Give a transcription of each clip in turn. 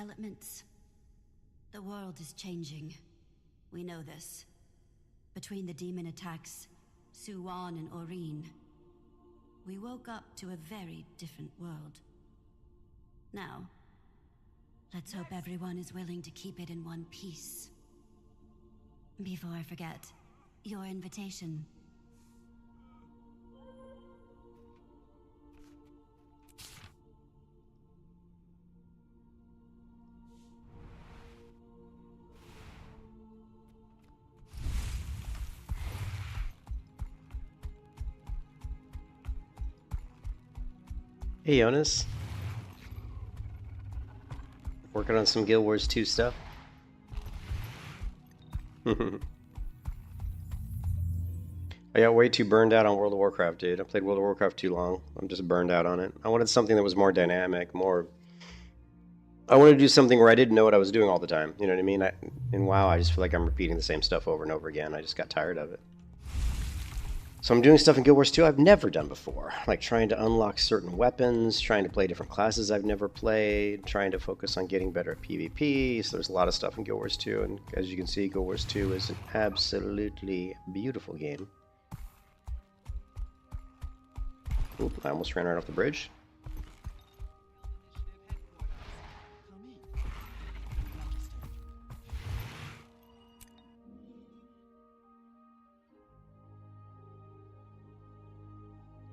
developments. The world is changing. We know this. Between the demon attacks, Suwan and Aurene, we woke up to a very different world. Now, let's hope everyone is willing to keep it in one piece. Before I forget, your invitation. Hey Jonas. Working on some Guild Wars 2 stuff. I got way too burned out on World of Warcraft, dude. I played World of Warcraft too long. I'm just burned out on it. I wanted something that was more dynamic, more... I wanted to do something where I didn't know what I was doing all the time. You know what I mean? In WoW, I just feel like I'm repeating the same stuff over and over again. I just got tired of it. So I'm doing stuff in Guild Wars 2 I've never done before, like trying to unlock certain weapons, trying to play different classes I've never played, trying to focus on getting better at PvP. So there's a lot of stuff in Guild Wars 2, and as you can see, Guild Wars 2 is an absolutely beautiful game. Oop, I almost ran right off the bridge.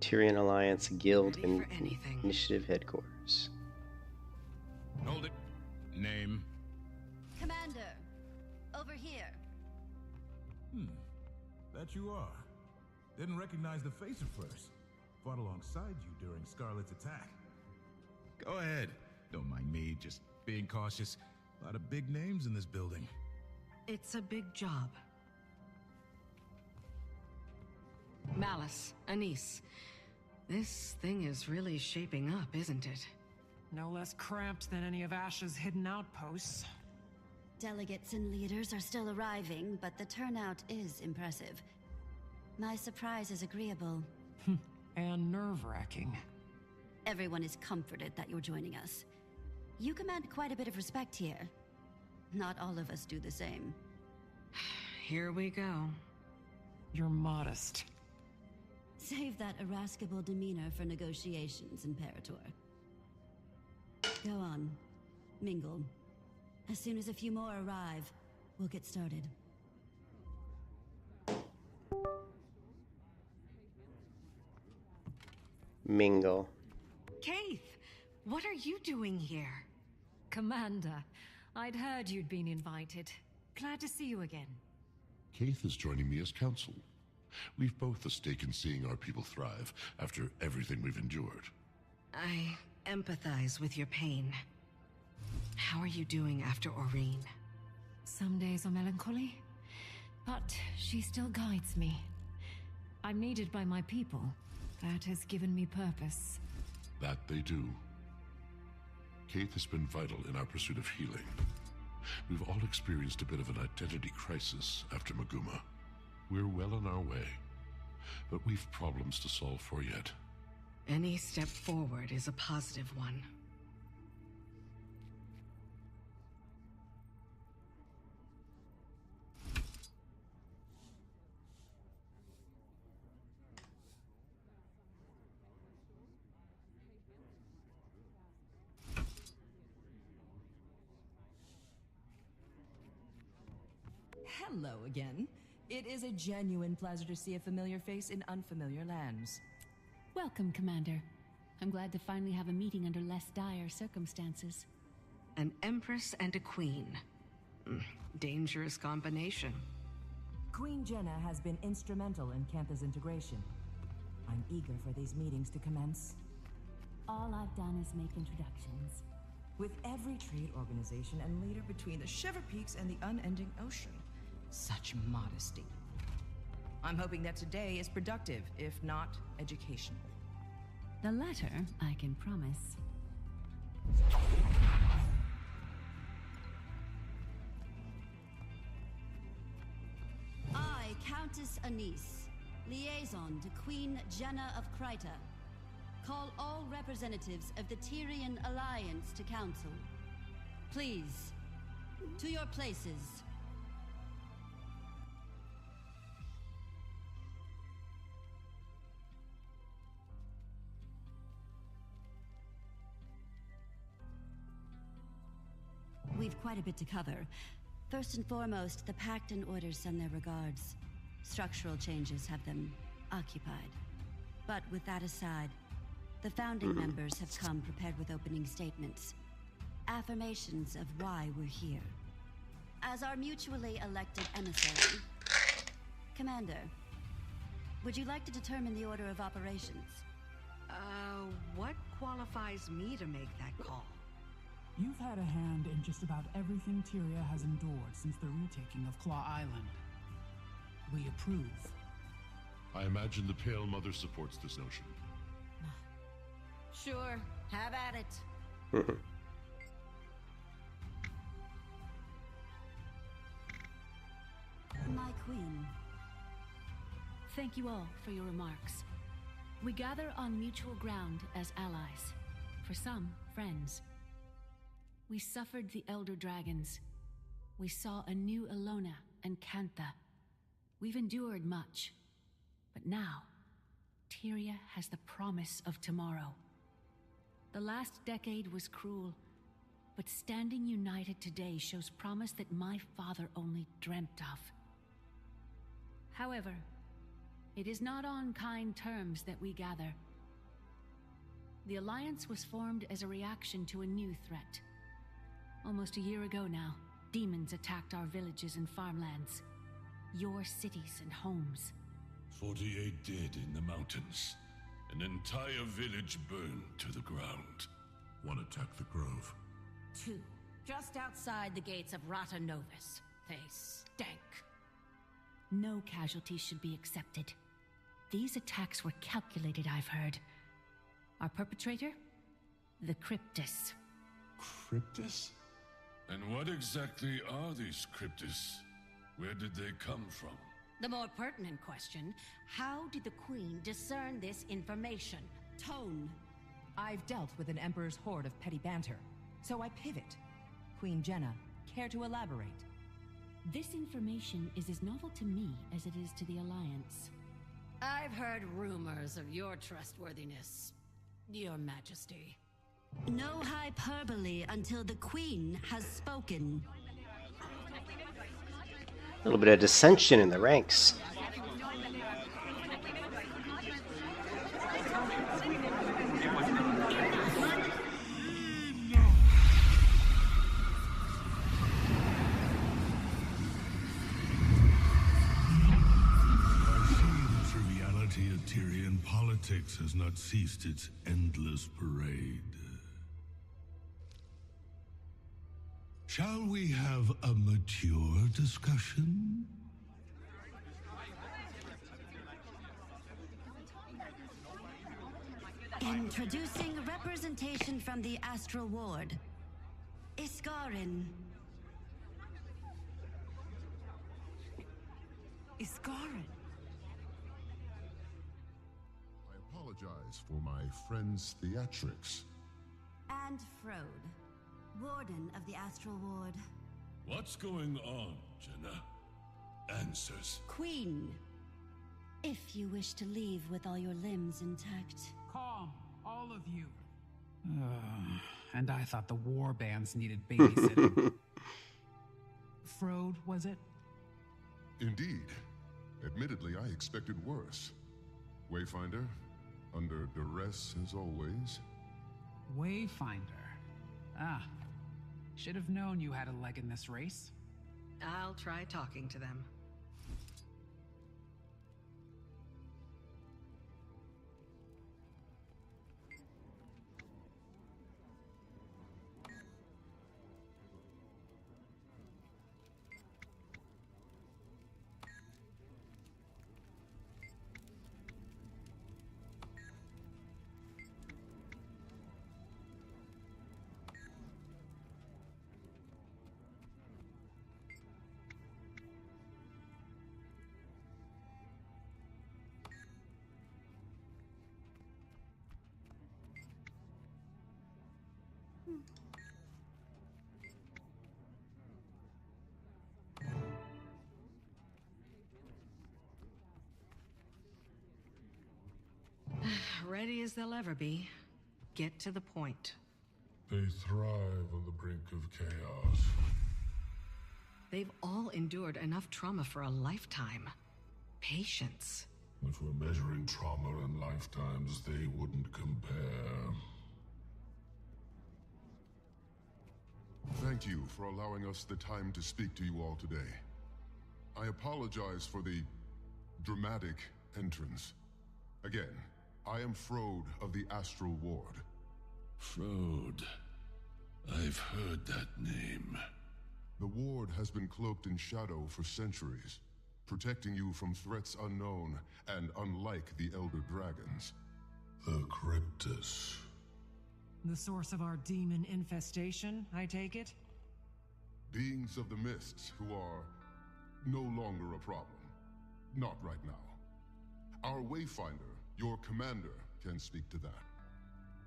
Tyrian Alliance Guild and Initiative Headquarters. Hold it. Name? Commander, over here. That you are. Didn't recognize the face at first. Fought alongside you during Scarlet's attack. Go ahead. Don't mind me, just being cautious. A lot of big names in this building. It's a big job. Malice, Anise. This thing is really shaping up, isn't it? No less cramped than any of Ash's hidden outposts. Delegates and leaders are still arriving, but the turnout is impressive. My surprise is agreeable. And nerve-wracking. Everyone is comforted that you're joining us. You command quite a bit of respect here. Not all of us do the same. Here we go. You're modest. Save that irascible demeanor for negotiations, Imperator. Go on. Mingle. As soon as a few more arrive, we'll get started. Mingle. Kaith, what are you doing here? Commander, I'd heard you'd been invited. Glad to see you again. Kaith is joining me as counsel. We've both a stake in seeing our people thrive after everything we've endured. I empathize with your pain. How are you doing after Aurene? Some days are melancholy, but she still guides me. I'm needed by my people. That has given me purpose. That they do. Kaith has been vital in our pursuit of healing. We've all experienced a bit of an identity crisis after Maguma. We're well on our way, but we've problems to solve for yet. Any step forward is a positive one. Hello again. It is a genuine pleasure to see a familiar face in unfamiliar lands. Welcome, Commander. I'm glad to finally have a meeting under less dire circumstances. An empress and a queen. Dangerous combination. Queen Jenna has been instrumental in Kantha's integration. I'm eager for these meetings to commence. All I've done is make introductions. With every trade organization and leader between the Shiver Peaks and the unending ocean. Such modesty. I'm hoping that today is productive, if not educational. The latter, I can promise. I, Countess Anise, liaison to Queen Jenna of Kryta, call all representatives of the Tyrian Alliance to council. Please, to your places. We've quite a bit to cover. First and foremost, the Pact and Orders send their regards. Structural changes have them occupied. But with that aside, the founding members have come prepared with opening statements. Affirmations of why we're here. As our mutually elected emissary, Commander, would you like to determine the order of operations? What qualifies me to make that call? You've had a hand in just about everything Tyria has endured since the retaking of Claw Island. We approve. I imagine the Pale Mother supports this notion. Sure, have at it. My queen. Thank you all for your remarks. We gather on mutual ground as allies. For some, friends. We suffered the Elder Dragons. We saw a new Elona and Cantha. We've endured much. But now, Tyria has the promise of tomorrow. The last decade was cruel, but standing united today shows promise that my father only dreamt of. However, it is not on kind terms that we gather. The Alliance was formed as a reaction to a new threat. Almost a year ago now, demons attacked our villages and farmlands. Your cities and homes. 48 dead in the mountains. An entire village burned to the ground. One attacked the grove. 2, just outside the gates of Rata Novus. They stank. No casualties should be accepted. These attacks were calculated, I've heard. Our perpetrator? The Cryptus. Cryptus? And what exactly are these Cryptus? Where did they come from? The more pertinent question, how did the Queen discern this information? Tone. I've dealt with an Emperor's horde of petty banter, so I pivot. Queen Jenna, care to elaborate? This information is as novel to me as it is to the Alliance. I've heard rumors of your trustworthiness, Your Majesty. No hyperbole until the Queen has spoken. A little bit of dissension in the ranks. Tyrian politics has not ceased its endless parade. Shall we have a mature discussion? Introducing representation from the Astral Ward. Iskarin. Iskarin. I apologize for my friend's theatrics. And Frode, Warden of the Astral Ward. What's going on, Jenna? Answers. Queen, if you wish to leave with all your limbs intact. Calm, all of you. And I thought the war bands needed babysitting. Frode, was it? Indeed. Admittedly, I expected worse. Wayfinder, under duress as always. Wayfinder. Ah. Should have known you had a leg in this race. I'll try talking to them. as they'll ever be. Get to the point. They thrive on the brink of chaos. They've all endured enough trauma for a lifetime. Patience. If we're measuring trauma in lifetimes, they wouldn't compare. Thank you for allowing us the time to speak to you all today. I apologize for the dramatic entrance. Again, I am Frode of the Astral Ward. Frode. I've heard that name. The Ward has been cloaked in shadow for centuries, protecting you from threats unknown and unlike the Elder Dragons. The Cryptus. The source of our demon infestation, I take it? Beings of the Mists who are no longer a problem. Not right now. Our Wayfinder, your commander, can speak to that.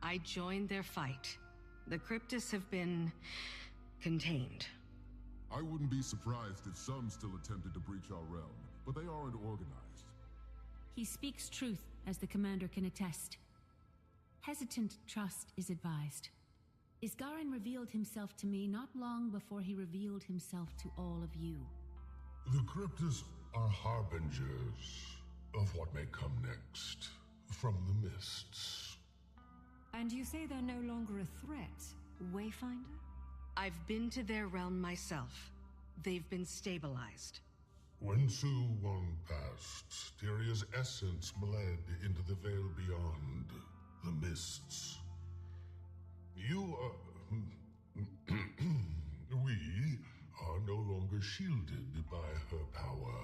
I joined their fight. The Cryptus have been contained. I wouldn't be surprised if some still attempted to breach our realm, but they aren't organized. He speaks truth, as the commander can attest. Hesitant trust is advised. Isgarin revealed himself to me not long before he revealed himself to all of you. The Cryptus are harbingers of what may come next from the mists. And you say they're no longer a threat, Wayfinder? I've been to their realm myself. They've been stabilized. When Su-1 passed, Tyria's essence bled into the veil beyond, the mists. You are... we are no longer shielded by her power.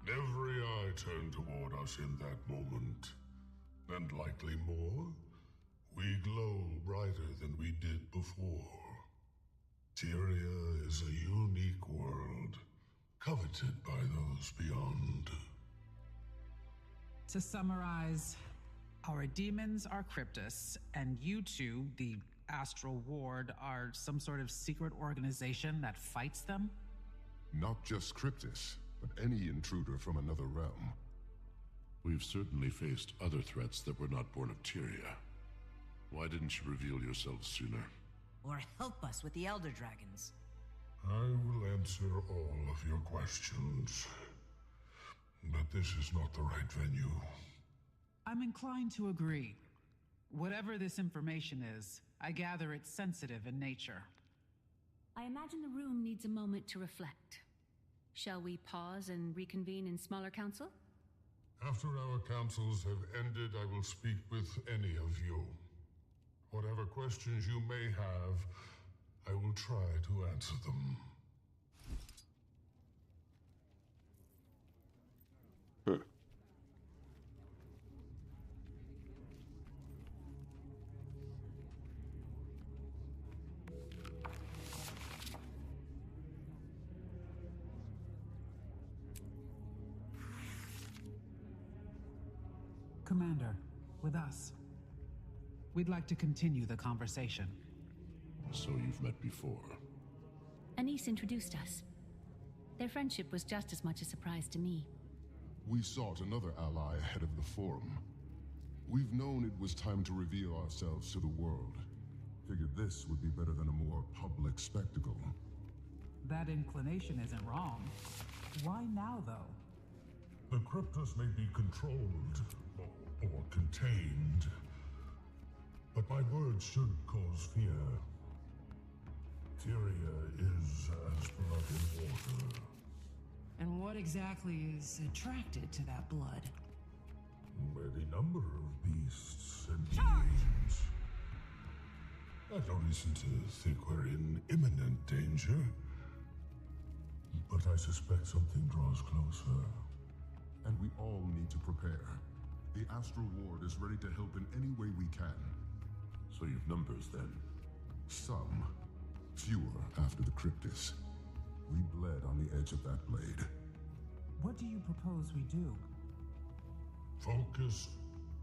Every eye turned toward us in that moment. And likely more, we glow brighter than we did before. Tyria is a unique world, coveted by those beyond. To summarize, our demons are Cryptus, and you two, the Astral Ward, are some sort of secret organization that fights them? Not just Cryptus, but any intruder from another realm. We've certainly faced other threats that were not born of Tyria. Why didn't you reveal yourself sooner? Or help us with the Elder Dragons. I will answer all of your questions. But this is not the right venue. I'm inclined to agree. Whatever this information is, I gather it's sensitive in nature. I imagine the room needs a moment to reflect. Shall we pause and reconvene in smaller council? After our councils have ended, I will speak with any of you. Whatever questions you may have, I will try to answer them. Commander, with us. We'd like to continue the conversation. So you've met before? Anise introduced us. Their friendship was just as much a surprise to me. We sought another ally ahead of the Forum. We've known it was time to reveal ourselves to the world. Figured this would be better than a more public spectacle. That inclination isn't wrong. Why now, though? The Cryptus may be controlled or contained, but my words should cause fear. Tyria is as blood in water. And what exactly is attracted to that blood? Any number of beasts and beings. I've no reason to think we're in imminent danger, but I suspect something draws closer. And we all need to prepare. The Astral Ward is ready to help in any way we can. So you've numbers then? Some. Fewer after the Cryptus. We bled on the edge of that blade. What do you propose we do? Focus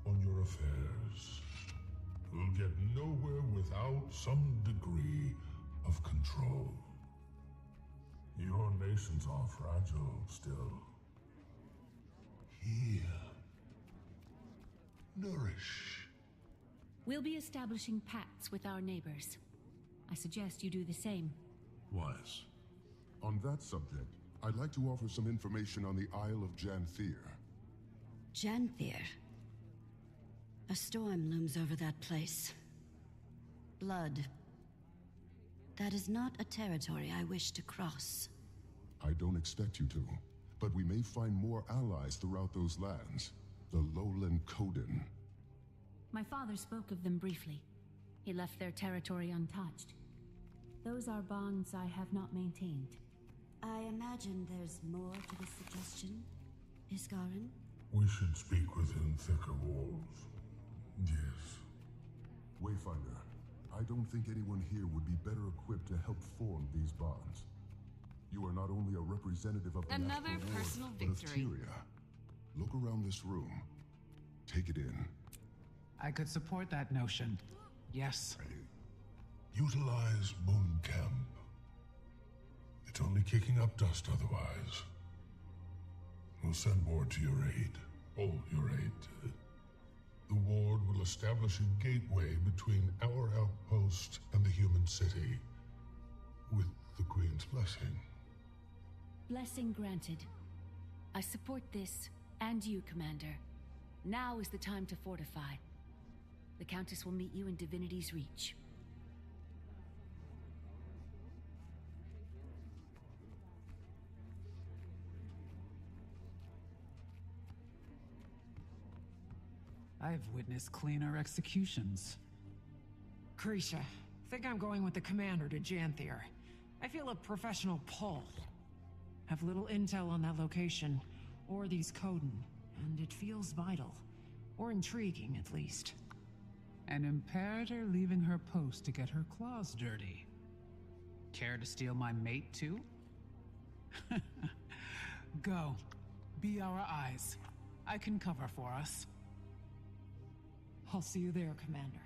on your affairs. We'll get nowhere without some degree of control. Your nations are fragile still. Heal. Nourish. We'll be establishing pacts with our neighbors. I suggest you do the same. Wise. On that subject, I'd like to offer some information on the Isle of Janthier. Janthier? A storm looms over that place. Blood. That is not a territory I wish to cross. I don't expect you to, but we may find more allies throughout those lands. The Lowland Coden. My father spoke of them briefly. He left their territory untouched. Those are bonds I have not maintained. I imagine there's more to this suggestion, Iskarin? We should speak within thicker walls. Yes. Wayfinder, I don't think anyone here would be better equipped to help form these bonds. You are not only a representative of the Another Astral personal Ward, but of victory. Tyria. Look around this room. Take it in. I could support that notion. Yes. Utilize Moon Camp. It's only kicking up dust otherwise. We'll send ward to your aid. All your aid. The ward will establish a gateway between our outpost and the human city. With the Queen's blessing. Blessing granted. I support this, and you, Commander. Now is the time to fortify. The Countess will meet you in Divinity's Reach. I've witnessed cleaner executions. Krisha, think I'm going with the commander to Janthier. I feel a professional pull. Have little intel on that location, or these Coden, and it feels vital. Or intriguing, at least. An Imperator leaving her post to get her claws dirty. Care to steal my mate, too? Go. Be our eyes. I can cover for us. I'll see you there, Commander.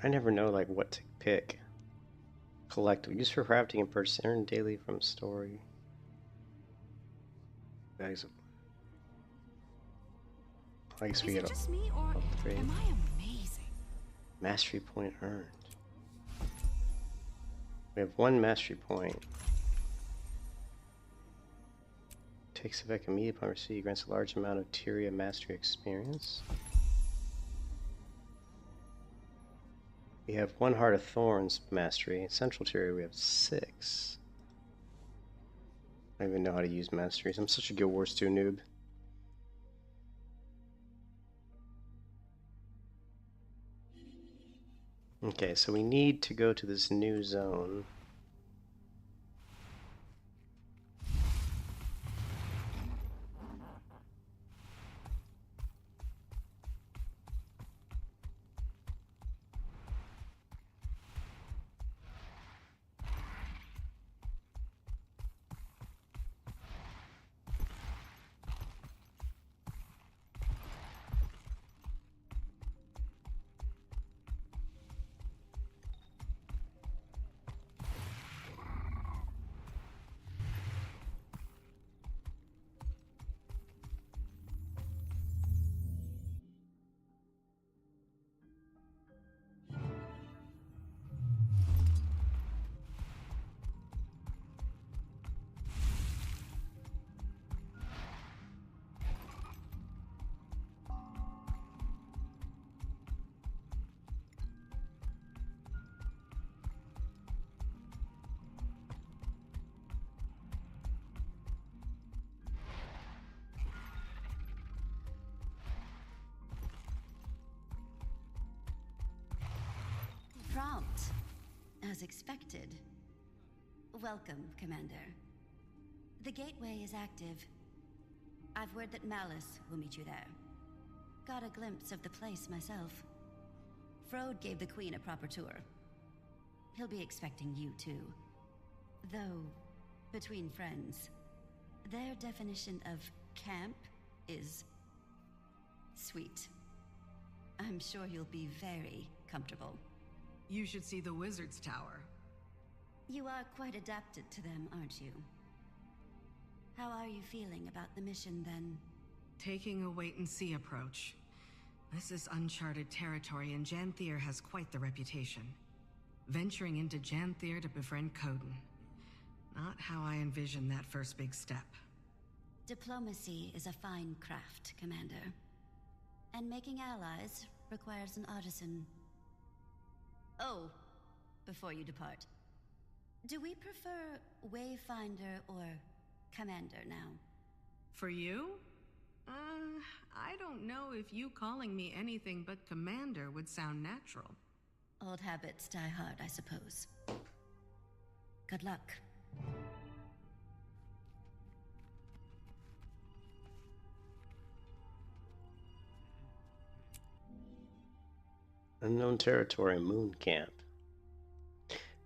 I never know like what to pick. Collect. Use for crafting and purchase. Earn daily from story. Bags of. I guess we Is get it just me, or upgrade. am I amazing? Mastery point earned. We have 1 mastery point. Takes effect immediately upon receipt. Grants a large amount of Tyria mastery experience. We have 1 Heart of Thorns mastery. Central Tyria we have 6. I don't even know how to use masteries. I'm such a Guild Wars 2 noob. Okay, so we need to go to this new zone. Prompt, as expected. Welcome, Commander. The gateway is active. I've word that Malice will meet you there. Got a glimpse of the place myself. Frode gave the Queen a proper tour. He'll be expecting you too. Though, between friends, their definition of camp is sweet. I'm sure you'll be very comfortable. You should see the Wizard's Tower. You are quite adapted to them, aren't you? How are you feeling about the mission, then? Taking a wait-and-see approach. This is uncharted territory, and Janthier has quite the reputation. Venturing into Janthier to befriend Coden. Not how I envisioned that first big step. Diplomacy is a fine craft, Commander. And making allies requires an artisan. Oh, before you depart, do we prefer Wayfinder or Commander now? For you? I don't know if you calling me anything but Commander would sound natural. Old habits die hard, I suppose. Good luck. Unknown territory, Moon Camp.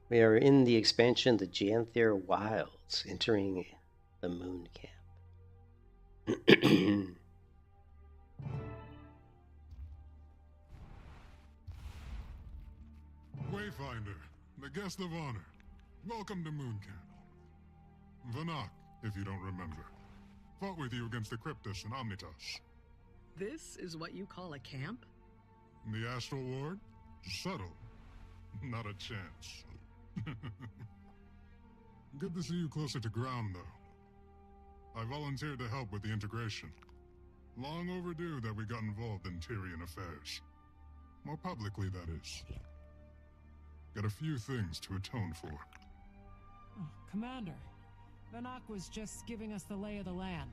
We are in the expansion of the Janthier Wilds, entering the Moon Camp. Wayfinder, the guest of honor. Welcome to Moon Camp. Vanak, if you don't remember. Fought with you against the Cryptus and Omnitas. This is what you call a camp? The Astral Ward? Subtle. Not a chance. Good to see you closer to ground, though. I volunteered to help with the integration. Long overdue that we got involved in Tyrian affairs. More publicly, that is. Got a few things to atone for. Oh, Commander, Vanak was just giving us the lay of the land.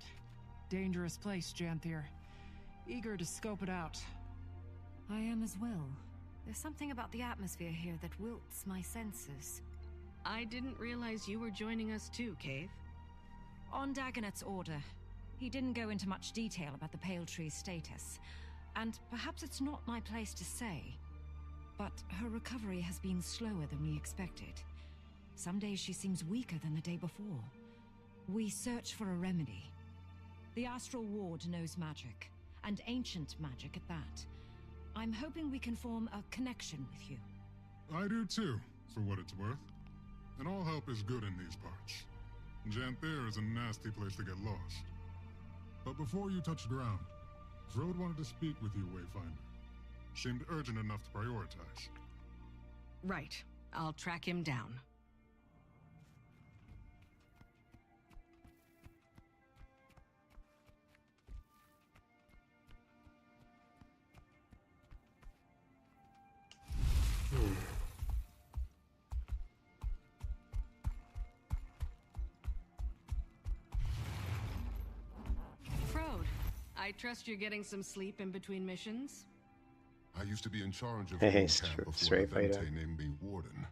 Dangerous place, Janthier. Eager to scope it out. I am as well. There's something about the atmosphere here that wilts my senses. I didn't realize you were joining us too, Cave. On Dagonet's order, he didn't go into much detail about the Pale Tree's status. And perhaps it's not my place to say, but her recovery has been slower than we expected. Some days she seems weaker than the day before. We search for a remedy. The Astral Ward knows magic, and ancient magic at that. I'm hoping we can form a connection with you. I do too, for what it's worth. And all help is good in these parts. Janthier is a nasty place to get lost. But before you touch ground, Frode wanted to speak with you, Wayfinder. Seemed urgent enough to prioritize. Right. I'll track him down. Frode, I trust you're getting some sleep in between missions? I used to be in charge of Hey, Moon Camp before Avente named me Warden.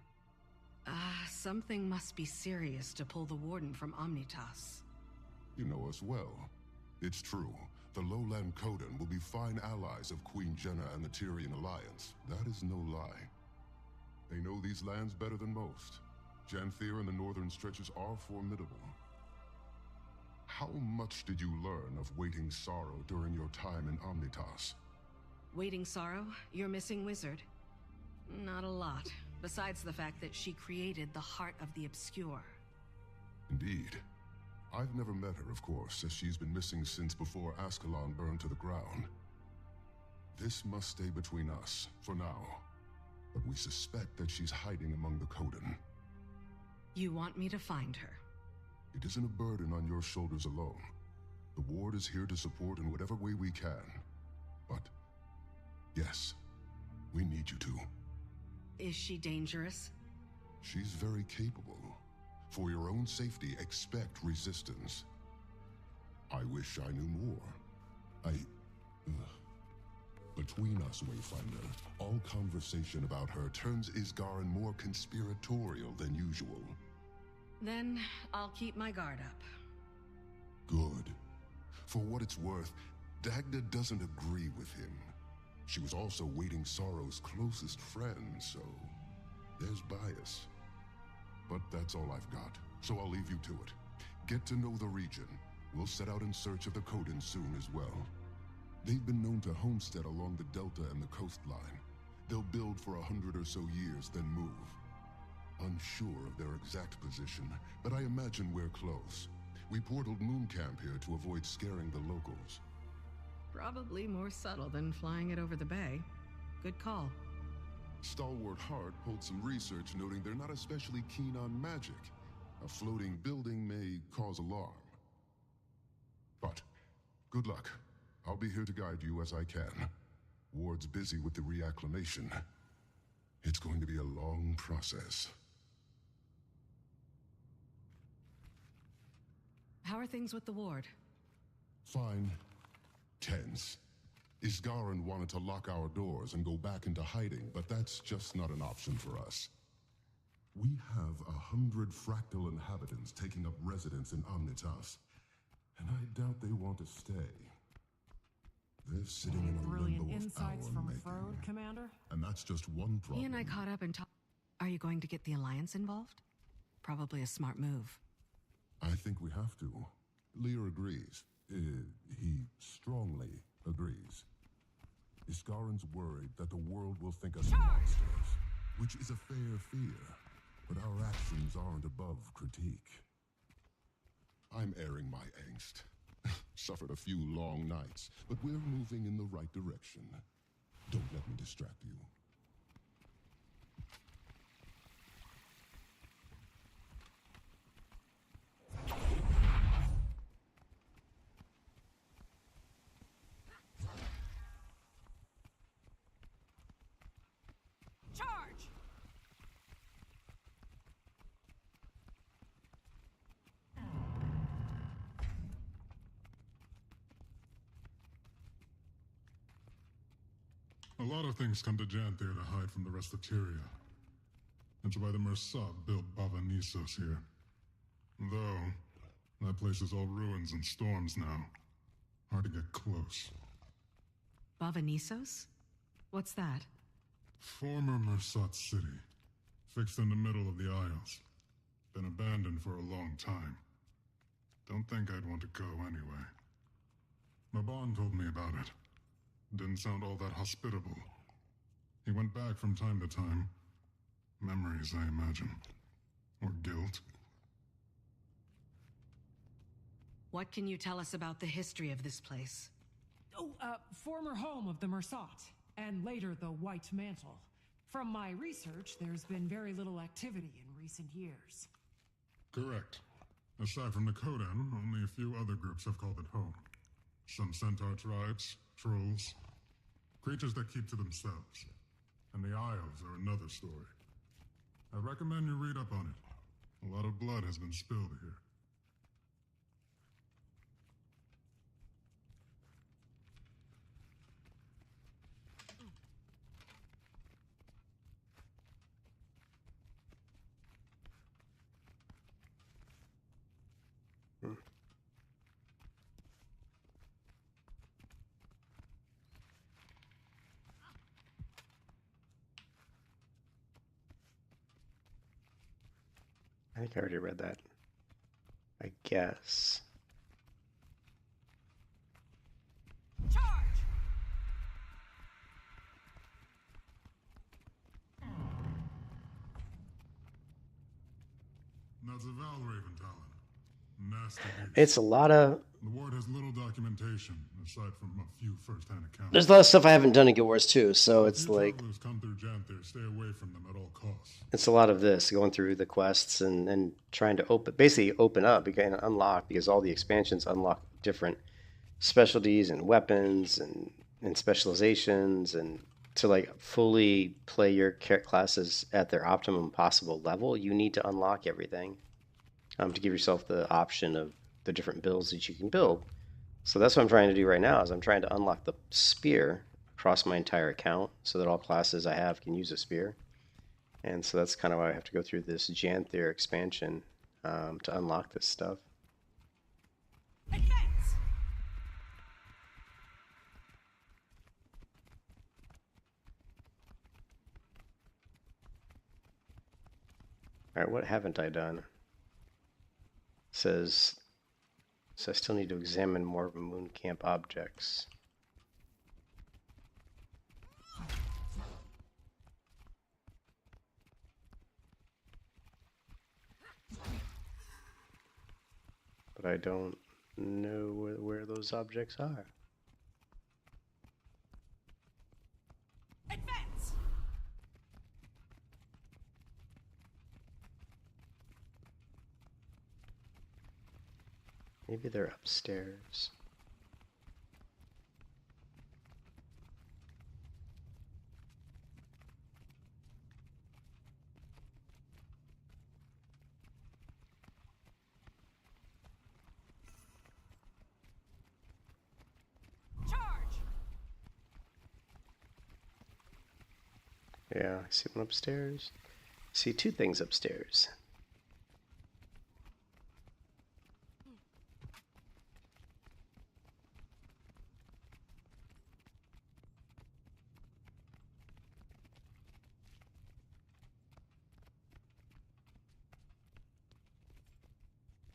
Something must be serious to pull the Warden from Omnitas. You know us well. It's true. The Lowland Coden will be fine allies of Queen Jenna and the Tyrian Alliance. That is no lie. They know these lands better than most. Janthier and the northern stretches are formidable. How much did you learn of Waiting Sorrow during your time in Omnitas? Waiting Sorrow, your missing wizard? Not a lot, besides the fact that she created the Heart of the Obscure. Indeed. I've never met her, of course, as she's been missing since before Ascalon burned to the ground. This must stay between us, for now. But we suspect that she's hiding among the Coden. You want me to find her? It isn't a burden on your shoulders alone. The Ward is here to support in whatever way we can. But, yes, we need you to. Is she dangerous? She's very capable. For your own safety, expect resistance. I wish I knew more. Between us, Wayfinder, all conversation about her turns Isgarin more conspiratorial than usual. Then I'll keep my guard up. Good. For what it's worth, Dagda doesn't agree with him. She was also Waiting Sorrow's closest friend, so there's bias. But that's all I've got, so I'll leave you to it. Get to know the region. We'll set out in search of the Coden soon as well. They've been known to homestead along the delta and the coastline. They'll build for 100 or so years, then move. Unsure of their exact position, but I imagine we're close. We portaled Moon Camp here to avoid scaring the locals. Probably more subtle than flying it over the bay. Good call. Stalwart Hart pulled some research noting they're not especially keen on magic. A floating building may cause alarm. But good luck. I'll be here to guide you as I can. Ward's busy with the reacclimation. It's going to be a long process. How are things with the ward? Fine. Tense. Isgaran wanted to lock our doors and go back into hiding, but that's just not an option for us. We have 100 fractal inhabitants taking up residence in Omnitas, and I doubt they want to stay. They're sitting in a Brilliant limbo of insights our from making. Frode, Commander. And that's just one problem. He and I caught up and talked. Are you going to get the Alliance involved? Probably a smart move. I think we have to. Lear agrees. He strongly agrees. Iskaran's worried that the world will think us monsters, which is a fair fear, but our actions aren't above critique. I'm airing my angst. Suffered a few long nights, but we're moving in the right direction. Don't let me distract you. Charge! A lot of things come to Janthere to hide from the rest of Tyria. That's why the Mersat built Bava Nisos here. Though, that place is all ruins and storms now. Hard to get close. Bava Nisos? What's that? Former Mersat city. Fixed in the middle of the Isles. Been abandoned for a long time. Don't think I'd want to go anyway. Maban told me about it. Didn't sound all that hospitable. He went back from time to time. Memories, I imagine. Or guilt. What can you tell us about the history of this place? Oh, former home of the Mersat, and later the White Mantle. From my research, there's been very little activity in recent years. Correct. Aside from the Coden, only a few other groups have called it home. Some centaur tribes, trolls, creatures that keep to themselves. And the Isles are another story. I recommend you read up on it. A lot of blood has been spilled here. I think I already read that. I guess. Charge! That's a Valraven Talon. Nasty beast. It's a lot of... The Ward has little documentation, aside from a few first-hand accounts. There's a lot of stuff I haven't done in Guild Wars 2, so it's like... Travelers come through Janthere, stay away from them at all costs. It's a lot of this, going through the quests and trying to basically open up, and unlock, because all the expansions unlock different specialties and weapons and specializations, and to like fully play your classes at their optimum possible level, you need to unlock everything to give yourself the option of the different builds that you can build. So that's what I'm trying to do right now, is I'm trying to unlock the spear across my entire account so that all classes I have can use a spear. And so that's kind of why I have to go through this Janthere expansion to unlock this stuff. Advance! All right, what haven't I done? It says So I still need to examine more of the moon camp objects. But I don't know where those objects are. Advance! Maybe they're upstairs. Yeah, I see one upstairs. I see two things upstairs.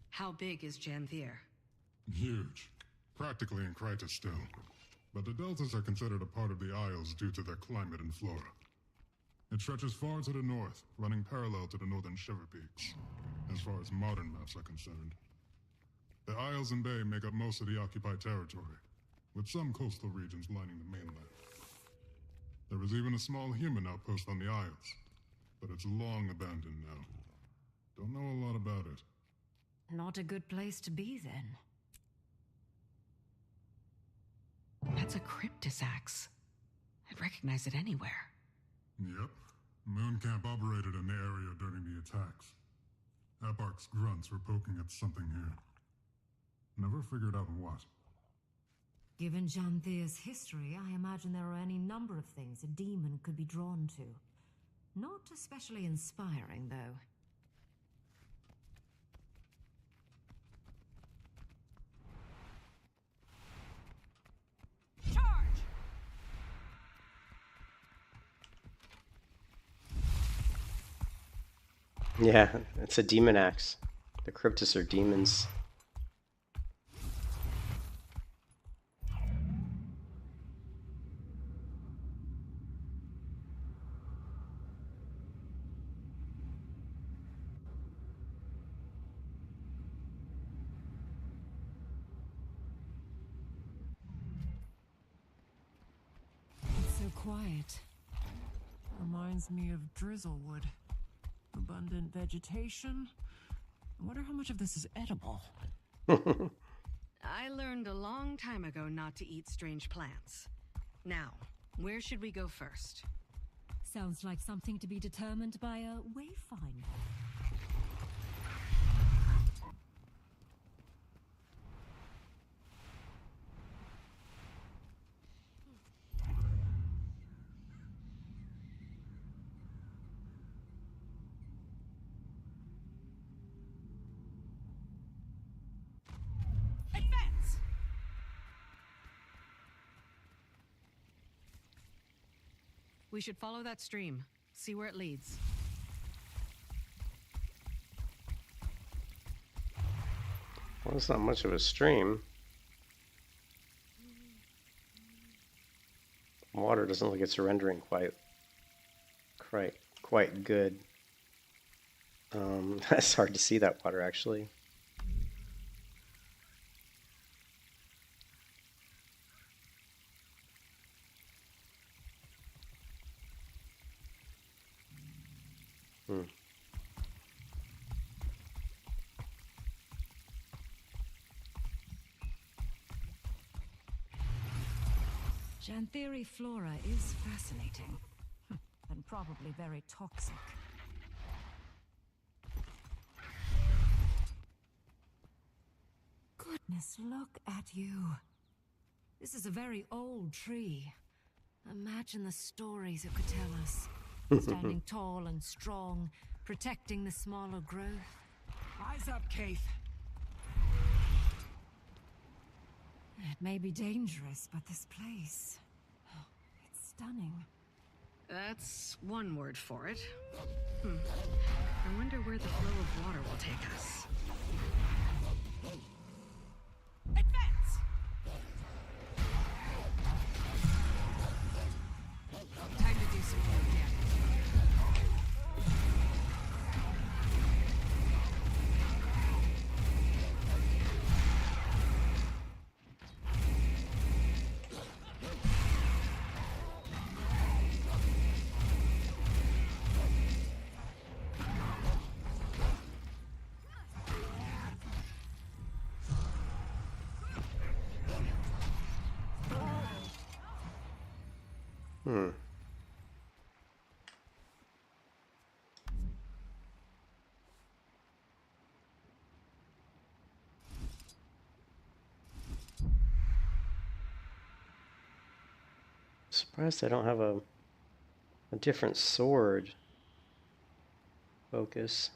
How big is Janthier? Huge. Practically in Kryta still. But the deltas are considered a part of the Isles due to their climate and flora. It stretches far to the north, running parallel to the northern Shiver Peaks, as far as modern maps are concerned. The Isles and Bay make up most of the occupied territory, with some coastal regions lining the mainland. There is even a small human outpost on the Isles, but it's long abandoned now. Don't know a lot about it. Not a good place to be, then. That's a Cryptus axe. I'd recognize it anywhere. Yep. Moon Camp operated in the area during the attacks. Eparch's grunts were poking at something here. Never figured out what. Given Janthir's history, I imagine there are any number of things a demon could be drawn to. Not especially inspiring, though. Yeah, it's a demon axe. The Cryptus are demons. It's so quiet. Reminds me of Drizzlewood. Abundant vegetation. I wonder how much of this is edible. I learned a long time ago not to eat strange plants. Now, where should we go first? Sounds like something to be determined by a wayfinder. We should follow that stream, see where it leads. Well, it's not much of a stream. Water doesn't look like it's rendering quite good. It's hard to see that water, actually. Janthiri flora is fascinating. And probably very toxic. Goodness, look at you. This is a very old tree. Imagine the stories it could tell us. Standing tall and strong, protecting the smaller growth. Eyes up, Keith. It may be dangerous, but this place... it's stunning. That's one word for it. I wonder where the flow of water will take us. Hmm. Surprised I don't have a different sword focus.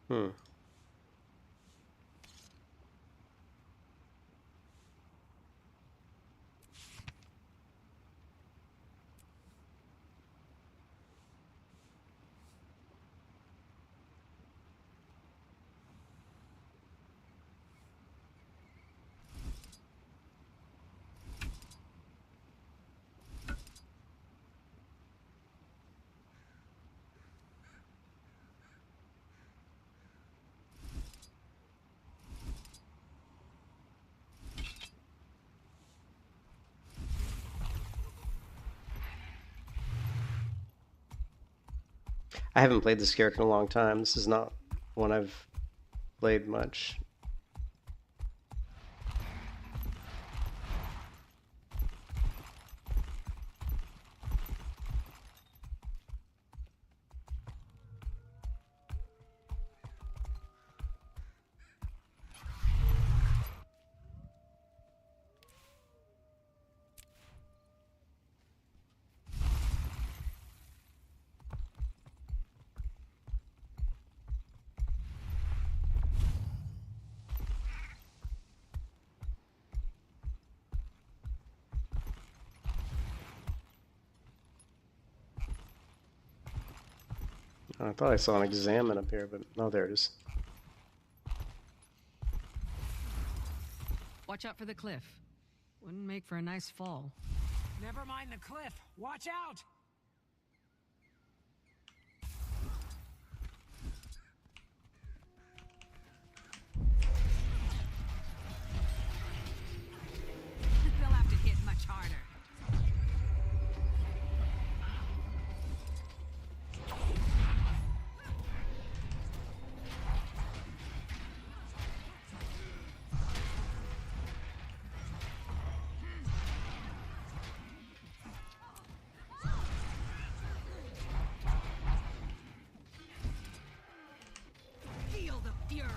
Hmm. I haven't played this character in a long time. This is not one I've played much. I thought I saw an examine up here, but oh, there it is. Watch out for the cliff. Wouldn't make for a nice fall. Never mind the cliff. Watch out! They'll have to hit much harder. Feel the fury.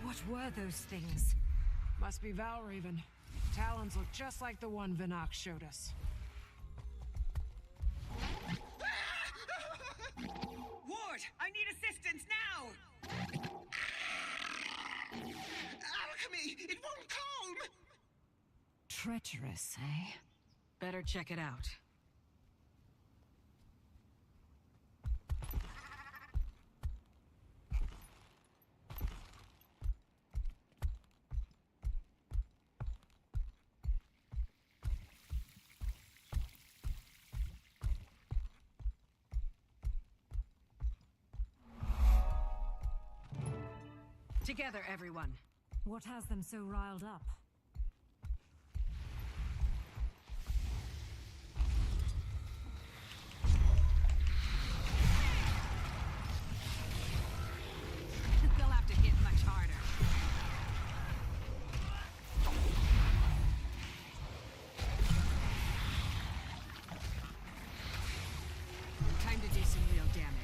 What were those things? Must be Valraven. Talons look just like the one Vinak showed us. Ward, I need assistance now! Alchemy! It won't calm! Treacherous, eh? Better check it out. Together, everyone. What has them so riled up? They'll have to hit much harder. Time to do some real damage.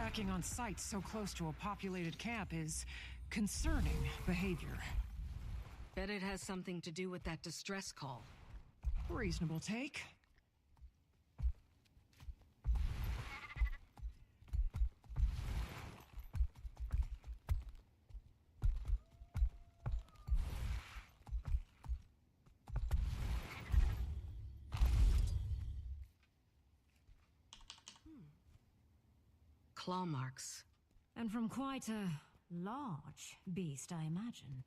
tracking on sites so close to a populated camp is concerning behavior. Bet it has something to do with that distress call. Reasonable take. Claw marks. And from quite a large beast, I imagine.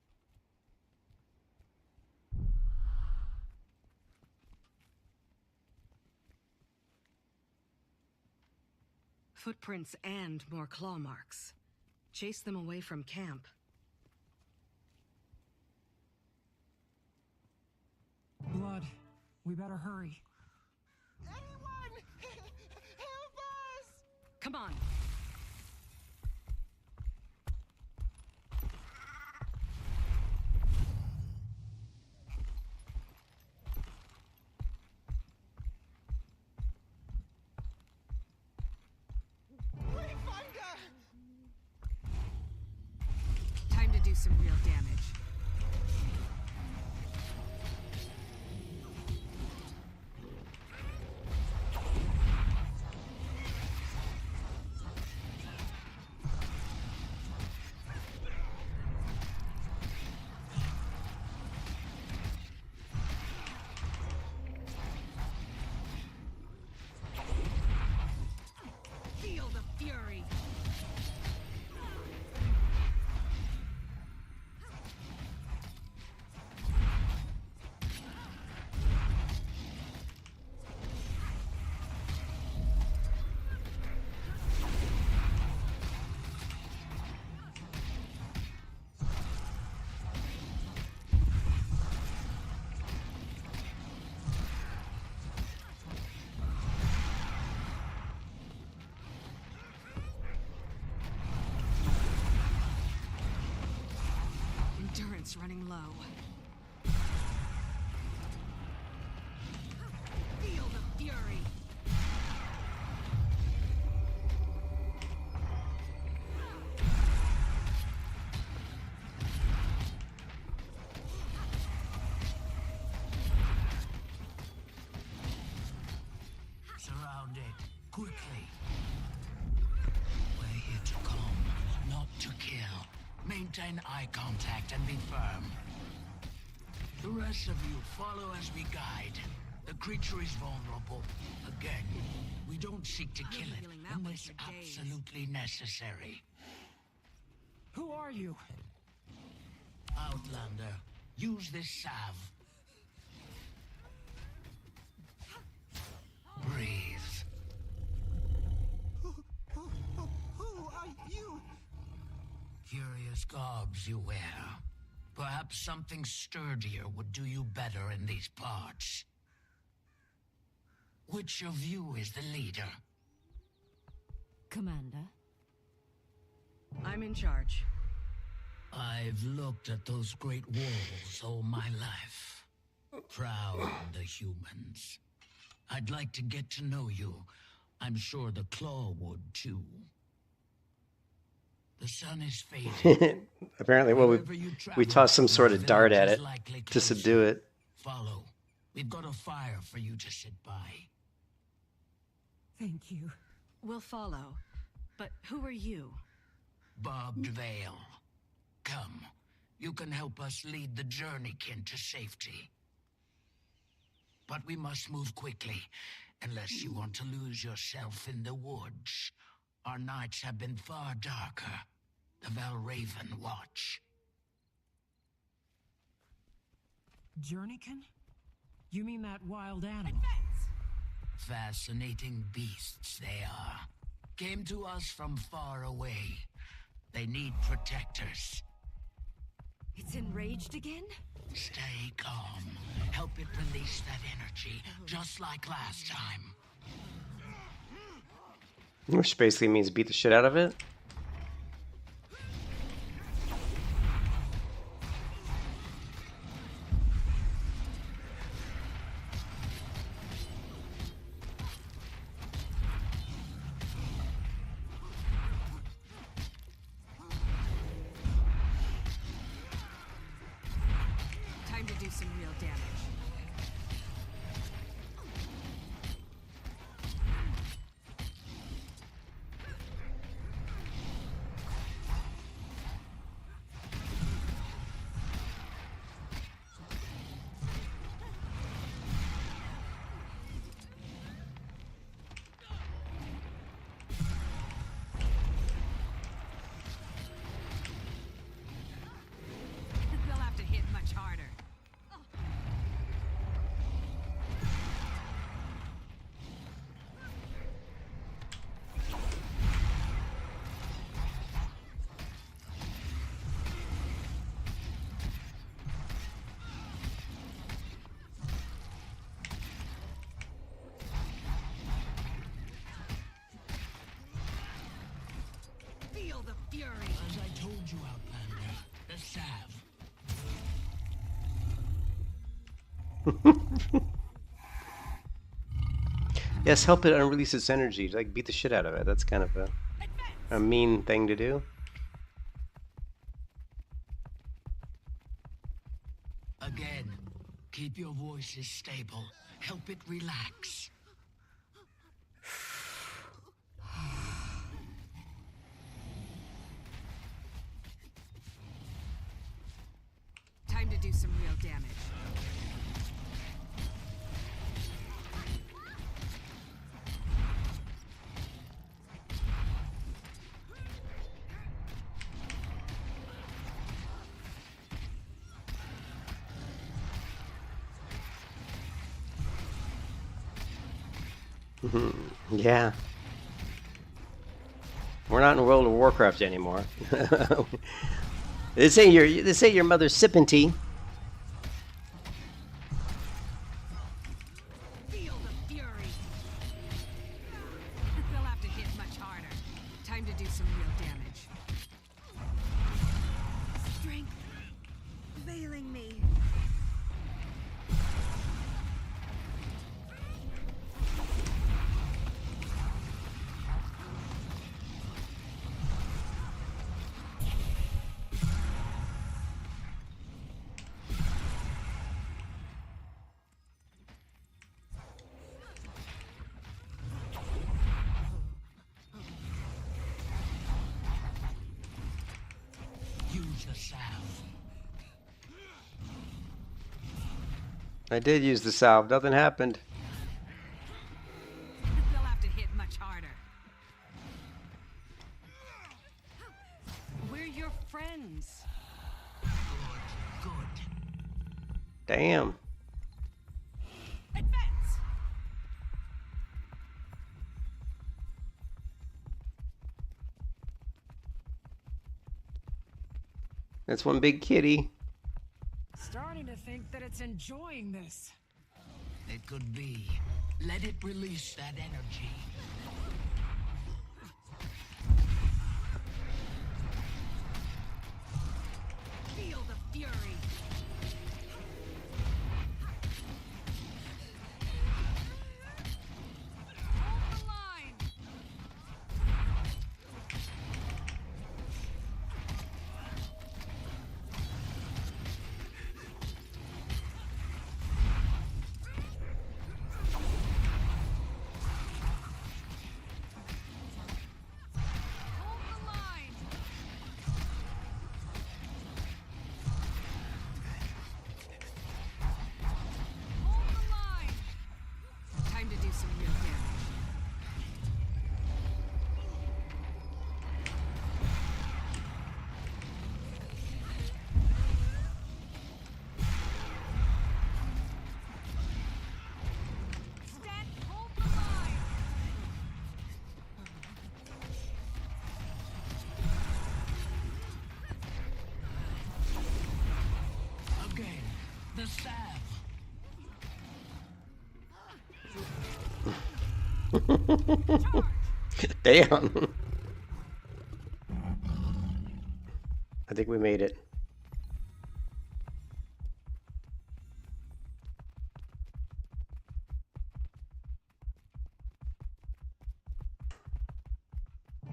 Footprints and more claw marks. Chase them away from camp. Blood. We better hurry. Anyone! Help us! Come on! Time to do some real damage. Feel the fury. Endurance running low. Feel the fury. Surrounded. Quickly. We're here to calm, not to kill. Maintain eye contact and be firm. The rest of you follow as we guide. The creature is vulnerable. Again, we don't seek to kill it unless absolutely necessary. Who are you? Outlander, use this salve. Breathe. Who are you? Curious garbs you wear. Perhaps something sturdier would do you better in these parts. Which of you is the leader? Commander? I'm in charge. I've looked at those great walls all my life. Proud of the humans. I'd like to get to know you. I'm sure the Claw would too. The sun is fading. Apparently, well, we tossed some sort of dart at it to subdue it. Follow. We've got a fire for you to sit by. Thank you. We'll follow. But who are you? Barbed Veil. Come. You can help us lead the Journeykin to safety. But we must move quickly, unless you want to lose yourself in the woods. Our nights have been far darker. The Valraven watch. Journeykin? You mean that wild animal? Fascinating beasts they are. Came to us from far away. They need protectors. It's enraged again? Stay calm. Help it release that energy, just like last time. Which basically means beat the shit out of it. some real damage. They'll have to hit much harder. Feel the fury. As I told you, Outlander, the salve. Yes, help it unrelease its energy. Like, beat the shit out of it. That's kind of a mean thing to do. Again, keep your voices stable. Help it relax. Time to do some real damage. Yeah. We're not in World of Warcraft anymore. This ain't your mother's sipping tea. Feel the fury. They'll have to hit much harder. Time to do some real damage. Strength veiling me. Use the salve. I did use the salve. Nothing happened. They'll have to hit much harder. We're your friends. Good. Damn. Advance. That's one big kitty. Starting to think that it's enjoying this. It could be. Let it release that energy. Feel the fury. Hold the line. Time to do some real damage. Stand, hold the line. Again, the salve. Damn. I think we made it.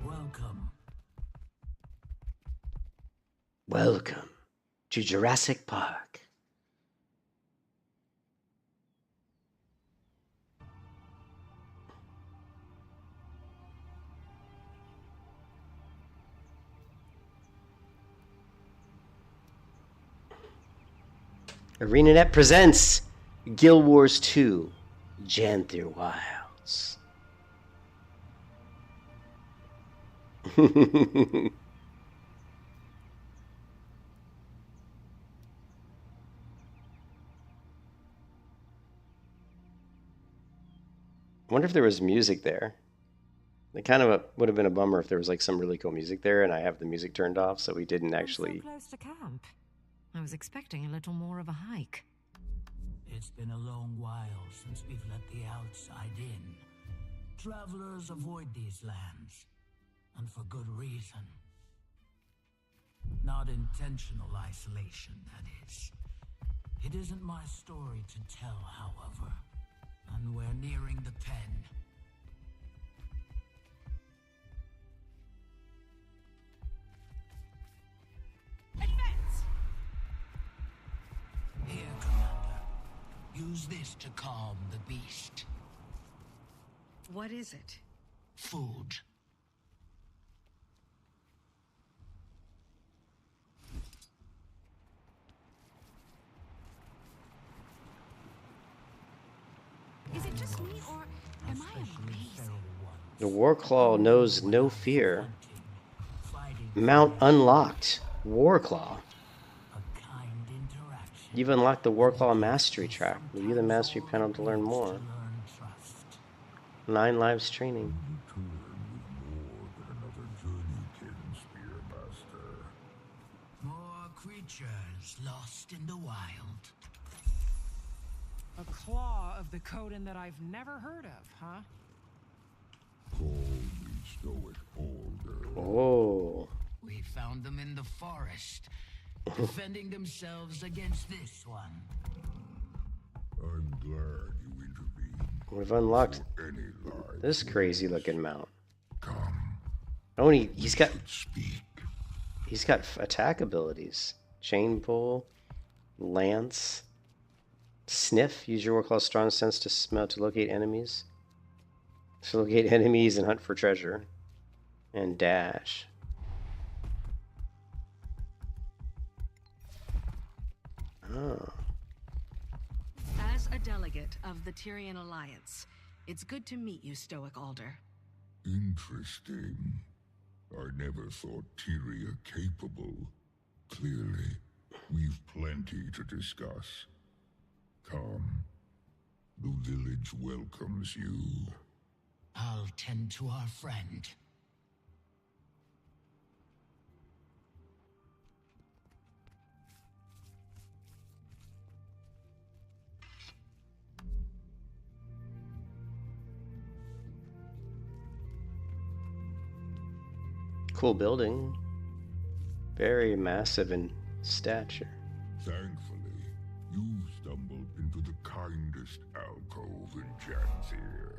Welcome. Welcome to Jurassic Park. ArenaNet presents Guild Wars 2 Janthir Wilds. I wonder if there was music there. It kind of would have been a bummer if there was like some really cool music there and I have the music turned off, so we didn't actually. So close to camp. I was expecting a little more of a hike. It's been a long while since we've let the outside in. Travelers avoid these lands, and for good reason. Not intentional isolation, that is. It isn't my story to tell, however. And we're nearing the pen. Advance! Here, Commander. Use this to calm the beast. What is it? Food. Is it just me, or am I amazing? The Warclaw knows no fear. Mount unlocked. Warclaw. You've unlocked the Warclaw Mastery track. Review the Mastery panel to learn more. 9 lives training. More creatures lost in the wild. A claw of the Coden that I've never heard of, huh? Oh. We found them in the forest, defending themselves against this one. I'm glad you intervened. We've unlocked this crazy looking mount. Oh, and he's got attack abilities. Chain pull, lance, sniff. Use your Warclaw's strong sense to smell to locate enemies. To locate enemies and hunt for treasure. And dash. Oh. As a delegate of the Tyrian Alliance, it's good to meet you, Stoic Alder. Interesting. I never thought Tyria capable. Clearly, we've plenty to discuss. Come. The village welcomes you. I'll tend to our friend. Cool building. Very massive in stature. Thankfully, you stumbled into the kindest alcove in Janthir.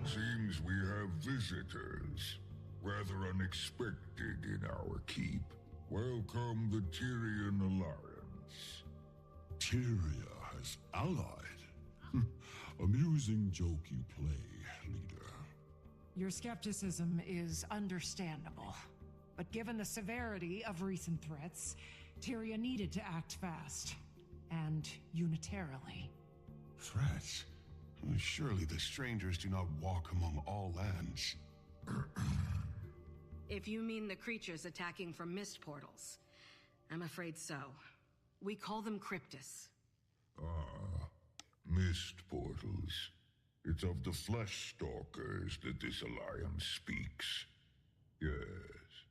Seems we have visitors. Rather unexpected in our keep. Welcome the Tyrian Alliance. Tyria has allied? Amusing joke you play, leader. Your skepticism is understandable. But given the severity of recent threats, Tyria needed to act fast. And unitarily. Threats? Surely the strangers do not walk among all lands. If you mean the creatures attacking from mist portals, I'm afraid so. We call them Cryptus. Ah, mist portals. It's of the flesh stalkers that this alliance speaks. Yes.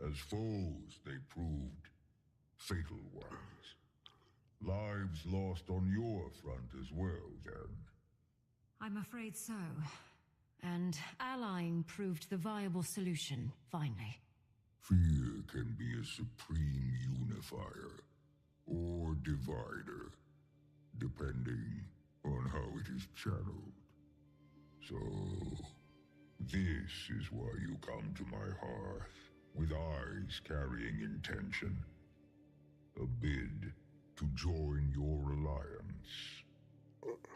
As foes, they proved fatal ones. Lives lost on your front as well, then. I'm afraid so. And allying proved the viable solution, finally. Fear can be a supreme unifier or divider, depending on how it is channeled. So, this is why you come to my hearth, with eyes carrying intention. A bid to join your alliance.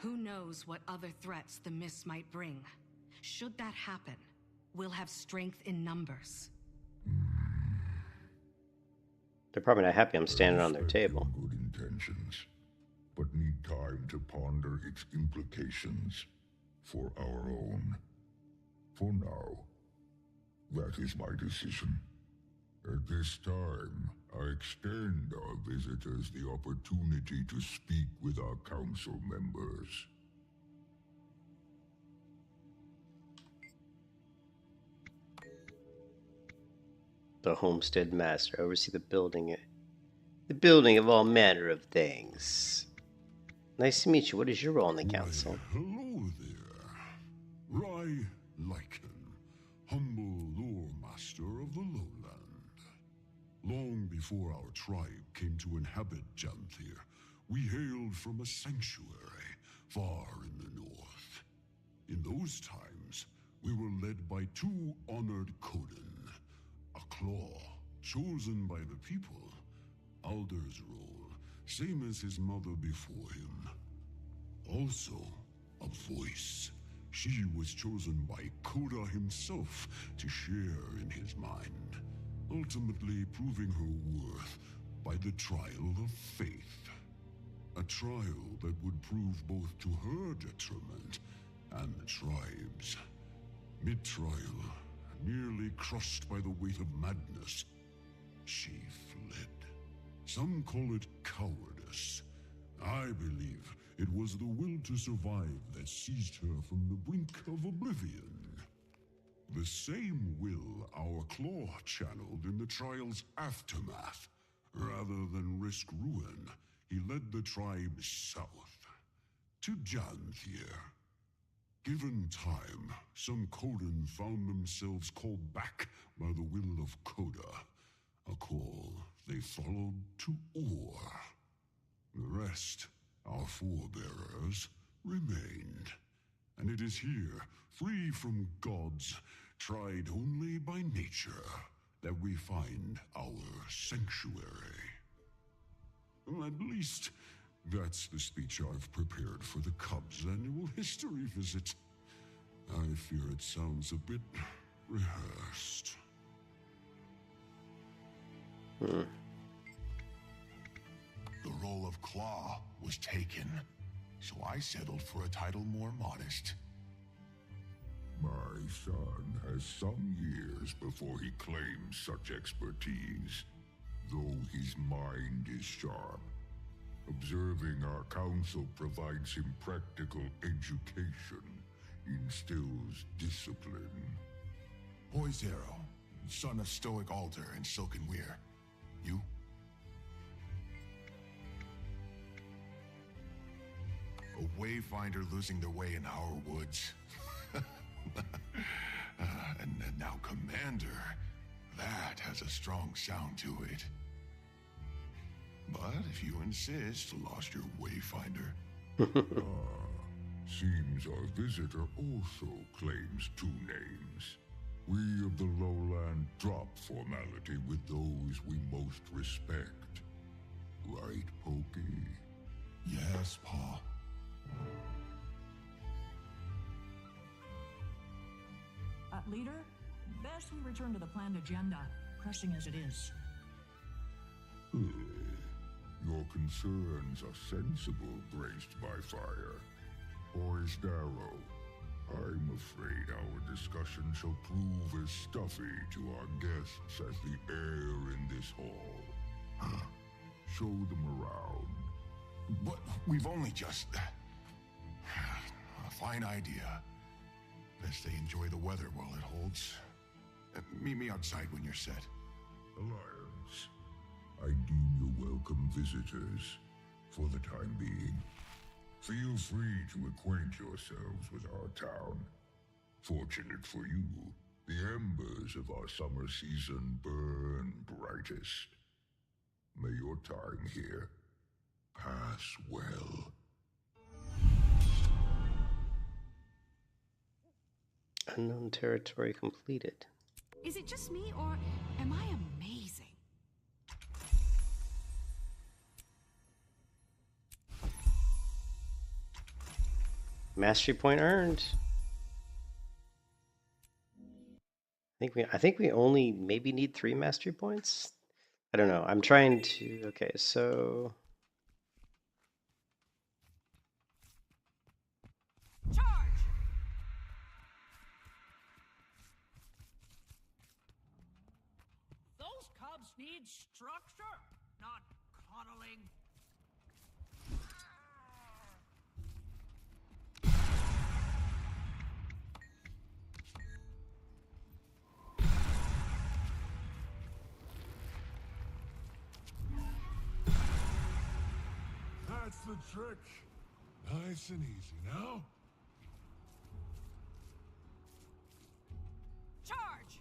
Who knows what other threats the Mist might bring? Should that happen, we'll have strength in numbers. They're probably not happy I'm standing on their table. Good intentions, but need time to ponder its implications for our own. For now, that is my decision. At this time, I extend our visitors the opportunity to speak with our council members. The Homestead Master. Oversee the building of all manner of things. Nice to meet you. What is your role in the council? Hello there. Rai Lycan, humble lore master of the lowland. Long before our tribe came to inhabit Janthir, we hailed from a sanctuary far in the north. In those times, we were led by two honored Coden, a claw chosen by the people, Alder's role, same as his mother before him. Also, a voice. She was chosen by Koda himself to share in his mind, ultimately proving her worth by the trial of faith. A trial that would prove both to her detriment and the tribe's. Mid-trial, nearly crushed by the weight of madness, she fled. Some call it cowardice. I believe it was the will to survive that seized her from the brink of oblivion. The same will our claw channeled in the trial's aftermath. Rather than risk ruin, he led the tribe south, to Janthir. Given time, some Coden found themselves called back by the will of Koda, a call they followed to Or. The rest, our forebearers, remained. And it is here, free from gods, tried only by nature, that we find our sanctuary. Well, at least, that's the speech I've prepared for the Cubs' annual history visit. I fear it sounds a bit rehearsed. The role of Claw was taken, so I settled for a title more modest. My son has some years before he claims such expertise, though his mind is sharp. Observing our council provides him practical education, instills discipline. Poizero, son of Stoic Alder and Silken Weir. You? A wayfinder losing their way in our woods. And now Commander. That has a strong sound to it. But if you insist, lost your wayfinder. Seems our visitor also claims two names. We of the lowland drop formality with those we most respect. Right, Pokey? Yes, Pa. Leader, best we return to the planned agenda, pressing as it is. Your concerns are sensible, braced by fire. Poizero, I'm afraid our discussion shall prove as stuffy to our guests as the air in this hall. Show them around. But we've only just... A fine idea. Best they enjoy the weather while it holds. Meet me outside when you're set. Alliance, I deem you welcome visitors for the time being. Feel free to acquaint yourselves with our town. Fortunate for you, the embers of our summer season burn brightest. May your time here pass well. Unknown territory completed. Is it just me, or am I amazing? Mastery point earned. I think we only maybe need 3 mastery points. I don't know. I'm trying to. Okay, so. Charge! Those cubs need structure, not coddling. That's the trick. Nice and easy now. Charge!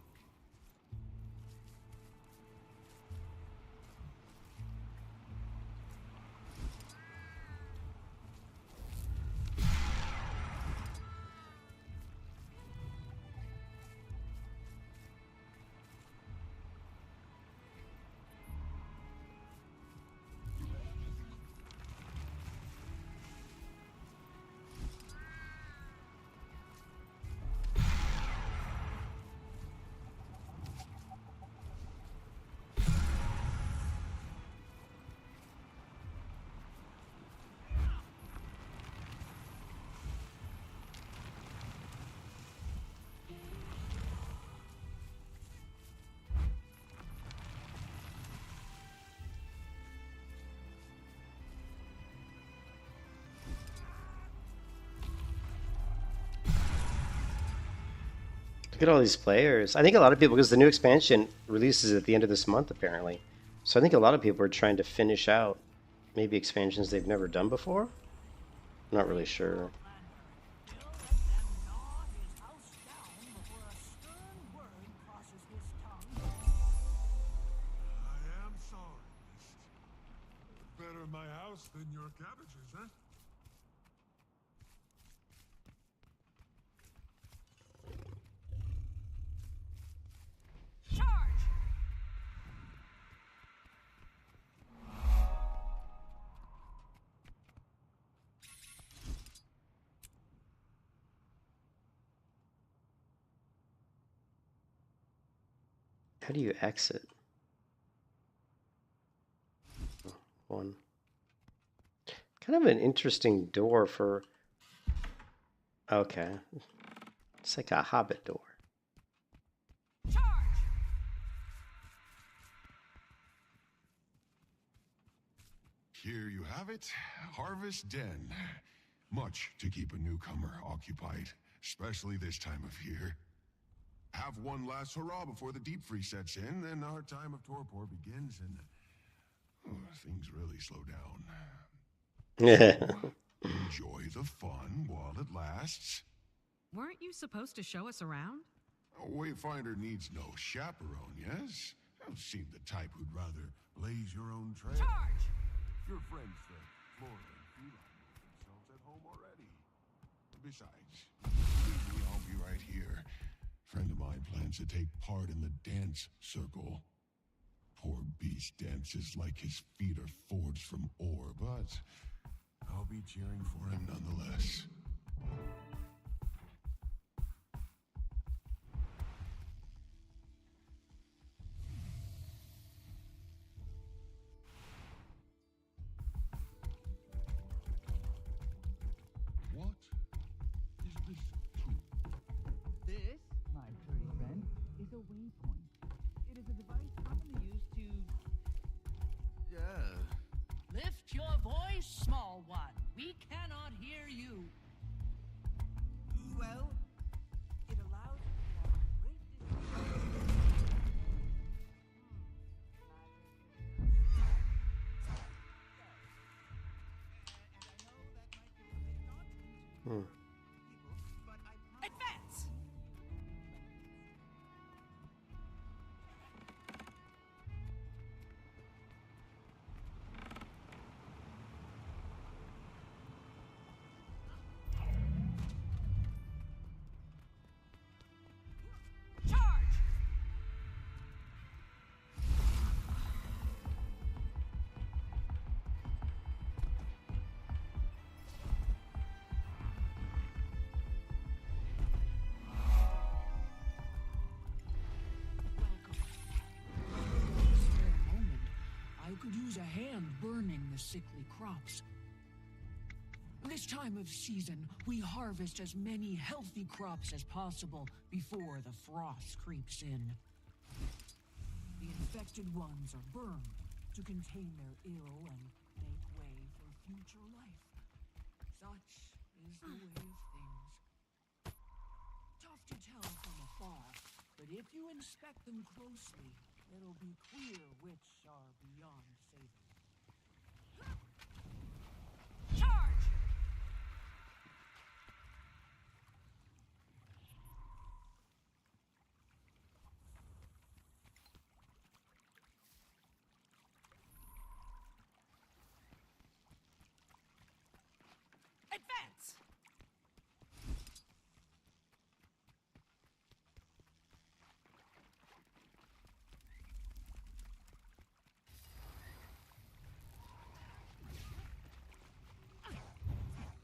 Look at all these players. I think a lot of people, because the new expansion releases at the end of this month, apparently. So I think a lot of people are trying to finish out maybe expansions they've never done before. I'm not really sure. I am sorry, Mist. Better my house than your cabbages, huh? Charge! How do you exit? One. Kind of an interesting door for... Okay. It's like a hobbit door. Here you have it, Harvest Den. Much to keep a newcomer occupied, especially this time of year. Have one last hurrah before the deep freeze sets in, then our time of torpor begins, and things really slow down. So, enjoy the fun while it lasts. Weren't you supposed to show us around? A wayfinder needs no chaperone, yes? You seem the type who'd rather blaze your own trail. Charge! Your friends, the Flora and Feline, make themselves at home already. Besides, believe me, I'll be right here. Friend of mine plans to take part in the dance circle. Poor beast dances like his feet are forged from ore, but I'll be cheering for him nonetheless. What is this tool? This, my furry friend, is a waypoint. It is a device commonly used to... Lift your voice, small one. We cannot hear you. Well, it allows Advance! Charge! lose a hand burning the sickly crops. This time of season, we harvest as many healthy crops as possible before the frost creeps in. The infected ones are burned to contain their ill and make way for future life. Such is the way of things. Tough to tell from afar, but if you inspect them closely, it'll be clear which are beyond saving. Charge! Advance!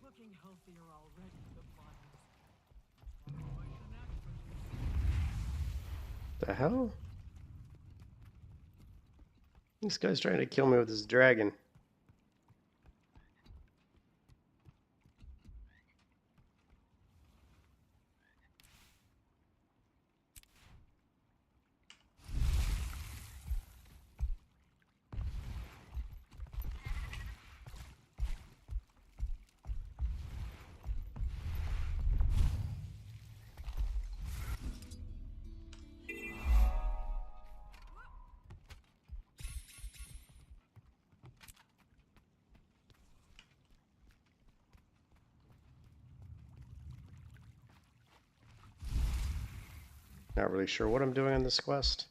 Looking healthier already, the bodies. The hell? This guy's trying to kill me with his dragon. Not really sure what I'm doing on this quest.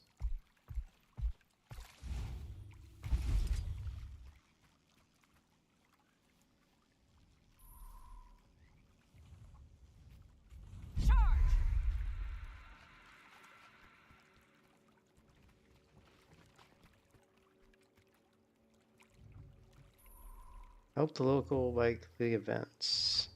Help the local likely events.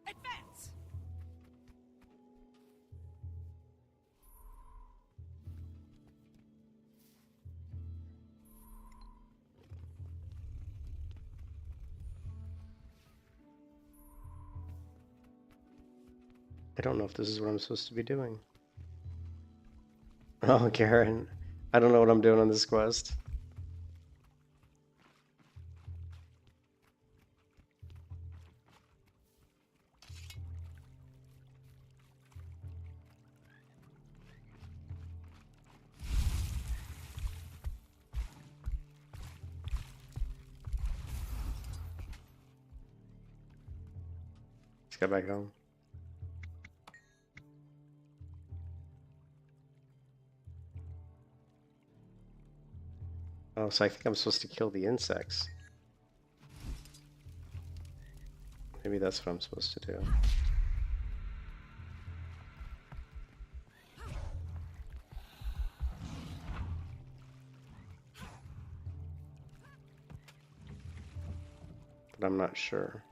Advance! I don't know if this is what I'm supposed to be doing. Oh, Karen. I don't know what I'm doing on this quest. Let's get back home. Oh, so I think I'm supposed to kill the insects. Maybe that's what I'm supposed to do. But I'm not sure.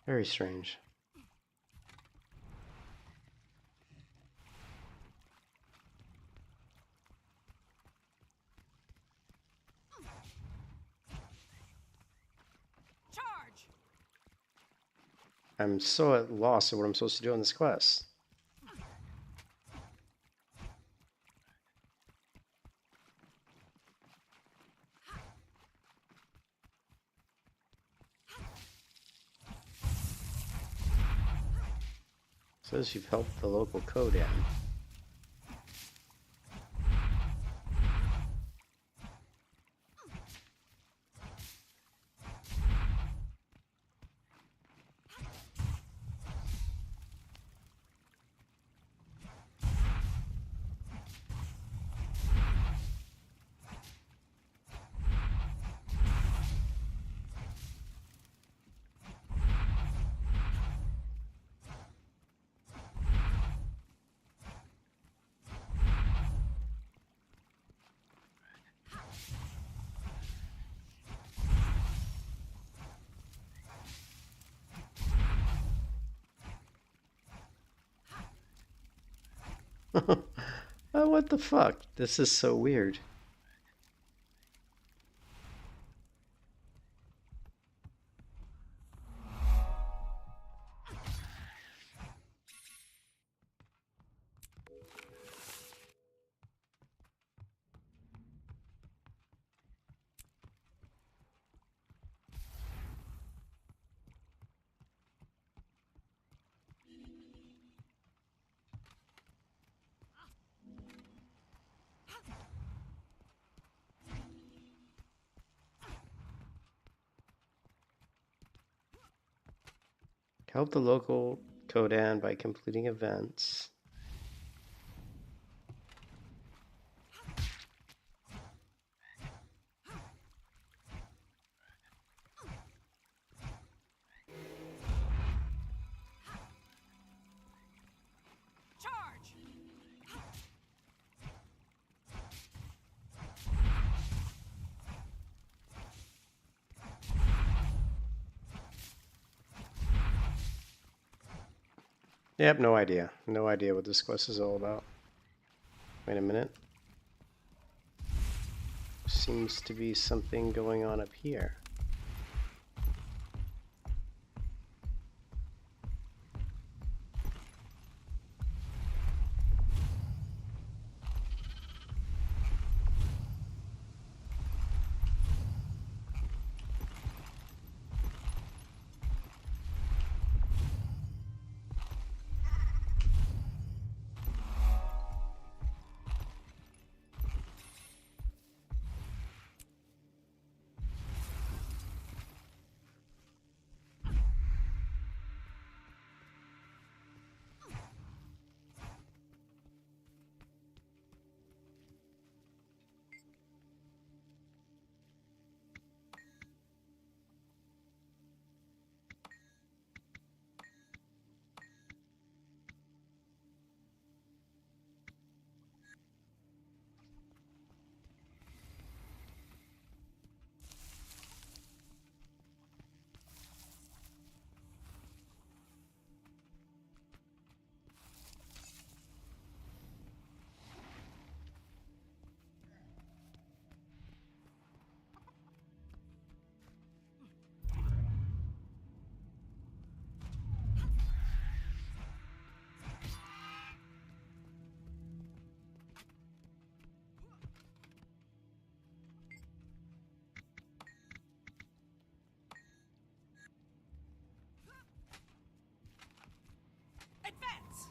Very strange. Charge! I'm so at loss of what I'm supposed to do on this quest. Says you've helped the local Kodan. Oh, what the fuck? This is so weird. Help the local Kodan by completing events. Charge! Yep, no idea. No idea what this quest is all about. Wait a minute. Seems to be something going on up here. Advance!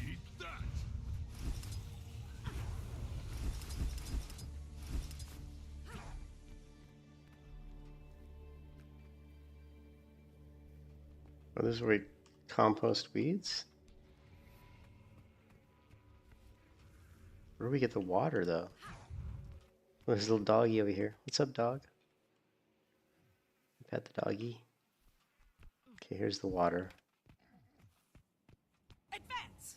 Eat that! Oh, this is where we compost weeds? Where do we get the water, though? Oh, there's a little doggy over here. What's up, dog? Pet the doggy. Okay, here's the water. Advance!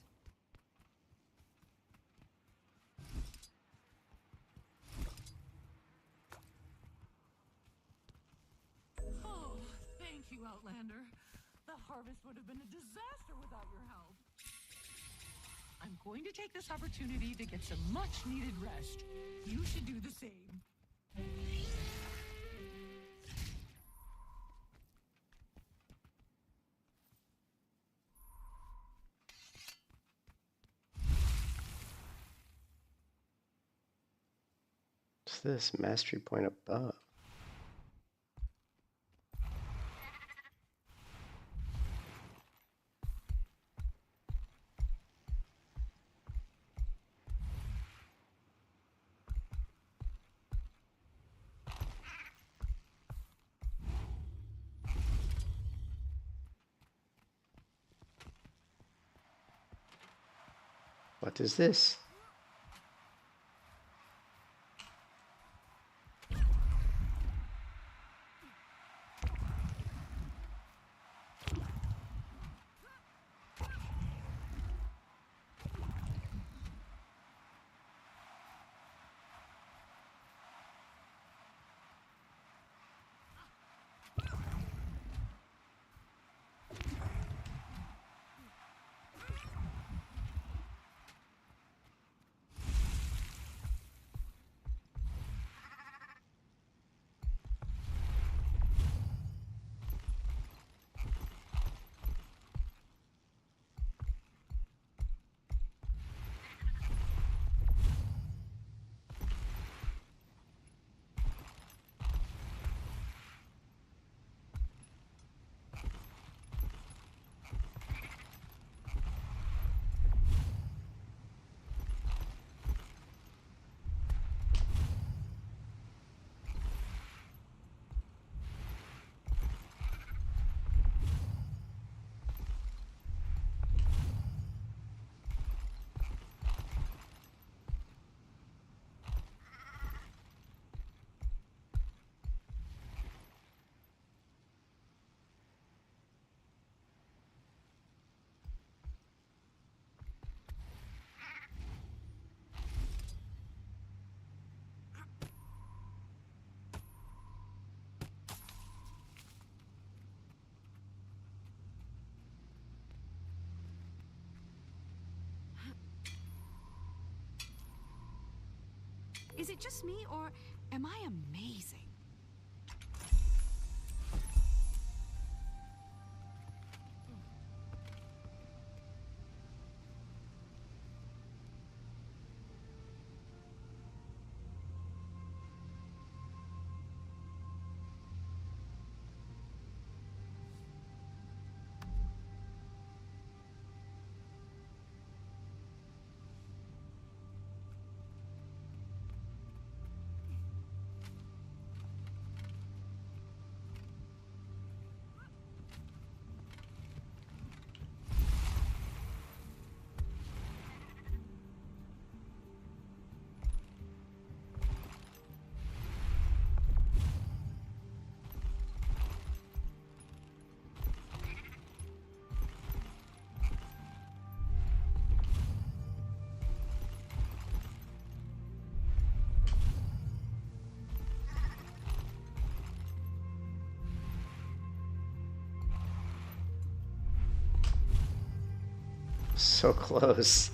Oh, thank you, Outlander. The harvest would have been a disaster without your help. I'm going to take this opportunity to get some much-needed rest. You should do the same. What's this? Mastery point above. What is this? Is it just me, or am I amazing? So close.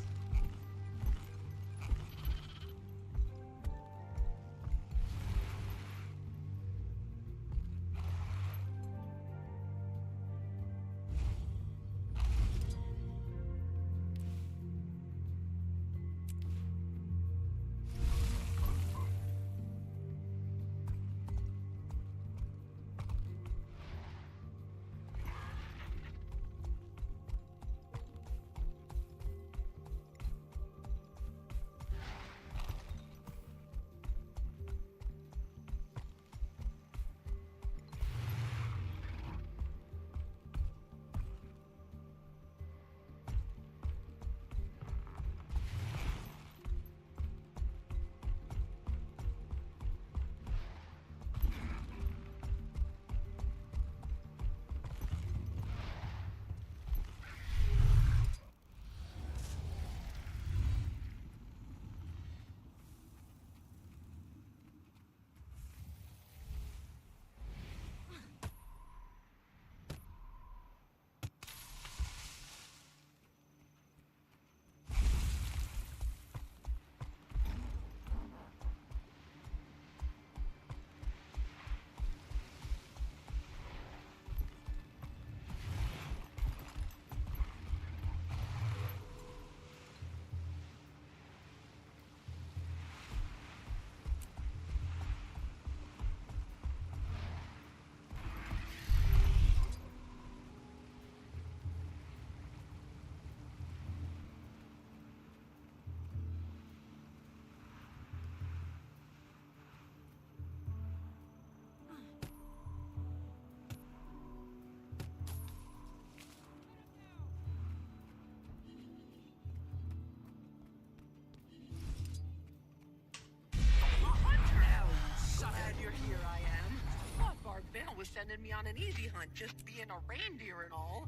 was sending me on an easy hunt, just being a reindeer and all.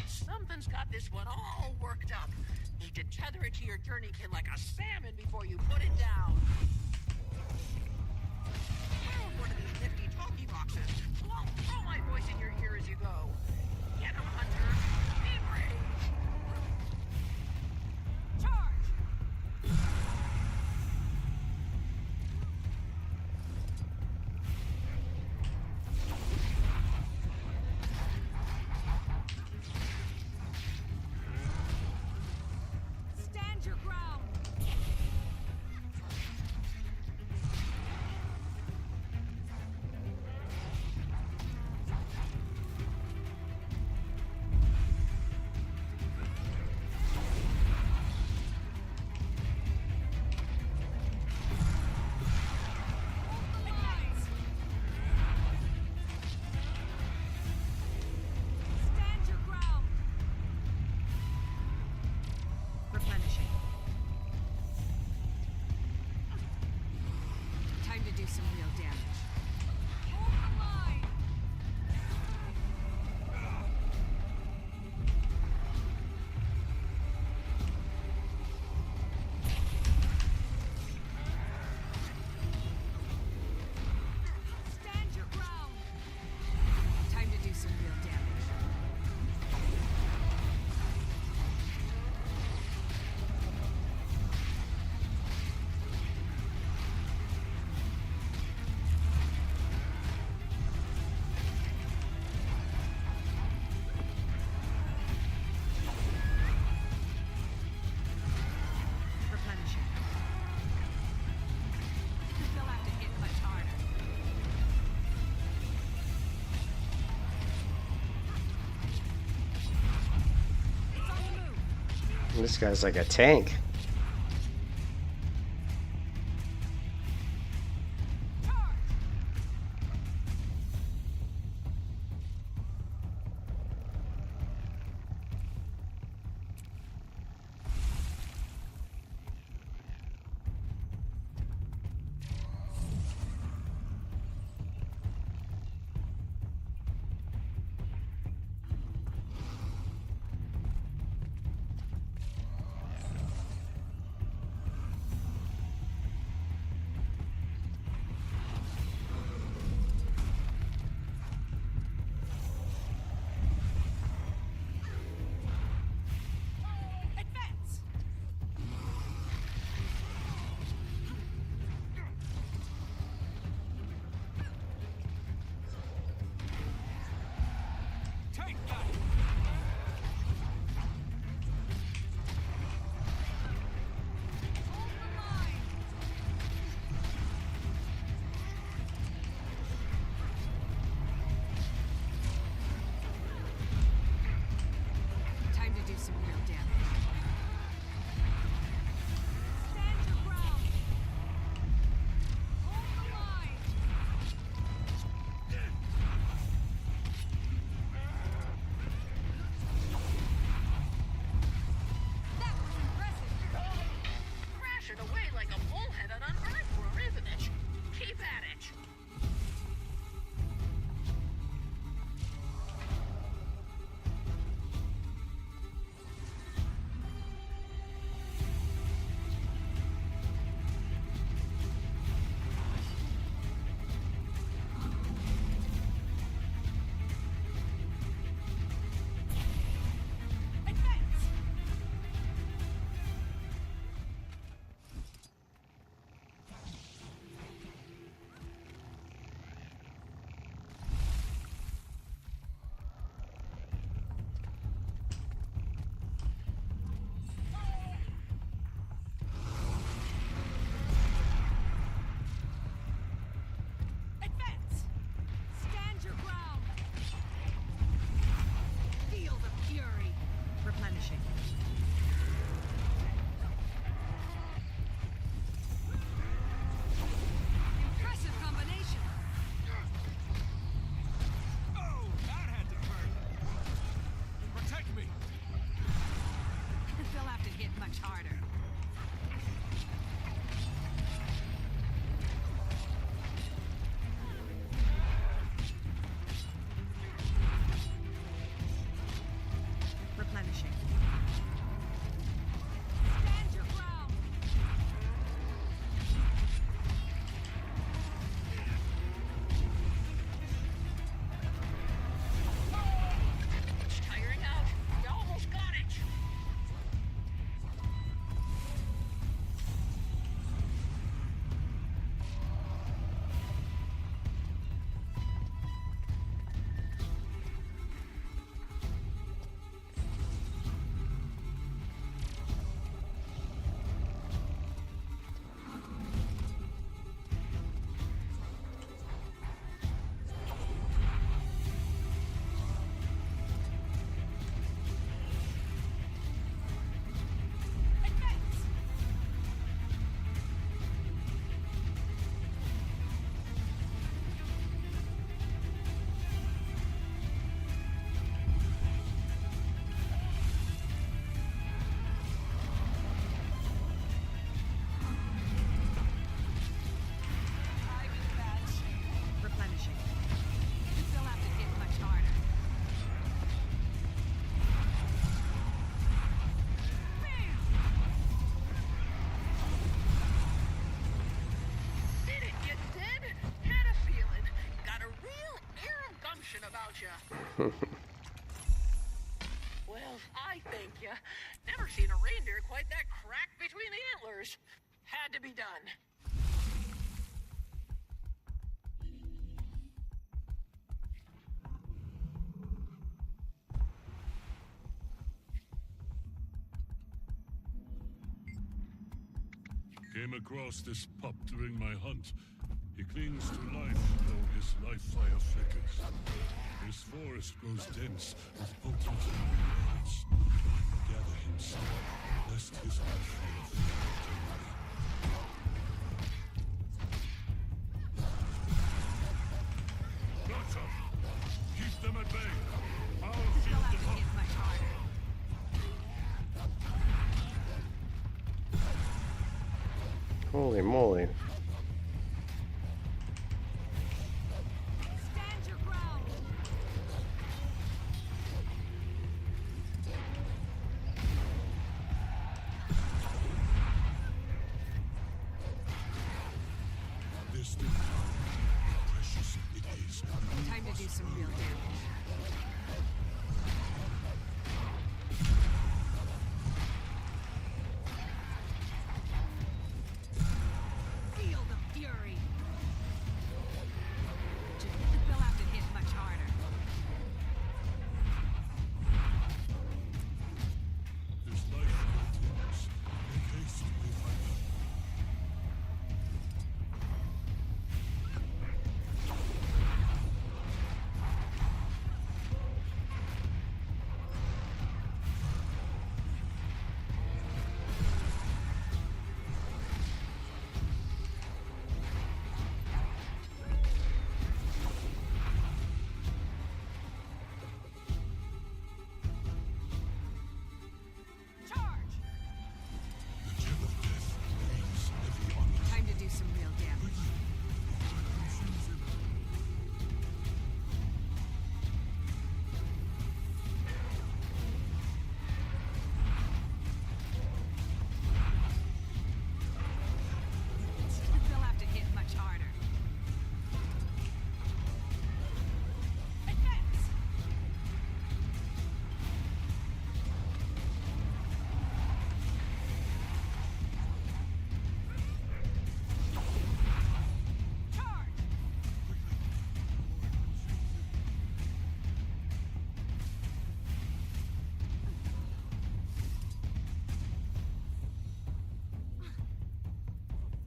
Something's got this one all worked up. Need to tether it to your journeykin like a salmon before you put it down. Borrow one of these nifty talkie boxes, so I'll throw my voice in your ear as you go. Get 'em, Hunter. Be brave. Charge! Stand your ground! Stand your ground! Replenishing. Time to do some real damage. Hold the line! Stand your ground! Time to do some real damage. Replenishing. You'll have to hit much harder. It's on the move. This guy's like a tank. Advance! Take that! Hold the line! Time to do some real damage. Stand your ground! Hold the line! That was impressive! Crashing away like a bullhead on an earthworm, isn't it? Keep at it. Advance! Advance! Stand your ground! Feel the fury. Replenishing. Impressive combination! Oh, that had to hurt! Protect me! They'll have to hit much harder. Well, I thank you. Never seen a reindeer quite that cracked between the antlers. Had to be done. Came across this pup during my hunt. He clings to life, though his life fire flickers. His forest grows dense with potent words. Gather him somewhere, lest his life fire flicker eternally. Gotcha! Keep them at bay. I'll shield the pup. Holy moly. Stand your ground. This thing, precious it is. Time to do some real damage. Feel the fury. They'll have to hit much harder. His life continues. Make haste, Wayfinder. Charge! Time to do some real damage. They'll have to hit much harder. Advance! Charge!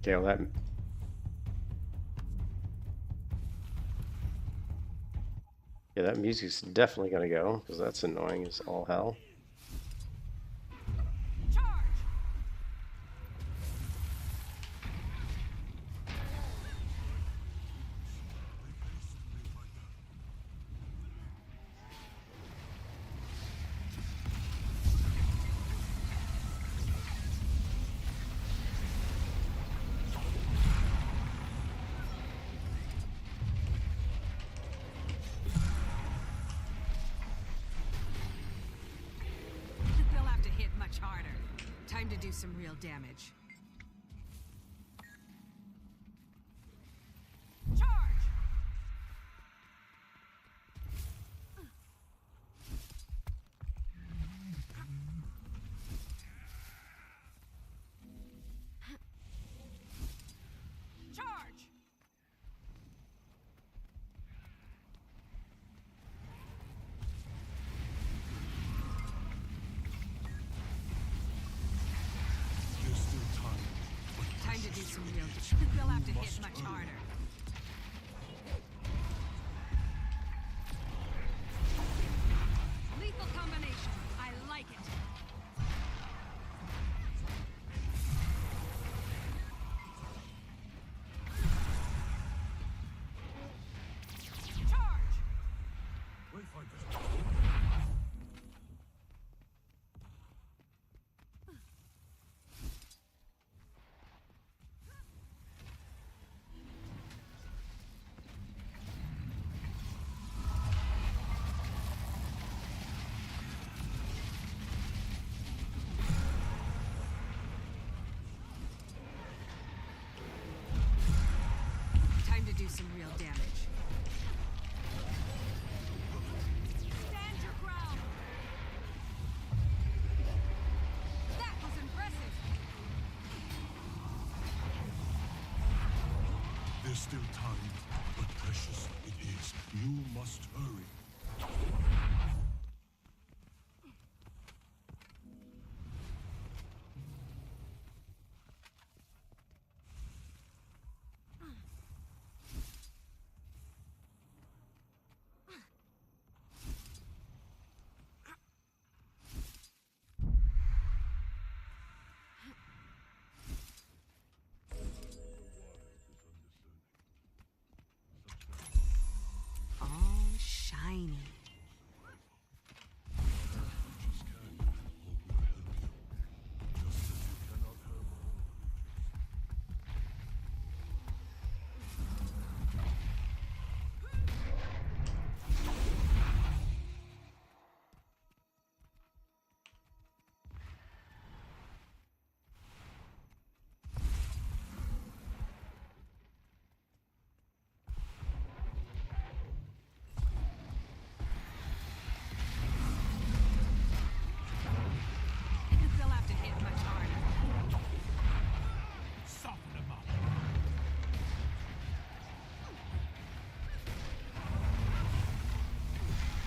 Okay, well that... Yeah, that music's definitely gonna go, because that's annoying as all hell. Charge! They'll have to hit much harder. Time to do some real damage. Charge! Charge! There's still time. Time to do some real damage. They'll have to hit much harder. Lethal combination. I like it. Charge! Wayfinder. Time to do some real damage. There's still time, but precious it is. You must hurry. All shiny. They'll have to hit much harder. Soften them up.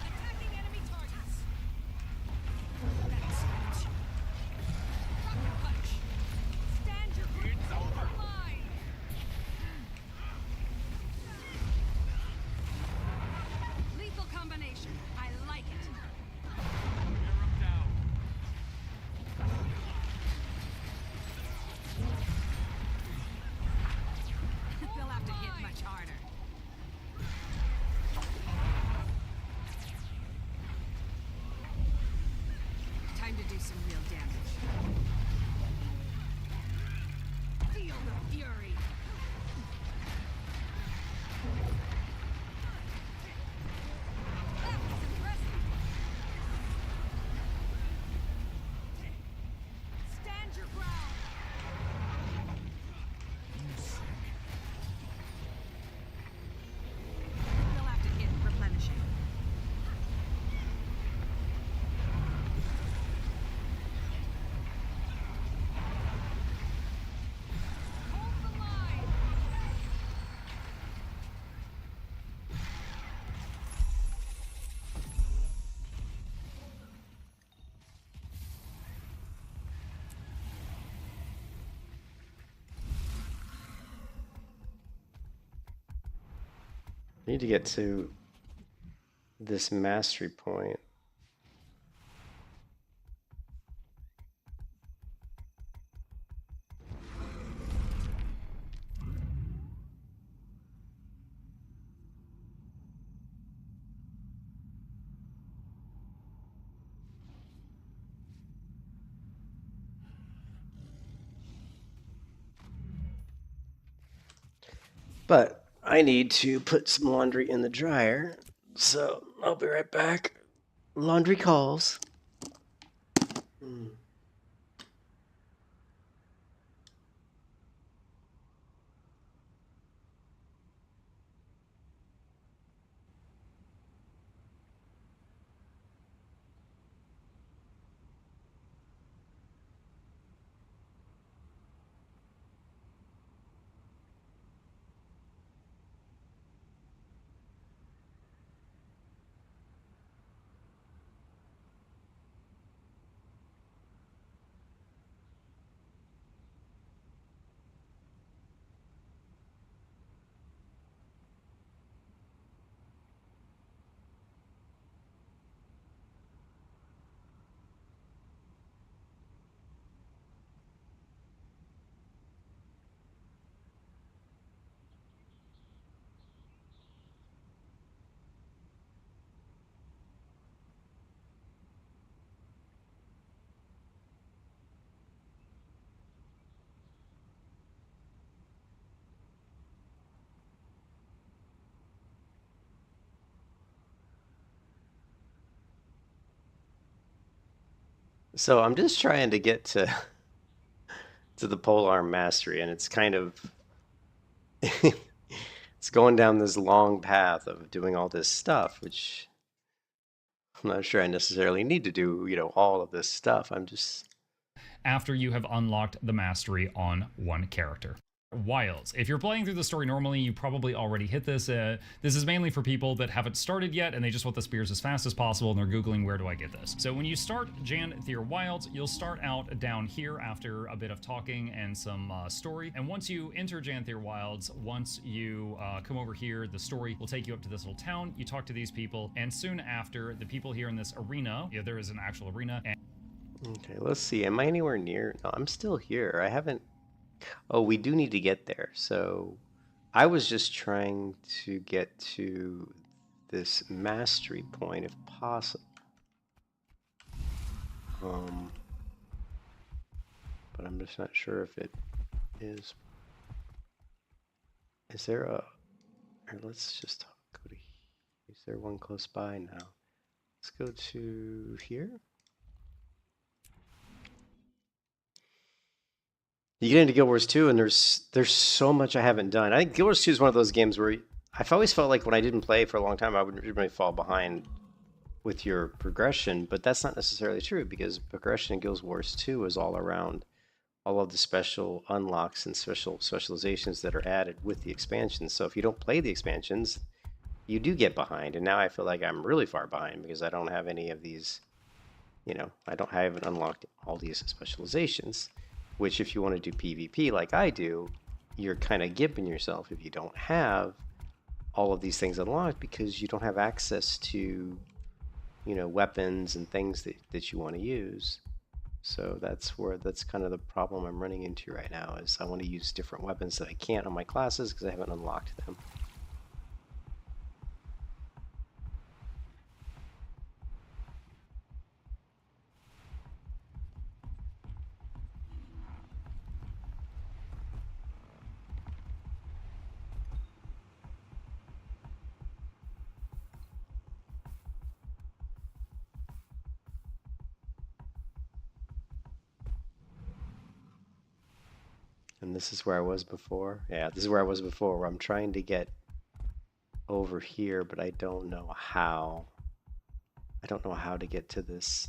Attacking enemy targets. That's it. Rocket punch. Stand your ground. It's over. Line. Lethal combination. I like it. Wear them down. They'll have to hit much harder. Time to do some real damage. Feel the fury. That was impressive. Stand your ground. They'll have to hit replenishing. Hold the line. I need to get to this mastery point. But I need to put some laundry in the dryer, so I'll be right back. Laundry calls. So I'm just trying to get to the polearm mastery, and it's kind of it's going down this long path of doing all this stuff, which I'm not sure I necessarily need to do, you know, all of this stuff. I'm just after you have unlocked the mastery on one character. Wilds. If you're playing through the story normally, you probably already hit this. This is mainly for people that haven't started yet and they just want the spears as fast as possible and they're Googling, where do I get this? So when you start Janthier Wilds, you'll start out down here after a bit of talking and some story. And once you enter Janthier Wilds, once you come over here, the story will take you up to this little town. You talk to these people, and soon after, the people here in this arena, yeah, there is an actual arena. And okay, let's see. Am I anywhere near? No, I'm still here. I haven't. Oh, we do need to get there. So I was just trying to get to this mastery point if possible. But I'm just not sure if it is. Is there a, or let's just go to, is there one close by now? Let's go to here. You get into Guild Wars 2 and there's so much I haven't done. I think Guild Wars 2 is one of those games where I've always felt like when I didn't play for a long time, I would really fall behind with your progression, but that's not necessarily true because progression in Guild Wars 2 is all around all of the special unlocks and specializations that are added with the expansions. So if you don't play the expansions, you do get behind. And now I feel like I'm really far behind because I don't have any of these, you know, I haven't unlocked all these specializations. Which if you want to do PvP like I do, you're kind of gibbing yourself if you don't have all of these things unlocked because you don't have access to, you know, weapons and things that you want to use. So that's kind of the problem I'm running into right now is I want to use different weapons that I can't on my classes because I haven't unlocked them. And this is where I was before. Yeah, this is where I was before, where I'm trying to get over here, but I don't know how. I don't know how to get to this,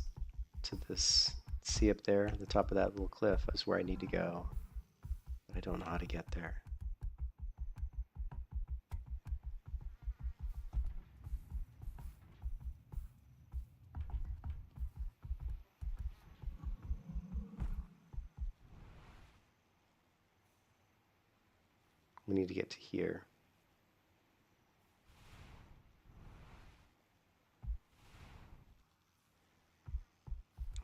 see up there, the top of that little cliff is where I need to go. But I don't know how to get there. We need to get to here.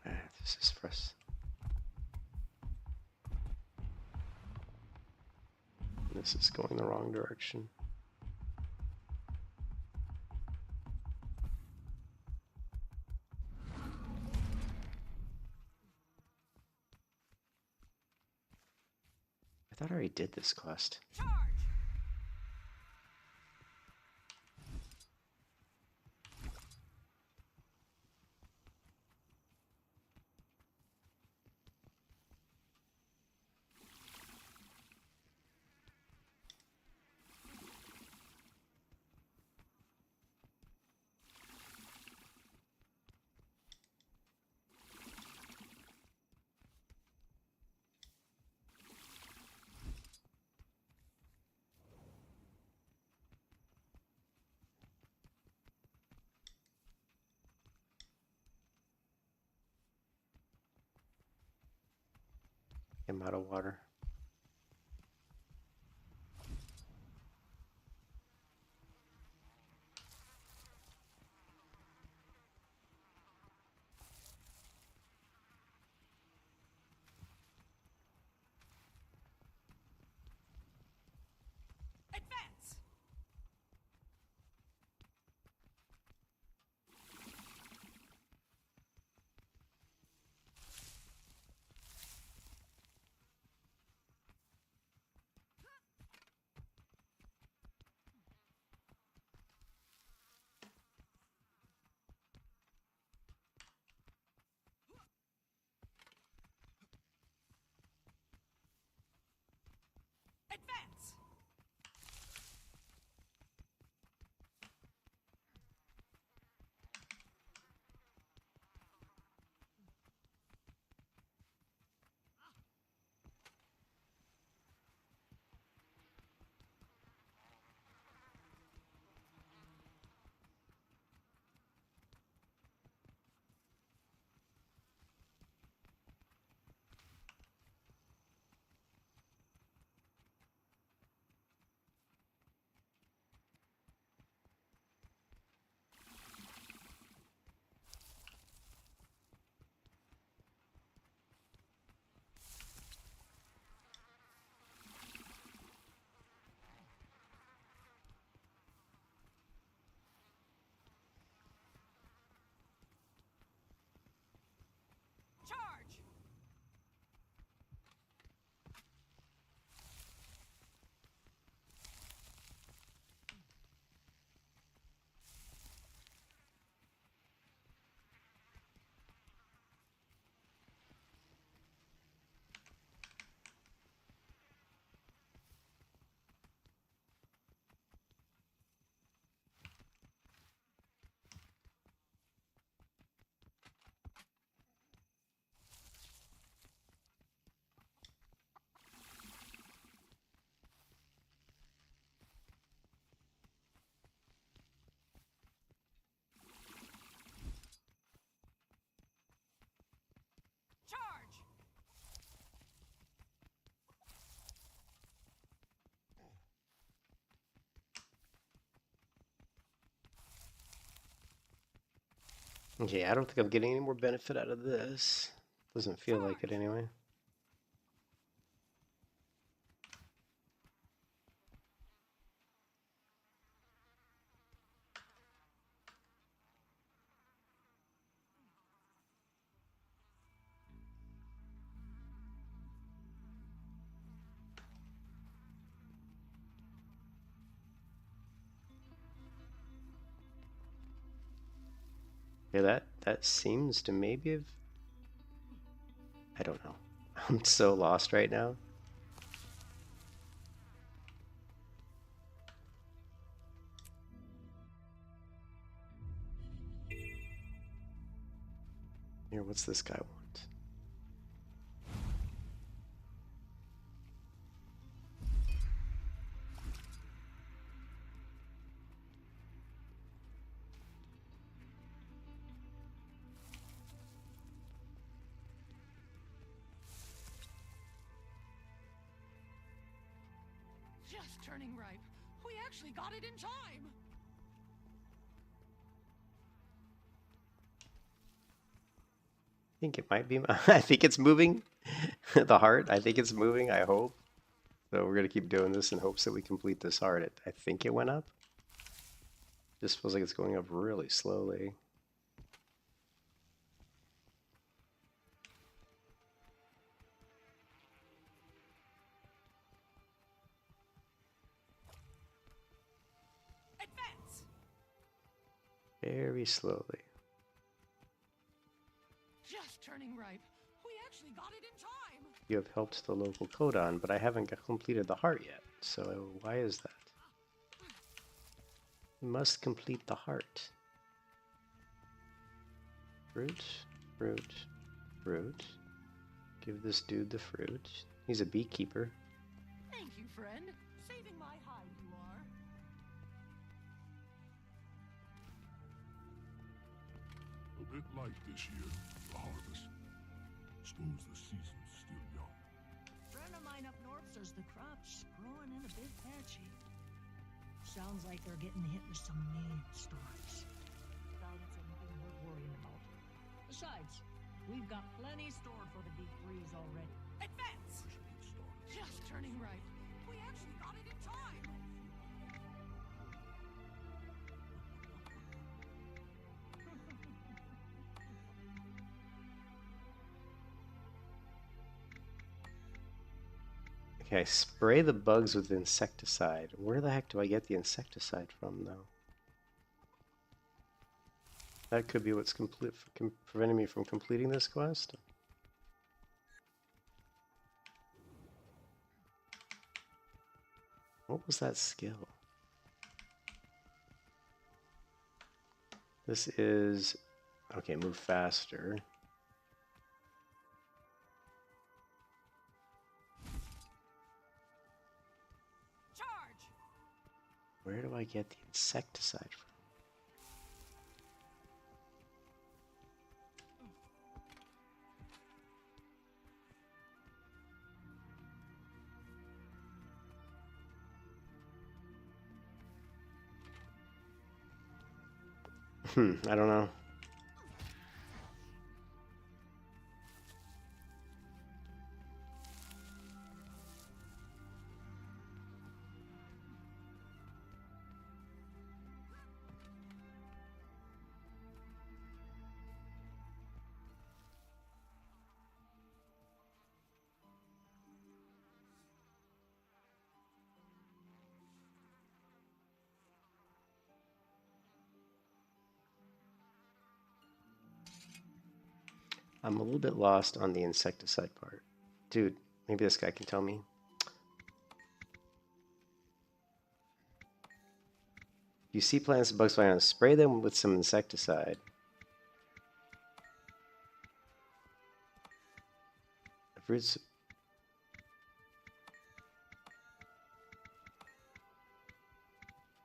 This is for us. This is going the wrong direction. I thought I already did this quest. I'm out of water. Advance! Advance! Okay, I don't think I'm getting any more benefit out of this. Doesn't feel like it anyway. Yeah, that seems to maybe have... I don't know. I'm so lost right now. Here, what's this guy want? Just turning ripe. We actually got it in time. I think it might be. I think it's moving. The heart. I think it's moving. I hope. So we're gonna keep doing this in hopes that we complete this heart. I think it went up. Just feels like it's going up really slowly. Advance. Very slowly. Just turning ripe. We actually got it in time. You have helped the local codon, but I haven't completed the heart yet. So why is that? You must complete the heart. Fruit, fruit, fruit. Give this dude the fruit. He's a beekeeper. Thank you, friend. Saving my hide, you are. A bit light this year, the harvest. Suppose the season's still young. Friend of mine up north says the crop's growing in a bit patchy. Sounds like they're getting hit with some mean storms. Doubt it's anything worth worrying about. Besides, we've got plenty stored for the deep freeze already. Advance! Just turning ripe. We actually got it in time. Okay, spray the bugs with insecticide. Where the heck do I get the insecticide from, though? That could be what's preventing me from completing this quest. What was that skill? This is... Okay, move faster. Where do I get the insecticide from? I don't know. I'm a little bit lost on the insecticide part. Dude, maybe this guy can tell me. You see plants and bugs flying around, spray them with some insecticide. The fruits...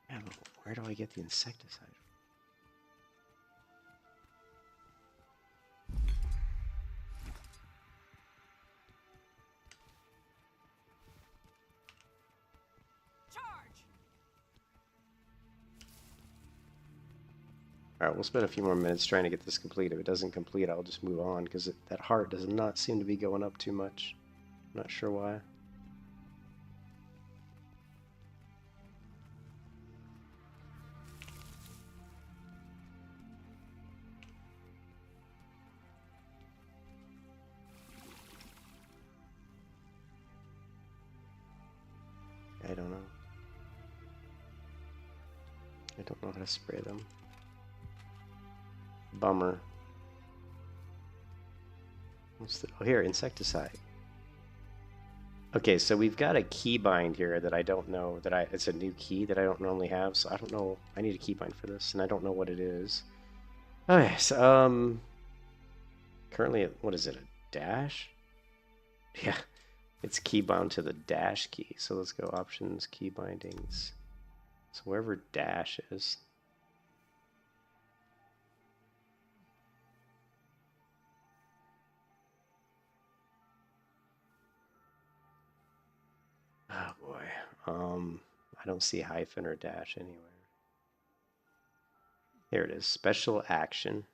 Yeah, but where do I get the insecticide? Alright, we'll spend a few more minutes trying to get this complete. If it doesn't complete, I'll just move on, because that heart does not seem to be going up too much. I'm not sure why. I don't know. I don't know how to spray them. Bummer. What's the, oh, here, insecticide. Okay, so we've got a keybind here that I don't know, it's a new key that I don't normally have, so I don't know, I need a keybind for this, and I don't know what it is. Okay, so, currently, what is it, a dash? Yeah, it's keybound to the dash key, so let's go options, key bindings. So wherever dash is. Oh boy. I don't see hyphen or dash anywhere. Here it is. Special action.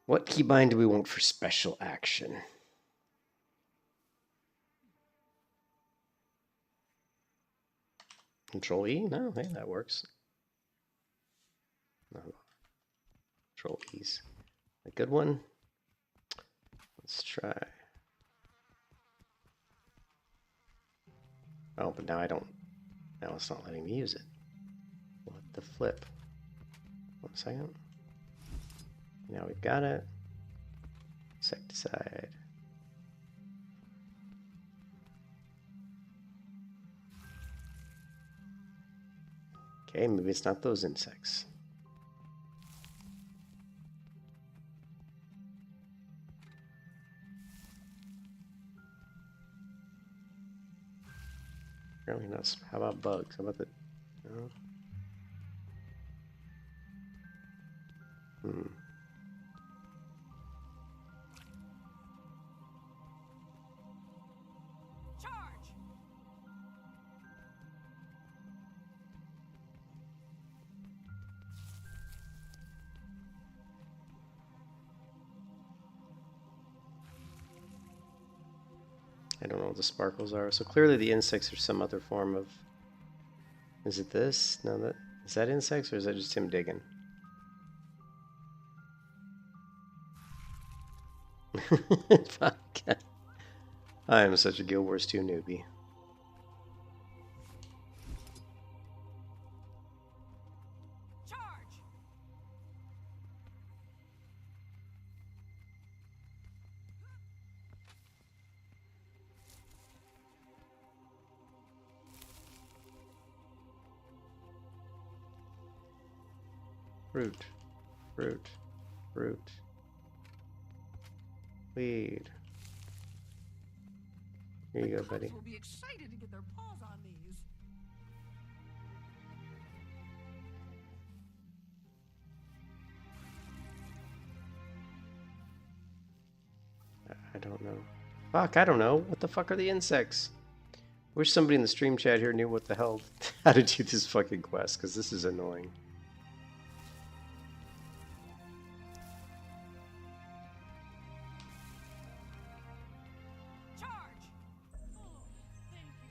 What keybind do we want for special action? Control E? No, hey, that works. No. Control E's a good one. Let's try. Oh, but now I don't. Now it's not letting me use it. What the flip? 1 second. Now we've got it. Insecticide. Okay, maybe it's not those insects. Apparently not. How about bugs? How about the... No? I don't know what the sparkles are. So clearly the insects are some other form of... Is it this? No, that... Is that insects or is that just him digging? Fuck. I am such a Guild Wars 2 newbie. Fruit, fruit, fruit. Weed. Here you go, buddy. Will be excited to get their paws on these. I don't know. Fuck, I don't know. What the fuck are the insects? Wish somebody in the stream chat here knew what the hell how to do this fucking quest, because this is annoying.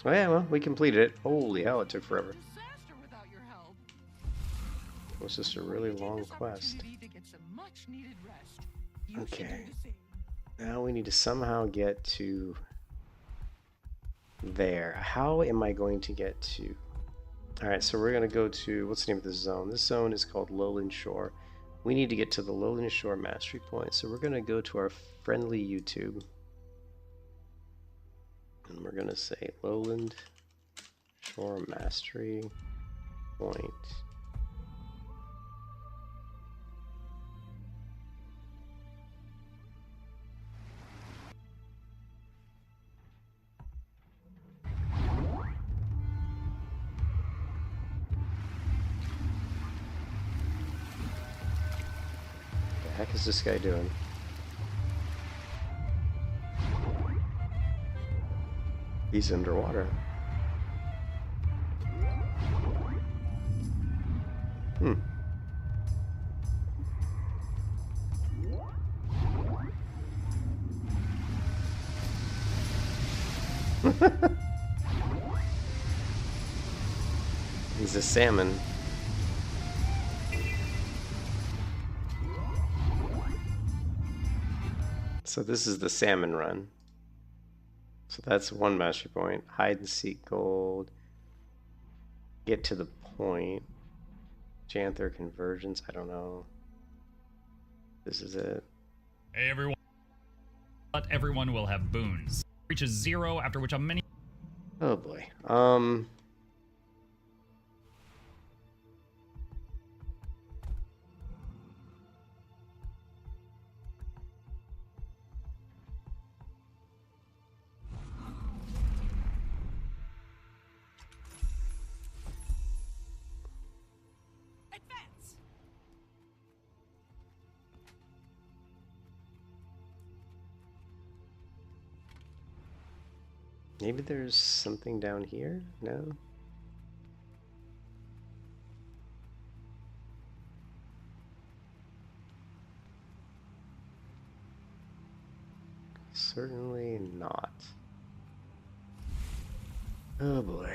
Oh yeah, well, we completed it. Holy hell, it took forever. It was just a really long quest. Okay. Now we need to somehow get to there. How am I going to get to... Alright, so we're going to go to... What's the name of this zone? This zone is called Lowland Shore. We need to get to the Lowland Shore Mastery Point. So we're going to go to our friendly YouTube. And we're going to say Lowland Shore Mastery Point. What the heck is this guy doing? He's underwater. He's a salmon. So this is the salmon run. So that's one mastery point. Hide and seek gold. Get to the point. Janther convergence. I don't know. This is it. Hey everyone. But everyone will have boons. Reaches 0, after which a mini. Oh boy. Advance. Maybe there's something down here? No? Certainly not. Oh boy.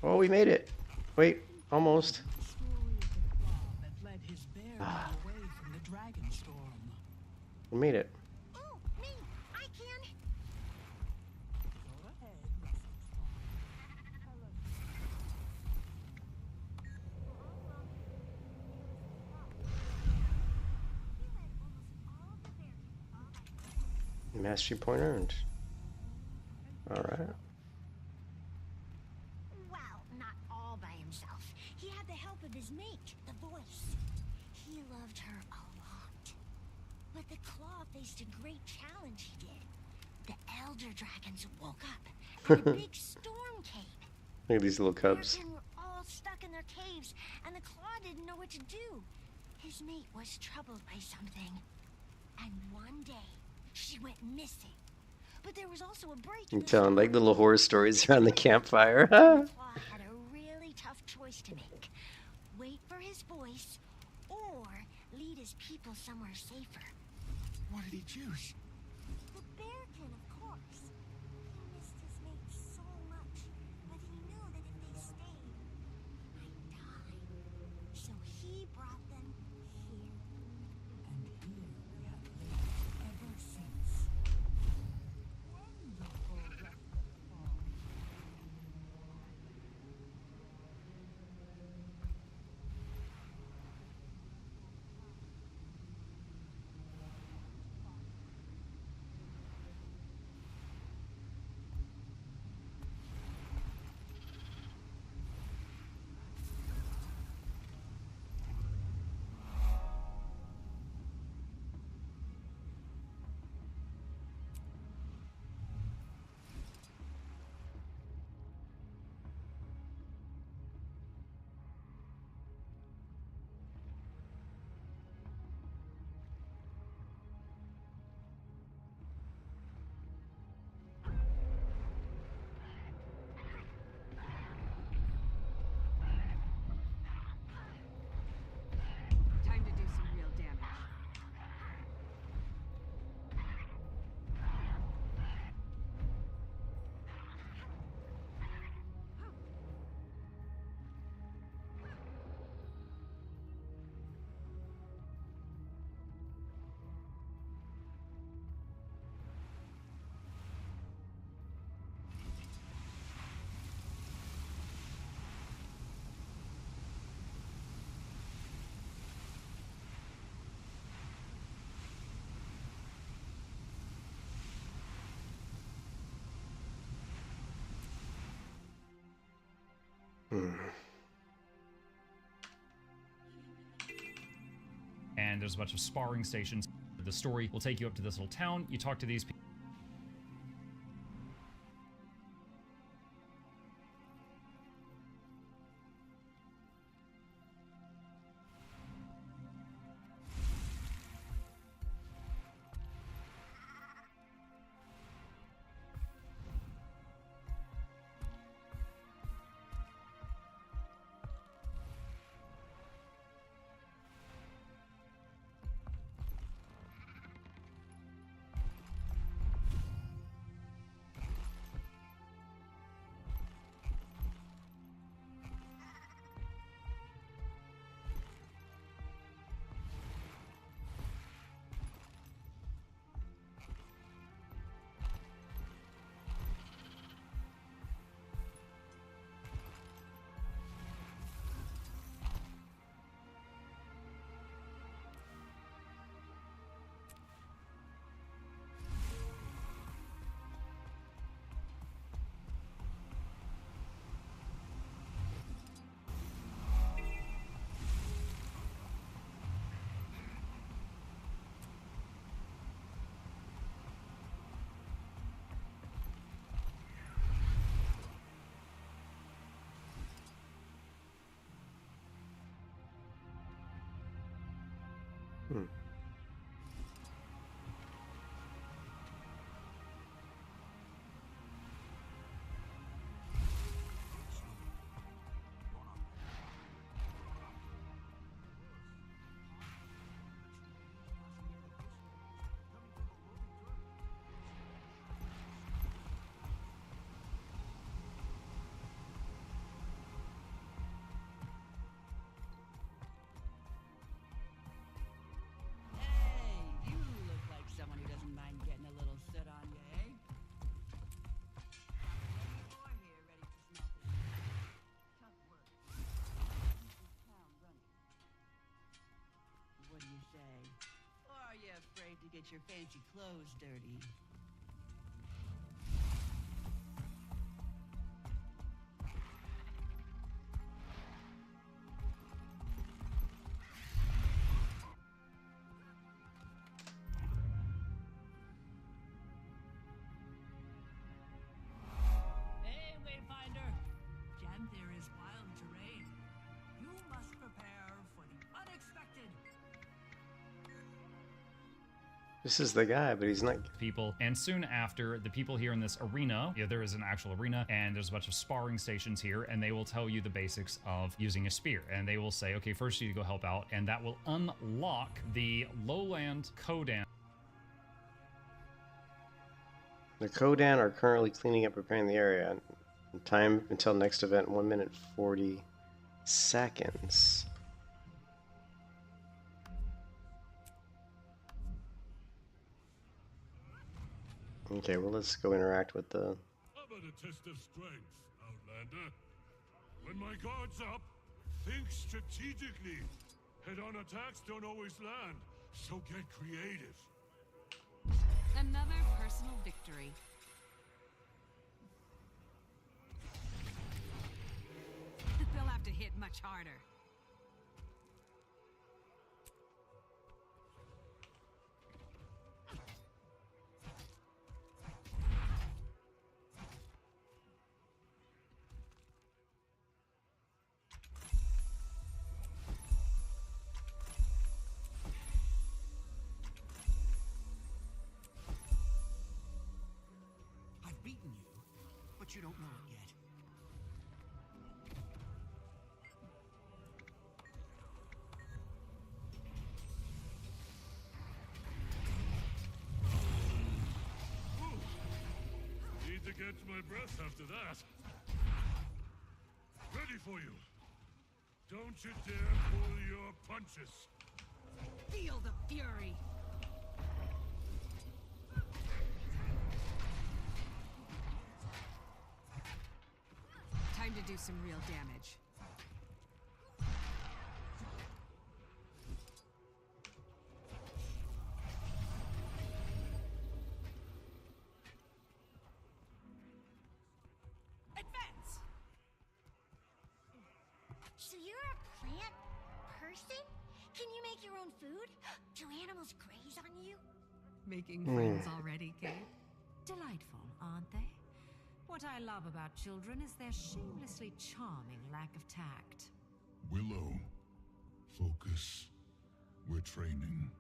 Oh, we made it. Wait, almost. We made it. Oh, me! I can. Mastery point earned. Alright. Well, not all by himself. He had the help of his mate, the Voice. He loved her a lot. But the Claw faced a great challenge, he did. The Elder Dragons woke up, and a big storm came. Look at these little cubs. They were all stuck in their caves, and the Claw didn't know what to do. His mate was troubled by something. And one day, she went missing. But there was also a break. I'm telling like little horror stories around the campfire. Claw had a really tough choice to make. Wait for his voice, or lead his people somewhere safer. What did he choose? The Bearkin, of course. He missed his mate so much, but he knew that if they stayed, they might die. So he brought them here. And here we have lived ever since. Wonderful repertoire. And there's a bunch of sparring stations. The story will take you up to this little town. You talk to these people. To get your fancy clothes dirty. Hey, Wayfinder! Janther is wild terrain. You must prepare for the unexpected. This is the guy, but he's not. People. And soon after, the people here in this arena, there is an actual arena, and there's a bunch of sparring stations here, and they will tell you the basics of using a spear. And they will say, okay, first you need to go help out, and that will unlock the lowland Kodan. The Kodan are currently cleaning up, preparing the area. Time until next event, 1 minute 40 seconds. Okay, well, let's go interact with the... How about a test of strength, Outlander? When my guard's up, think strategically. Head-on attacks don't always land, so get creative. Another personal victory. They'll have to hit much harder. You don't know it yet. Need to catch my breath after that. Ready for you. Don't you dare pull your punches. Feel the fury. Time to do some real damage. Advance! So you're a plant person? Can you make your own food? Do animals graze on you? Making friends already, Kate? Delightful, aren't they? What I love about children is their shamelessly charming lack of tact. Willow, focus. We're training,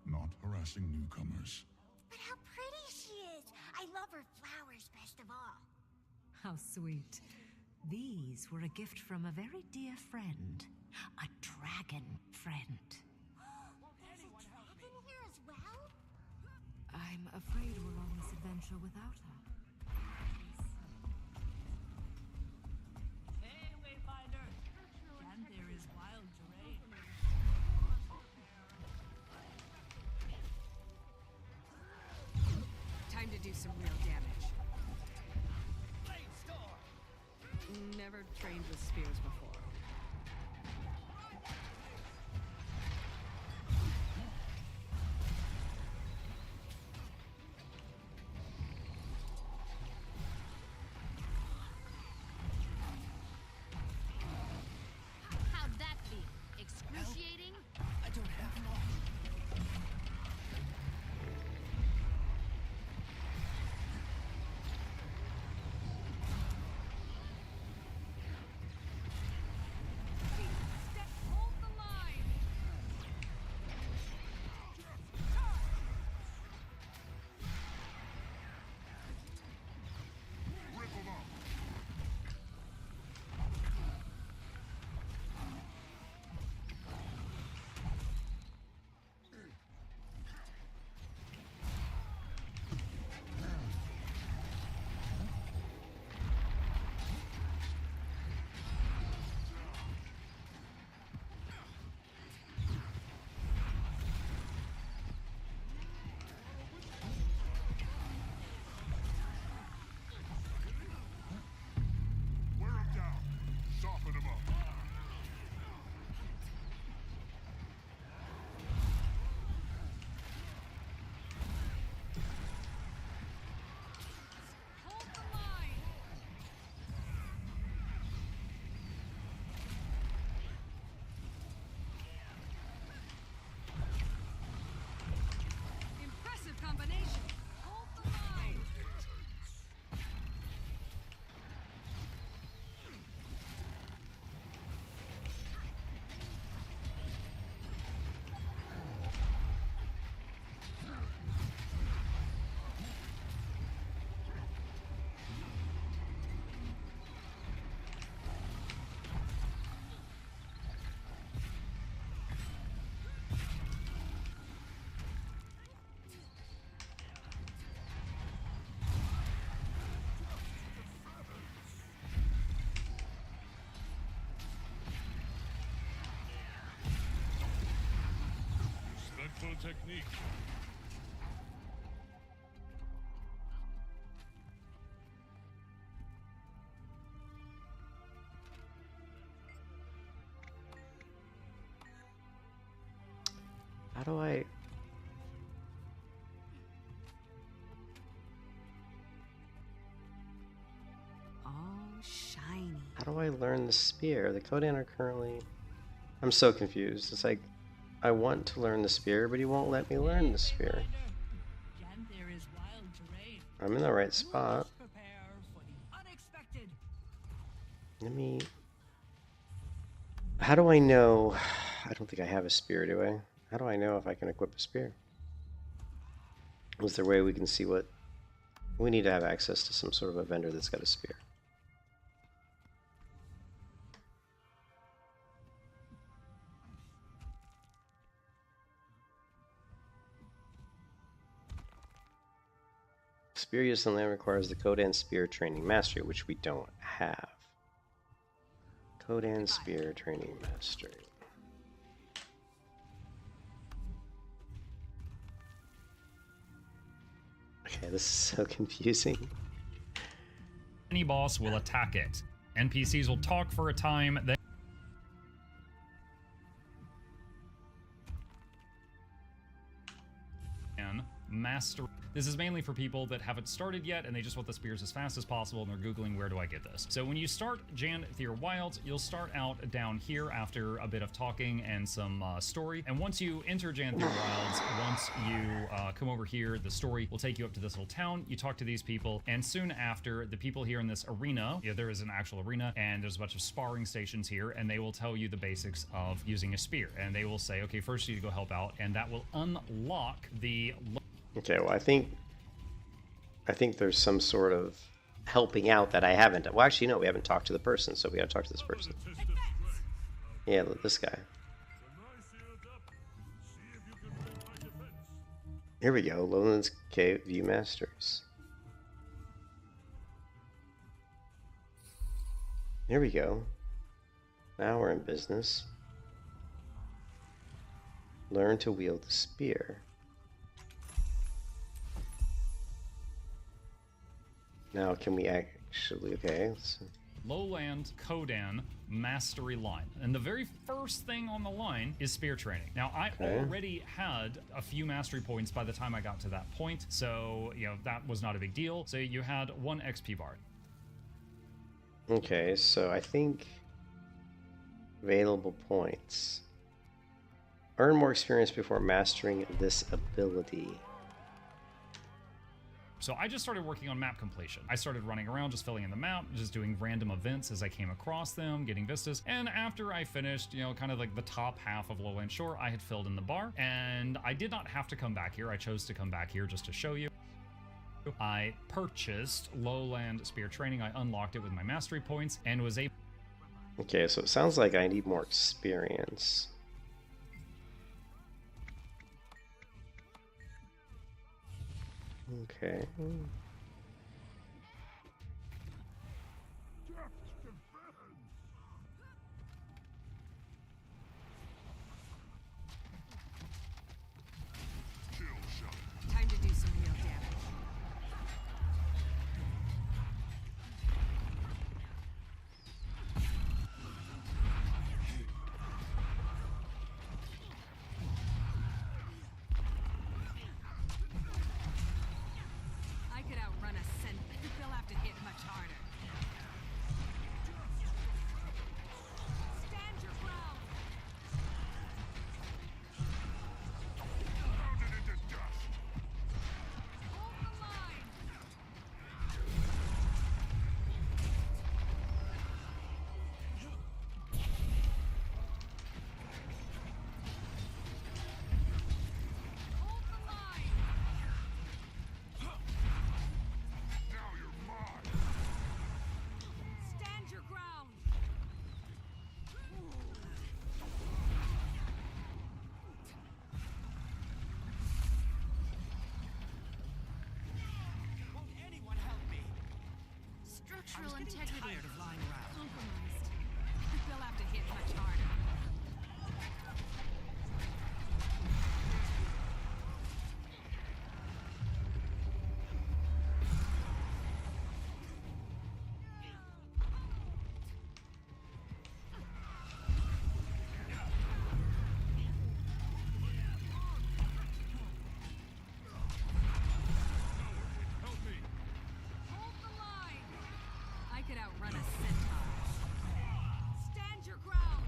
not harassing newcomers. But how pretty she is! I love her flowers best of all. How sweet. These were a gift from a very dear friend. A dragon friend. There's a dragon here as well? I'm afraid we're on this adventure without her. Hey, Wayfinder! Janthier is wild terrain. Time to do some real damage. Never trained with spears before. How'd that be? Excruciating? I don't have long. Hold the line! Wear him down. Soften him up. Hold the line! Impressive combination. Hold the line! Respectful technique. How do I... Oh, shiny. How do I learn the spear? The Kodan are currently... I'm so confused. It's like, I want to learn the spear, but he won't let me learn the spear. Janthier is wild terrain. I'm in the right spot. Prepare for the unexpected. Let me... How do I know... I don't think I have a spear, do I? How do I know if I can equip a spear? Is there a way we can see what... We need to have access to some sort of a vendor that's got a spear. Spear use on land requires the Kodan Spear Training Mastery, which we don't have. Kodan Spear Training Mastery. Okay, this is so confusing. Any boss will attack it. NPCs will talk for a time, then Master. This is mainly for people that haven't started yet and they just want the spears as fast as possible and they're Googling where do I get this. So when you start Janthier Wilds, you'll start out down here after a bit of talking and some story. And once you enter Janthier Wilds, once you come over here, the story will take you up to this little town. You talk to these people, and soon after, the people here in this arena, there is an actual arena, and there's a bunch of sparring stations here, and they will tell you the basics of using a spear. And they will say, okay, first you need to go help out, and that will unlock the... Okay, well, I think there's some sort of helping out that I haven't done. Well, actually, no, we haven't talked to the person, so we gotta talk to this person. Yeah, this guy. Here we go, Lowlands Cave Viewmasters. Here we go. Now we're in business. Learn to wield the spear. Now can we actually, okay. Lowland Kodan Mastery Line. And the very first thing on the line is spear training. Now, I already had a few mastery points by the time I got to that point, so, that was not a big deal. So you had 1 XP bar. Okay, so I think available points. Earn more experience before mastering this ability. So I just started working on map completion. I started running around, just filling in the map, just doing random events as I came across them, getting vistas. And after I finished, kind of like the top half of Lowland Shore, I had filled in the bar. And I did not have to come back here. I chose to come back here just to show you. I purchased Lowland Spear Training. I unlocked it with my mastery points and was able... Okay, so it sounds like I need more experience. Okay. Time to do some real damage. I could outrun a cent. They'll have to hit much harder. Stand your ground. Hold the line. Hold the line. Stand your ground. Won't anyone help me? Structural I was getting integrity tired of lying around. compromised. They'll have to hit much harder. Hold the line. I could outrun a centaur. Stand your ground.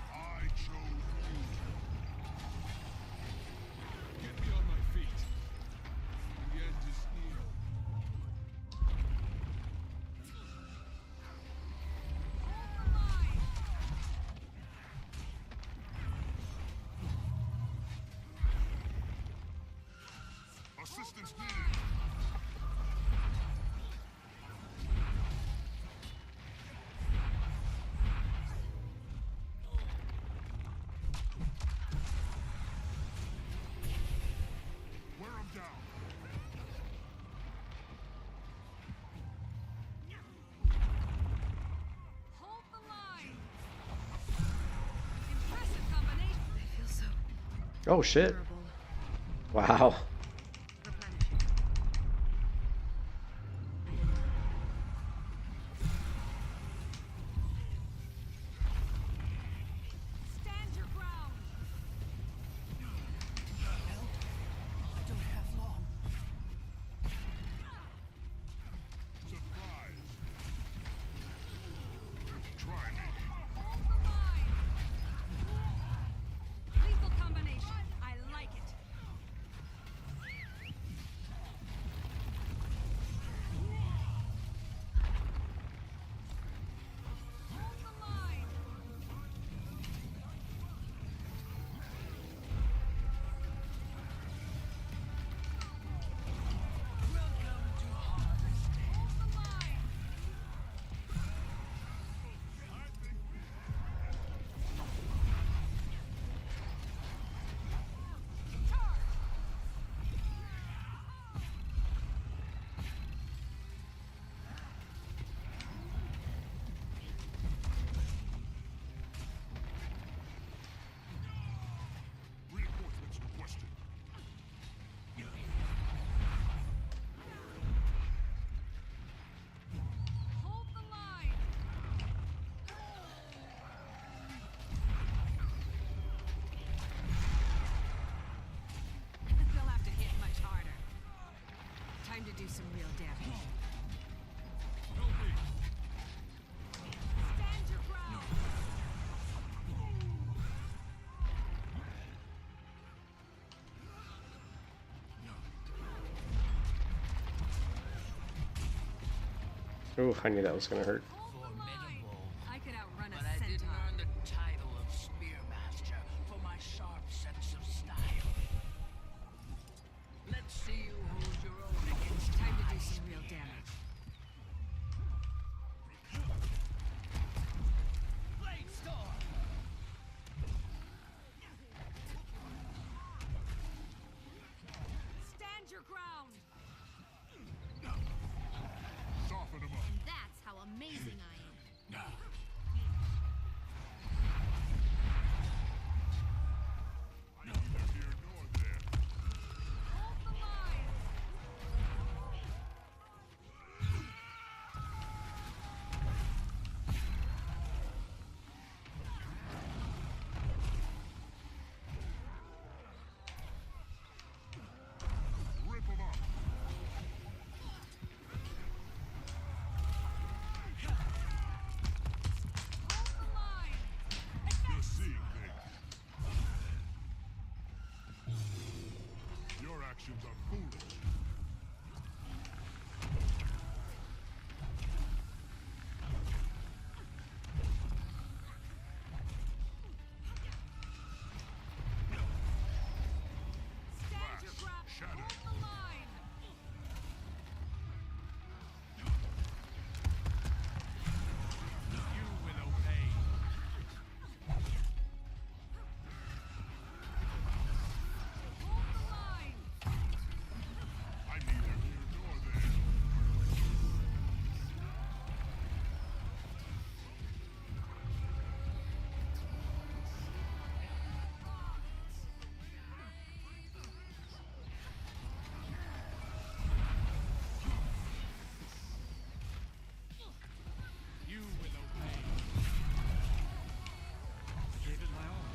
I chose you. Get me on my feet. The end is near. Assistance needed. Wear him down. Hold the line. Impressive combination. I feel so Oh shit. Wow. Time to do some real damage. Stand your ground! Ooh, I knew that was gonna hurt. I could outrun But a I didn't centaur. earn the title of Spearmaster for my sharp sense of style. Let's see you hold your own against Time to do some real damage. Blade Storm! Stand your ground! Soften him up. And that's how amazing I am. Neither here nor there. Hold the line! Rip him up. Hold the line! You're seeing things. Your actions are foolish. Stand your ground! Shatter. Hold the line! You will obey. Hold the line! I'm neither here nor there. You will obey. Gave it my all.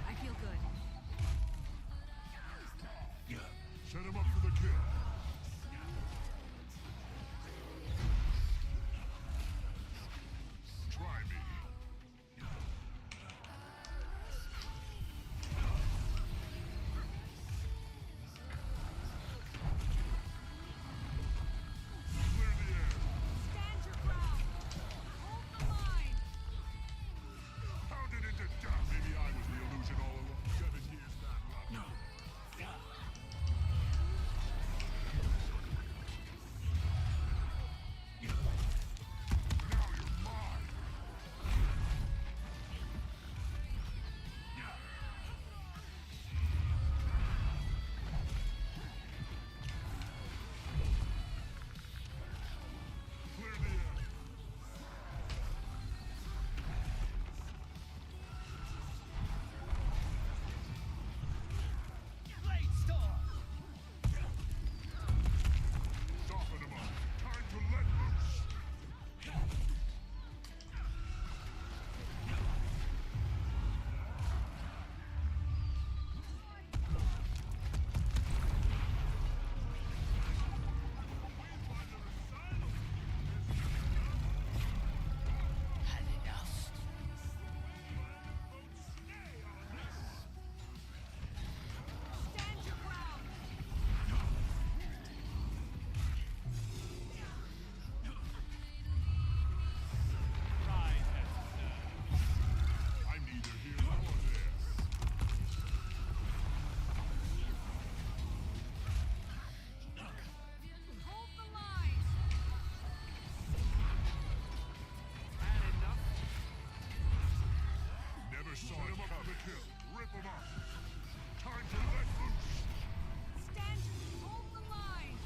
I feel good. Set him up for the kill. Try me. Clear the air. Stand your ground! Hold the line! Pounded into death. Maybe I was the illusion all along. 7 years that long. No. Now you're mine. Clear the air. Blade Storm! Soften him up. Time to let loose. Had enough. Stand your ground! Rise as served. I'm neither here nor there. Hold the line! Had enough? Never saw him up for the kill. Rip him up. Time to let loose. Stand hold the line!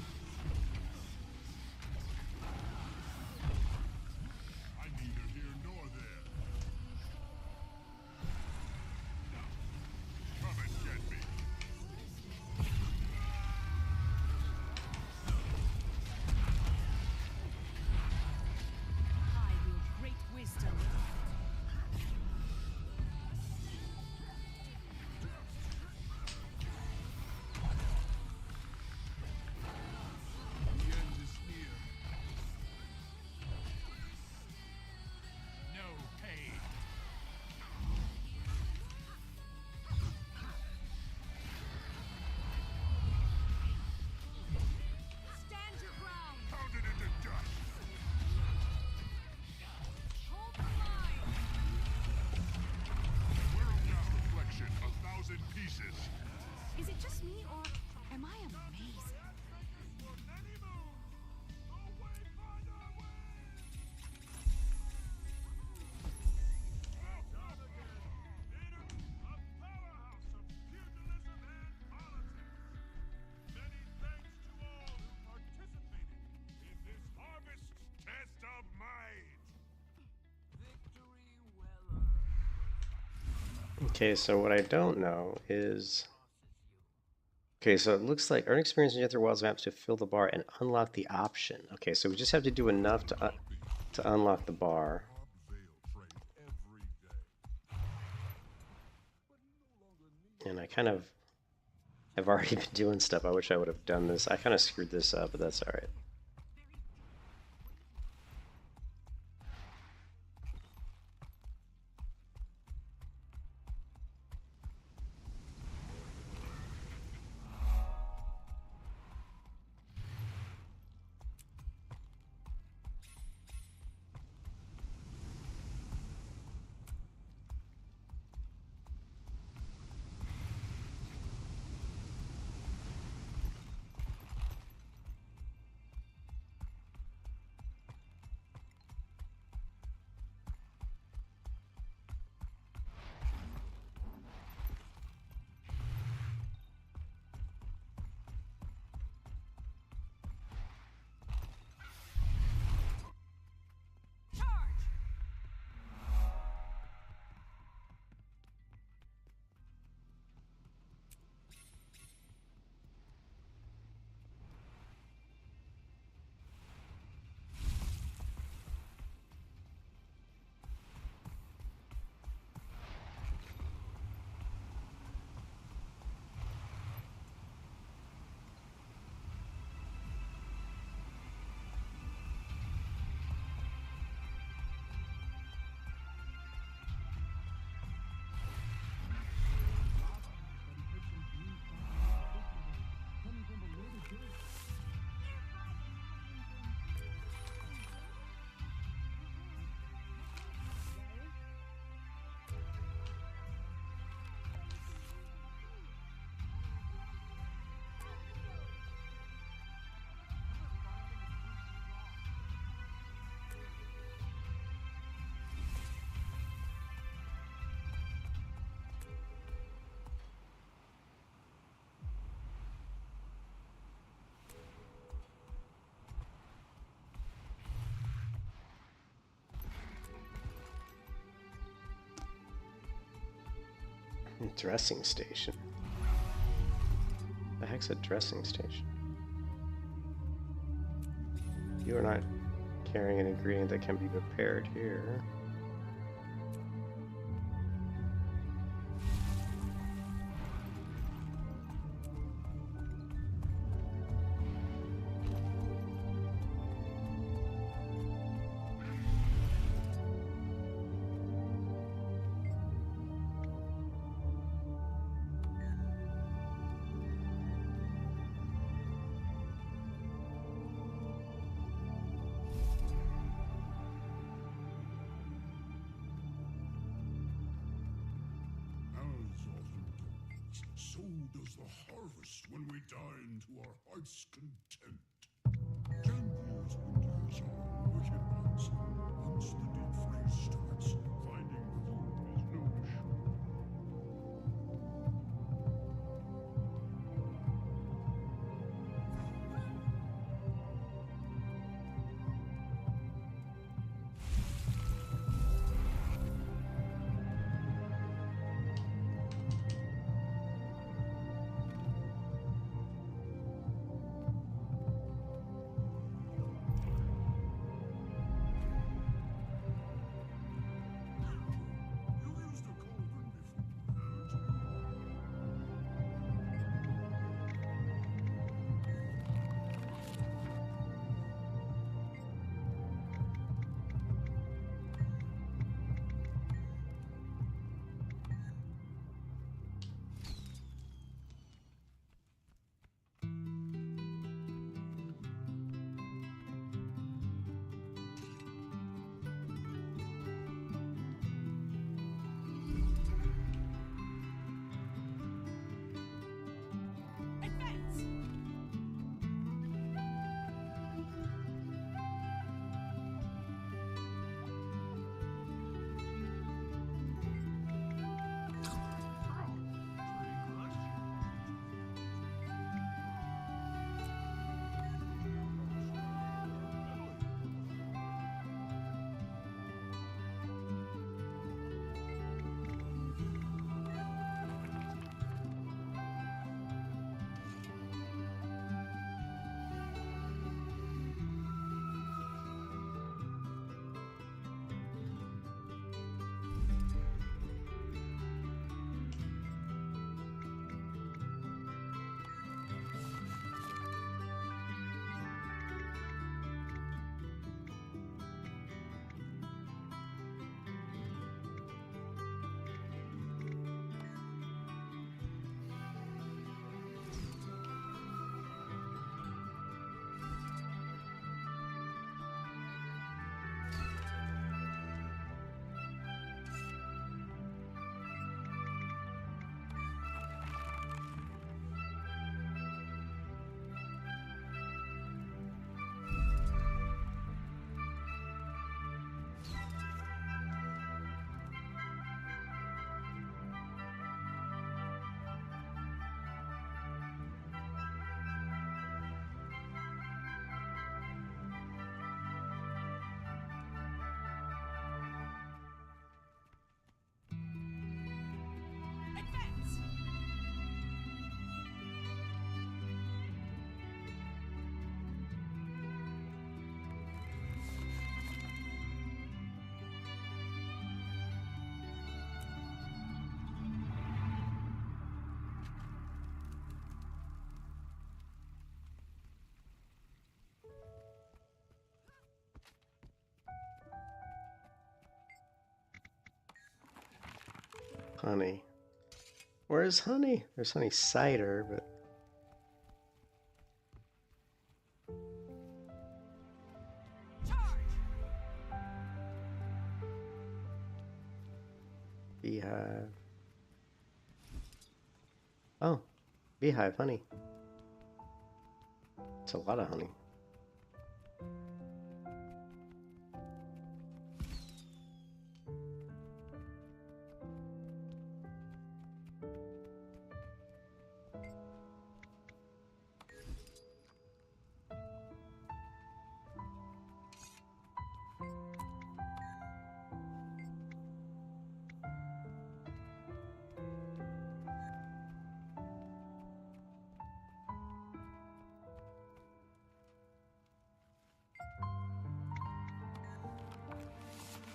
I'm neither here nor there. Come and get me. I wield great wisdom. Okay, so what I don't know is... Okay, so it looks like earn experience in Janther Wilds maps to fill the bar and unlock the option. Okay, so we just have to do enough to unlock the bar. And I kind of have already been doing stuff. I wish I would have done this. I kind of screwed this up, but that's alright. Dressing station. The heck's a dressing station? You are not carrying an ingredient that can be prepared here. So does the harvest when we dine to our heart's content. Janthir's winters are wicked ones. Once the deep freeze starts, finding food is no issue. honey. Where is honey? There's honey cider, but... Beehive. Oh, beehive honey. It's a lot of honey.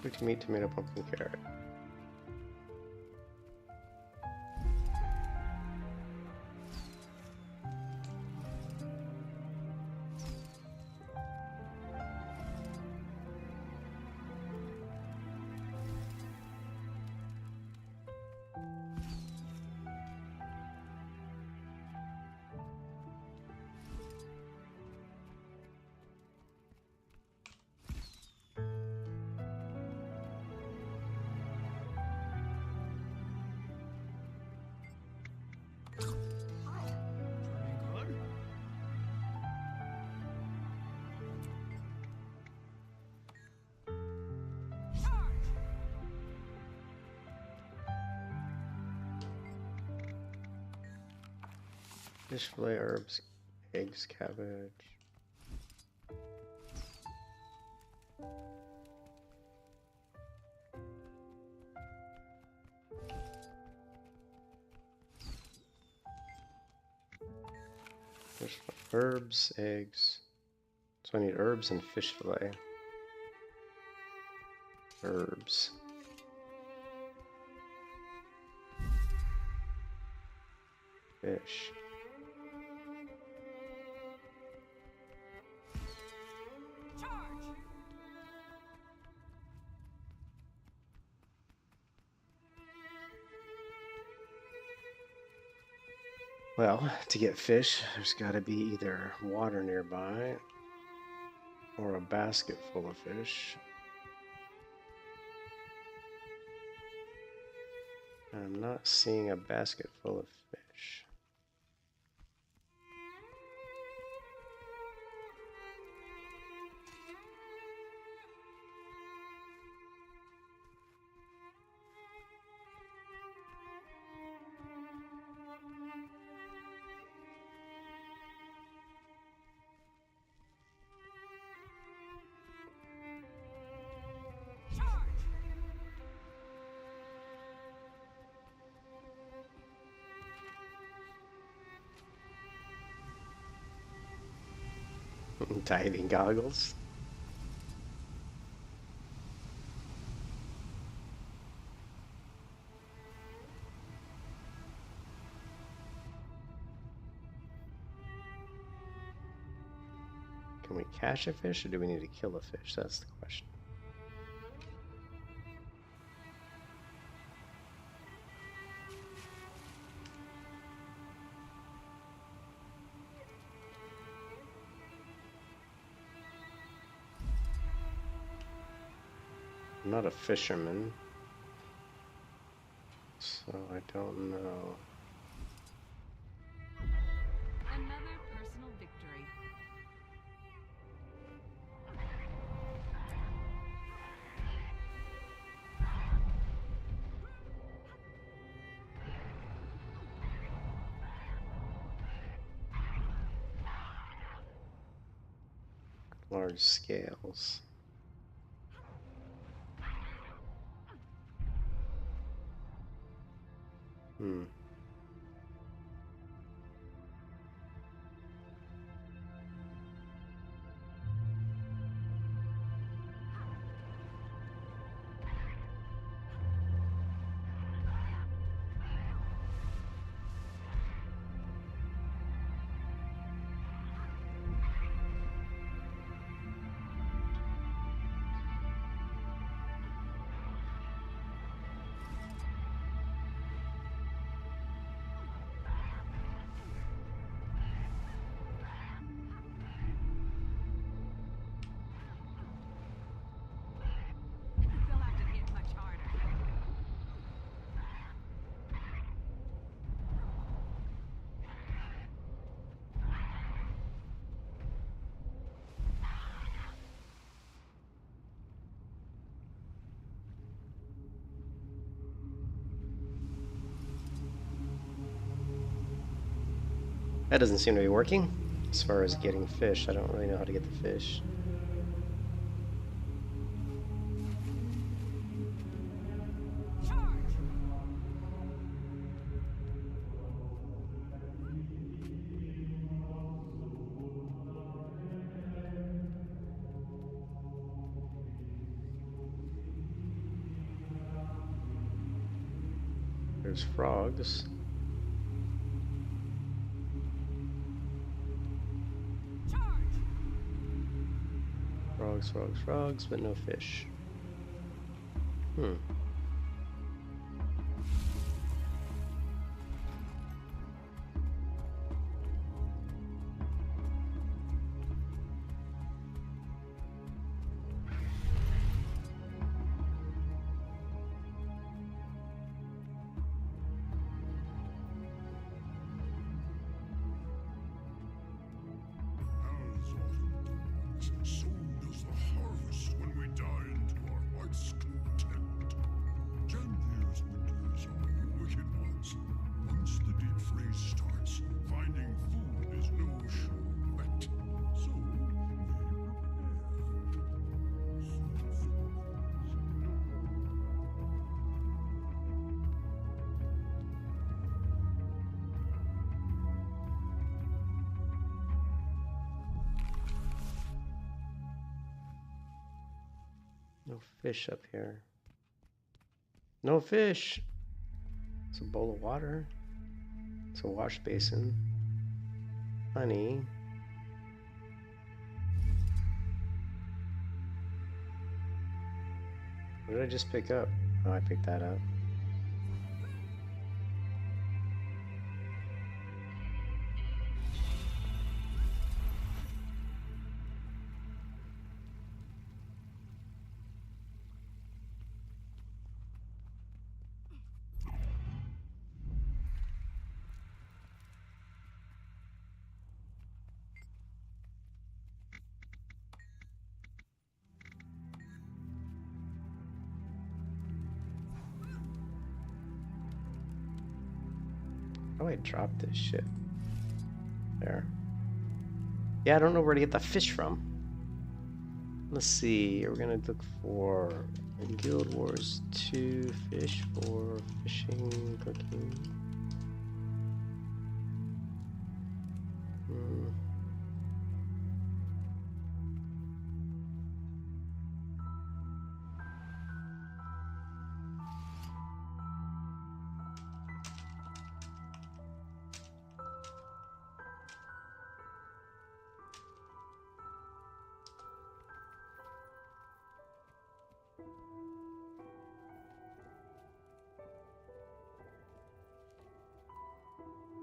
Cooked meat, tomato, pumpkin, carrot. Fish fillet, herbs, eggs, cabbage. Fish fillet, herbs, eggs. So I need herbs and fish fillet. Herbs. Fish. Well, to get fish, there's got to be either water nearby or a basket full of fish. I'm not seeing a basket full of fish. Diving goggles. Can we catch a fish or do we need to kill a fish? That's the question. I'm not a fisherman, so I don't know. Another personal victory. Large scales. That doesn't seem to be working. As far as getting fish, I don't really know how to get the fish. There's frogs. Frogs, frogs, frogs, but no fish. No fish up here. No fish. It's a bowl of water. It's a wash basin. Honey. What did I just pick up? Oh, I picked that up. How do I drop this shit? There. Yeah, I don't know where to get the fish from. Let's see. We're gonna look for in Guild Wars 2 fish for fishing, cooking.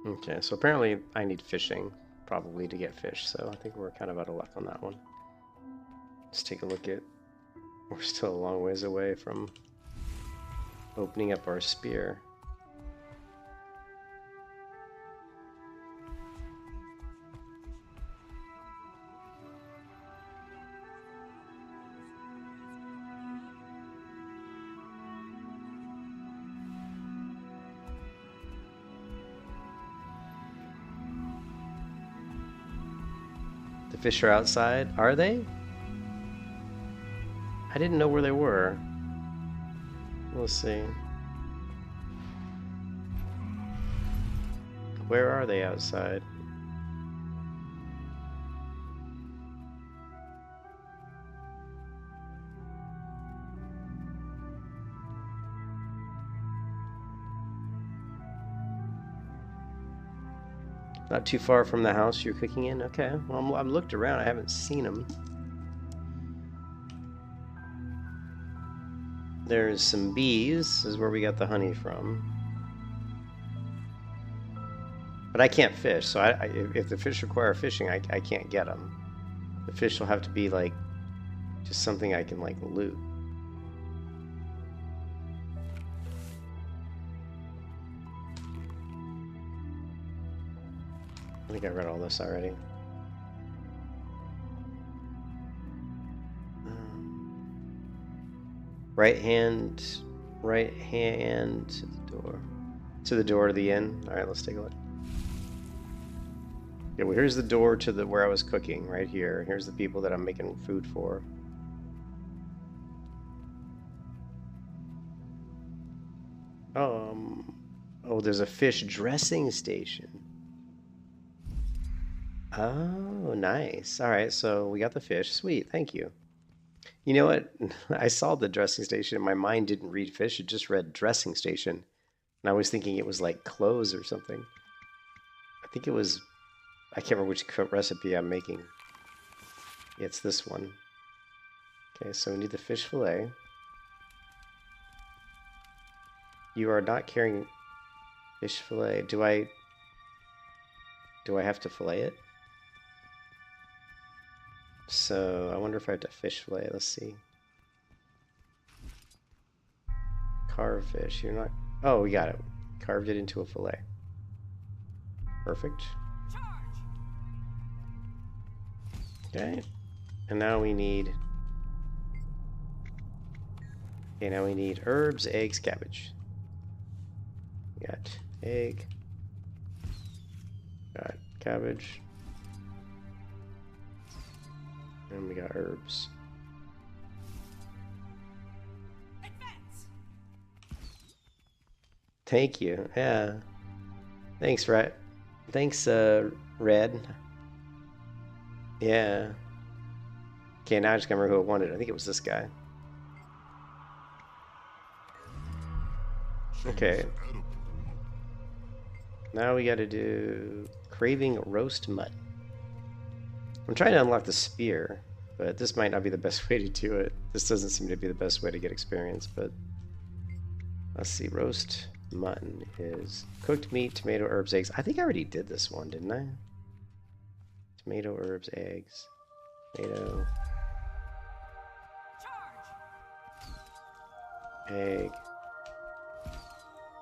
Okay, so apparently I need fishing, probably, to get fish, so I think we're kind of out of luck on that one. Let's take a look at... We're still a long ways away from opening up our spear. The fish are outside. Are they? I didn't know where they were. We'll see. Where are they outside? Not too far from the house you're cooking in? Okay. Well, I've looked around. I haven't seen them. There's some bees. This is where we got the honey from. But I can't fish, so if the fish require fishing, I can't get them. The fish will have to be, like, just something I can, like, loot. I think I read all this already. Right hand to the door. To the door of the inn. Alright, let's take a look. Yeah, well, here's the door to the where I was cooking, right here. Here's the people that I'm making food for. Oh, there's a fish dressing station. Oh, nice. All right, so we got the fish. Sweet, thank you. You know what? I saw the dressing station. My mind didn't read fish. It just read dressing station. And I was thinking it was like clothes or something. I think it was... I can't remember which recipe I'm making. Yeah, it's this one. Okay, so we need the fish fillet. You are not carrying fish fillet. Do I have to fillet it? So I wonder if I have to fish fillet. Let's see. Carve fish. You're not... Oh, we got it. Carved it into a fillet. Perfect. Okay. And now we need... Okay, now we need herbs, eggs, cabbage. We got egg. Got cabbage. And we got herbs. Thank you. Yeah. Thanks, Red. Thanks, Red. Yeah. Okay, now I just can't remember who I wanted. I think it was this guy. Okay. Now we gotta do craving roast mutton. I'm trying to unlock the spear, but this might not be the best way to do it. This doesn't seem to be the best way to get experience, but let's see. Roast mutton is cooked meat, tomato, herbs, eggs. I think I already did this one, didn't I? Tomato, herbs, eggs. Tomato. Egg.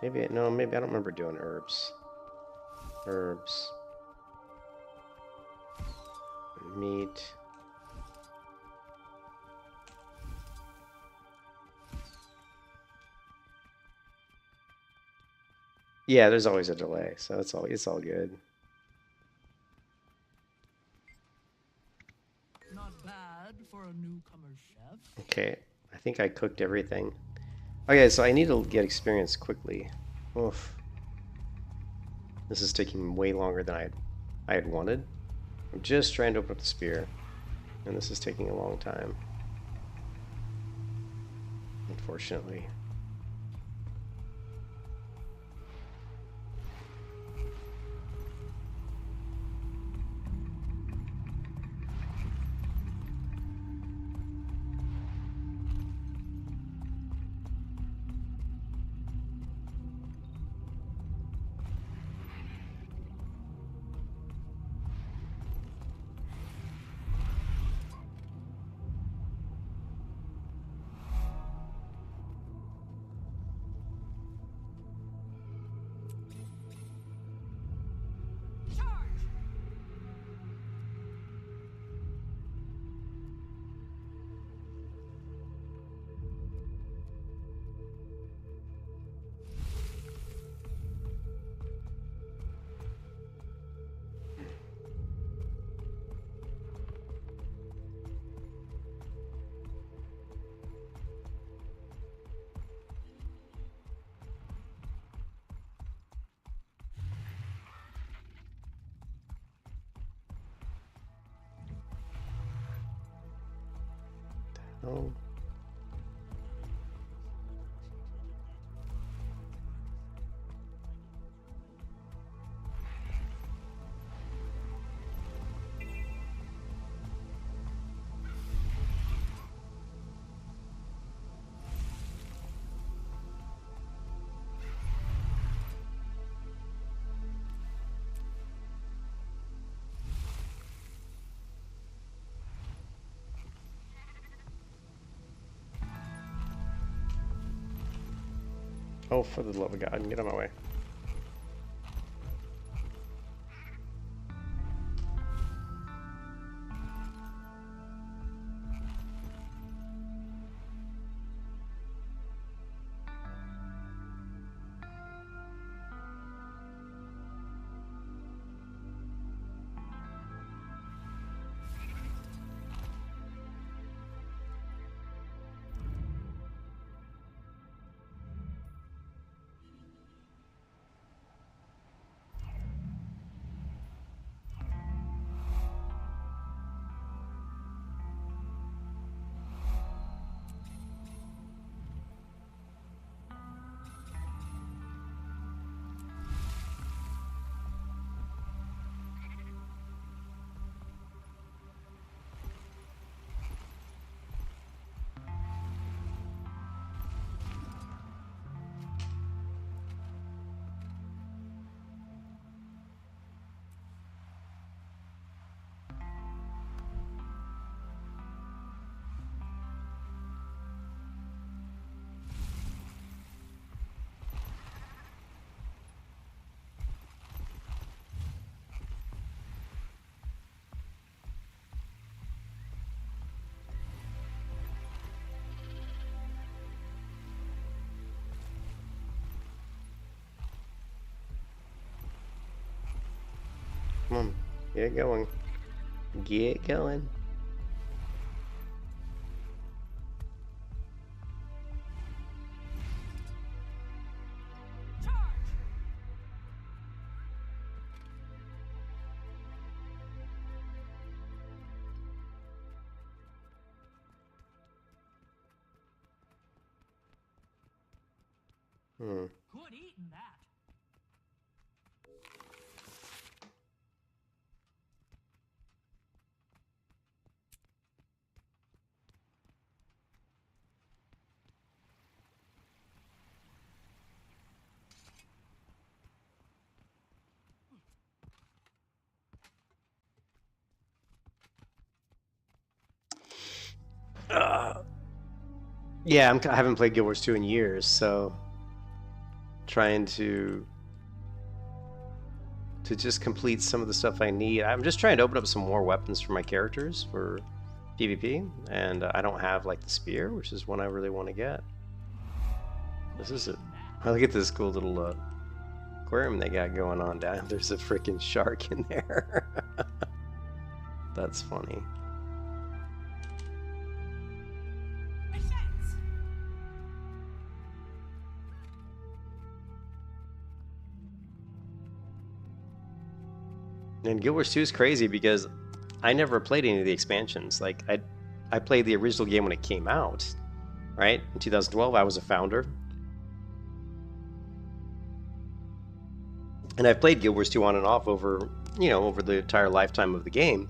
Maybe, no, maybe I don't remember doing herbs. Herbs. Meat. Yeah, there's always a delay, so it's all good. Not bad for a newcomer chef. Okay, I think I cooked everything. Okay, so I need to get experience quickly. Oof. This is taking way longer than I had wanted. I'm just trying to open up the spear, and this is taking a long time. Unfortunately. Oh. Oh, for the love of God, get out of my way. Come on. Get going. Get going. Good eating that. Yeah, I haven't played Guild Wars 2 in years, so trying to just complete some of the stuff I need. I'm just trying to open up some more weapons for my characters for PvP, and I don't have like the spear, which is one I really want to get. This is it. Look at this cool little aquarium they got going on down. There's a freaking shark in there. That's funny. And Guild Wars 2 is crazy because I never played any of the expansions. Like I played the original game when it came out, right? In 2012, I was a founder. And I've played Guild Wars 2 on and off over the entire lifetime of the game,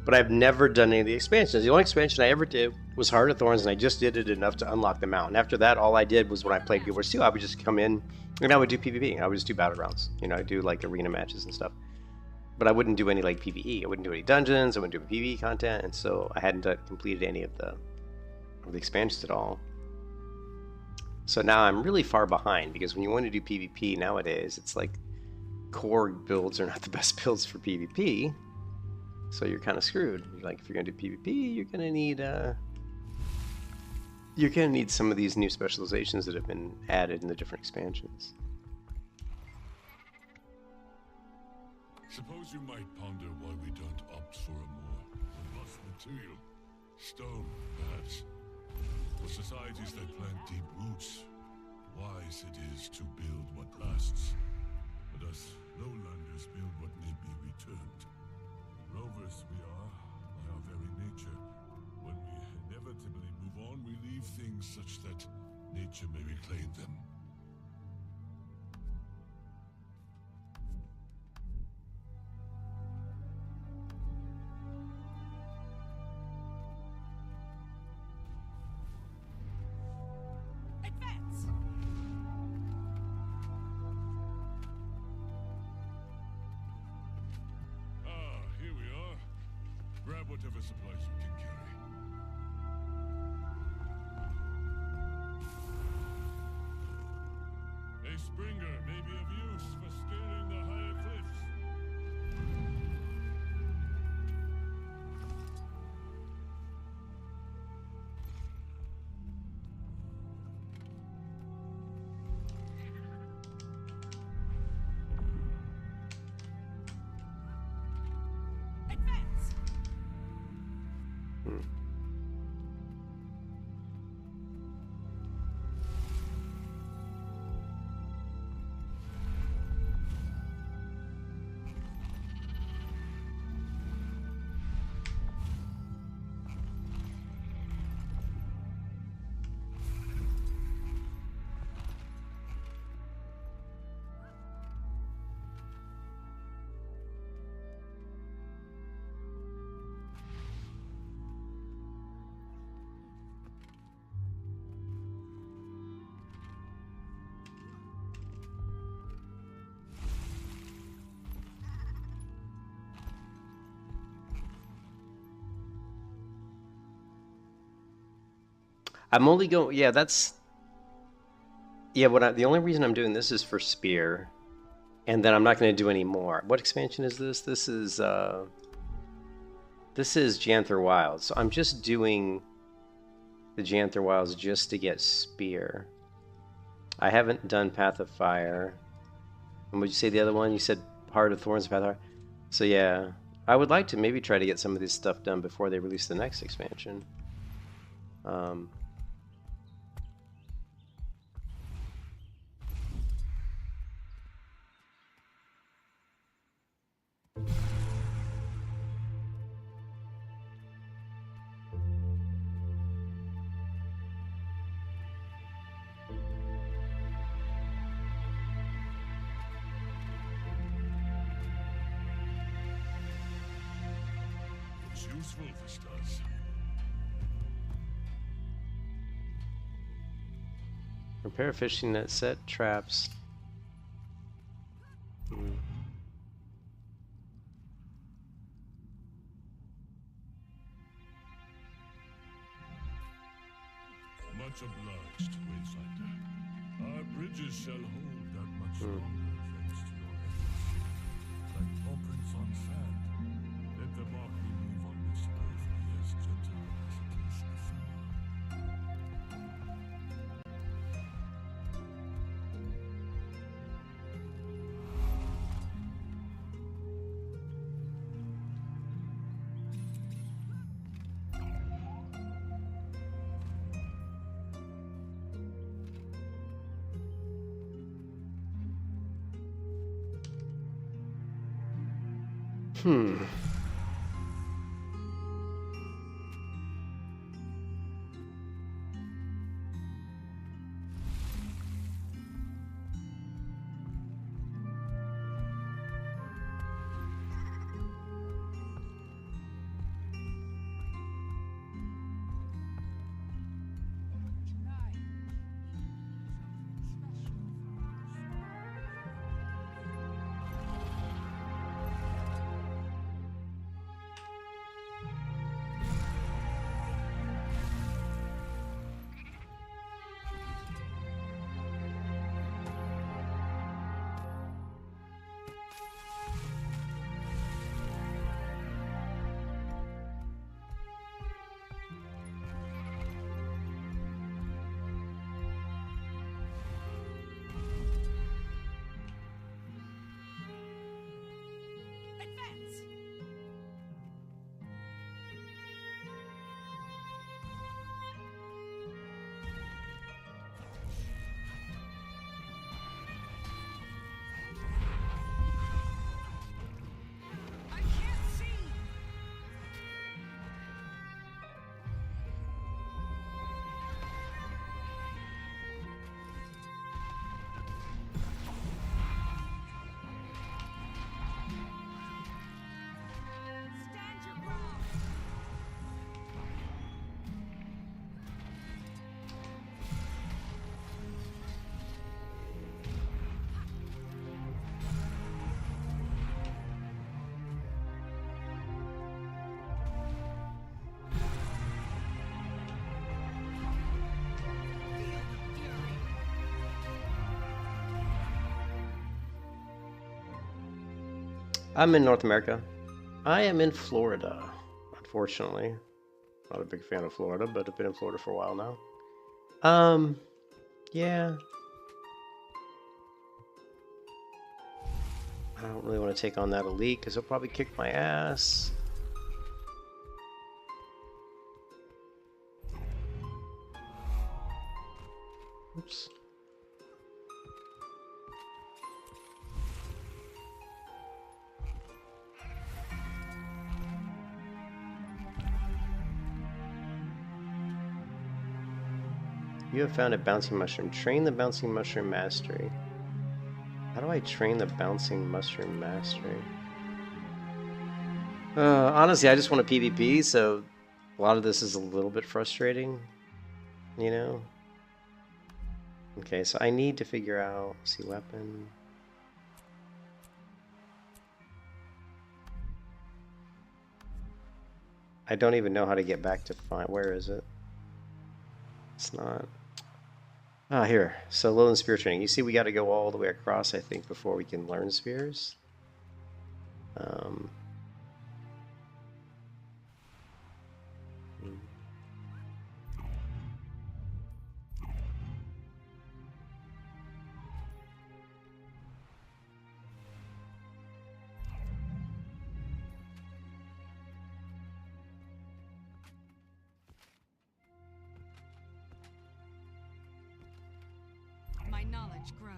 but I've never done any of the expansions. The only expansion I ever did was Heart of Thorns, and I just did it enough to unlock the mountain. After that, all I did was when I played Guild Wars 2, I would just come in and I would do PvP. I would just do battle rounds. I'd do like arena matches and stuff. But I wouldn't do any like PvE. I wouldn't do any dungeons. I wouldn't do PvE content, and so I hadn't completed any of the expansions at all. So now I'm really far behind because when you want to do PvP nowadays, it's like core builds are not the best builds for PvP. So you're kind of screwed. Like if you're gonna do PvP, you're gonna need some of these new specializations that have been added in the different expansions. Suppose you might ponder why we don't opt for a more robust material. Stone, perhaps. For societies that plant deep roots, wise it is to build what lasts. But us lowlanders build what may be returned. Rovers we are, by our very nature. When we inevitably move on, we leave things such that nature may reclaim them. Grab whatever supplies you can carry. A Springer may be of use for scaling the higher cliffs. I'm only going. Yeah, that's. Yeah, the only reason I'm doing this is for Spear, and then I'm not going to do any more. What expansion is this? This is Janther Wilds. So I'm just doing the Janther Wilds just to get Spear. I haven't done Path of Fire. And would you say the other one? You said Heart of Thorns, Path of Fire. So yeah, I would like to maybe try to get some of this stuff done before they release the next expansion. Looks useful, this does. Repair fishing net, set traps. Much obliged, Wayfinder. Our bridges shall hold that much longer thanks to your efforts. Like Poprin von Fan, let the mark we leave on this earth be as gentle as it is afar. I'm in North America. I am in Florida, unfortunately. Not a big fan of Florida, but I've been in Florida for a while now. Yeah. I don't really want to take on that elite because he'll probably kick my ass. Oops. You have found a bouncing mushroom. Train the bouncing mushroom mastery. How do I train the bouncing mushroom mastery? Honestly, I just want a PvP, so a lot of this is a little bit frustrating, you know? Okay, so I need to figure out, see, weapon. I don't even know how to get back to find, where is it? It's not. Ah, here. So Lowland Spear Training. You see, we got to go all the way across, I think, before we can learn spears. knowledge grows.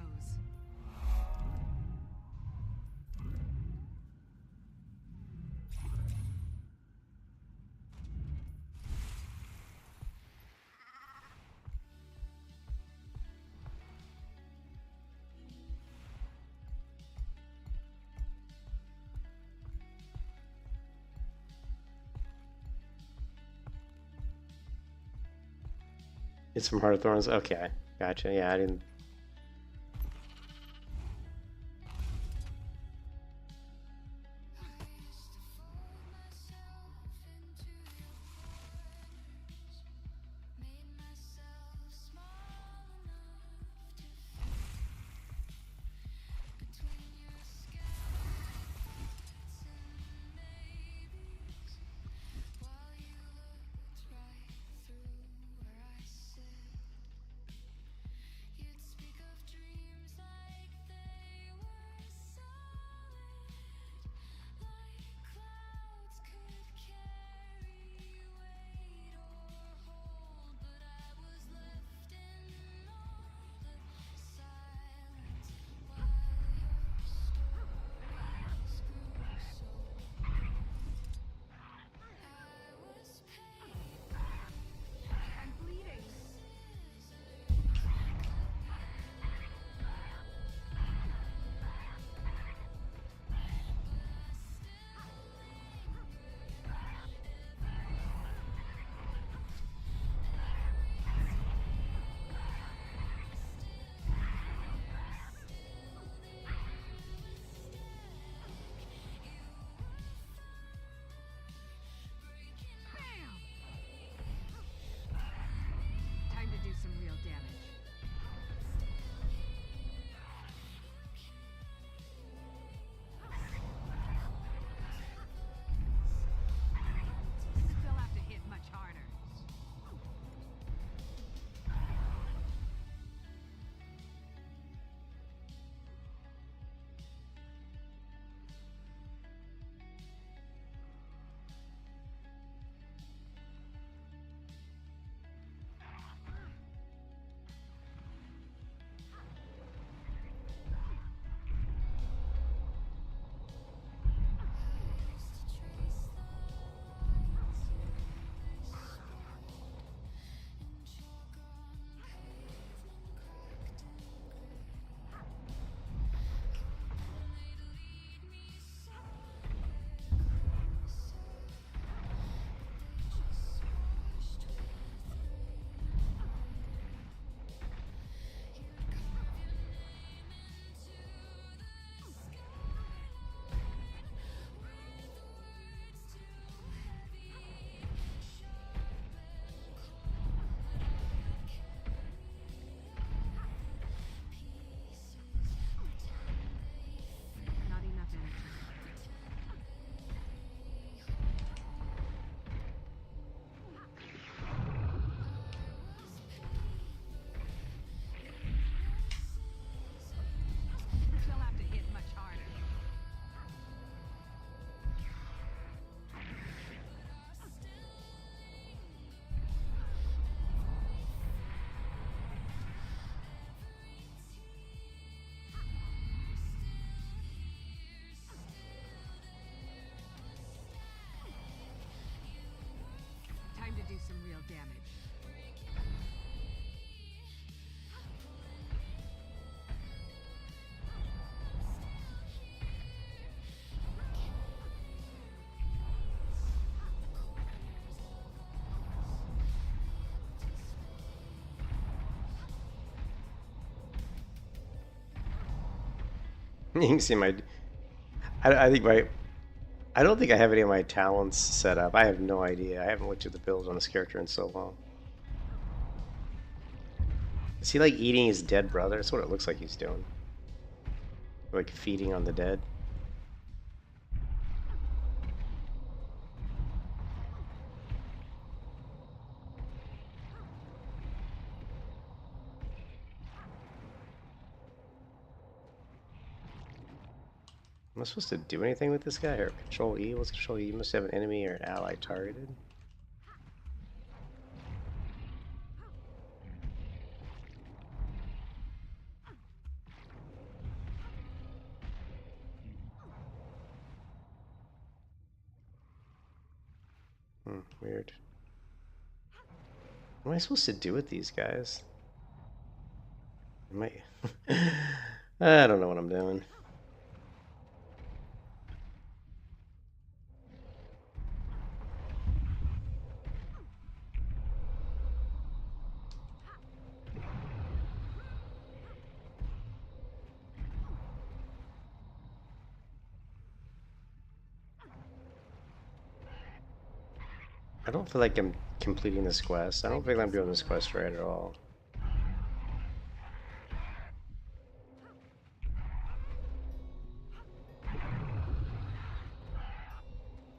It's from Heart of Thorns. Okay, gotcha. Yeah, I didn't. Time to do some real damage. Still have to hit much harder. Not enough energy. Still have to hit much harder. Time to do some real damage. You can see my. I think my. I don't think I have any of my talents set up. I have no idea. I haven't looked at the builds on this character in so long. Is he like eating his dead brother? That's what it looks like he's doing. Like feeding on the dead. Am I supposed to do anything with this guy? Or Control E? What's Control E? You must have an enemy or an ally targeted. Weird. What am I supposed to do with these guys? Am I... I don't know what I'm doing. I don't feel like I'm completing this quest. I don't think I'm doing this quest right at all.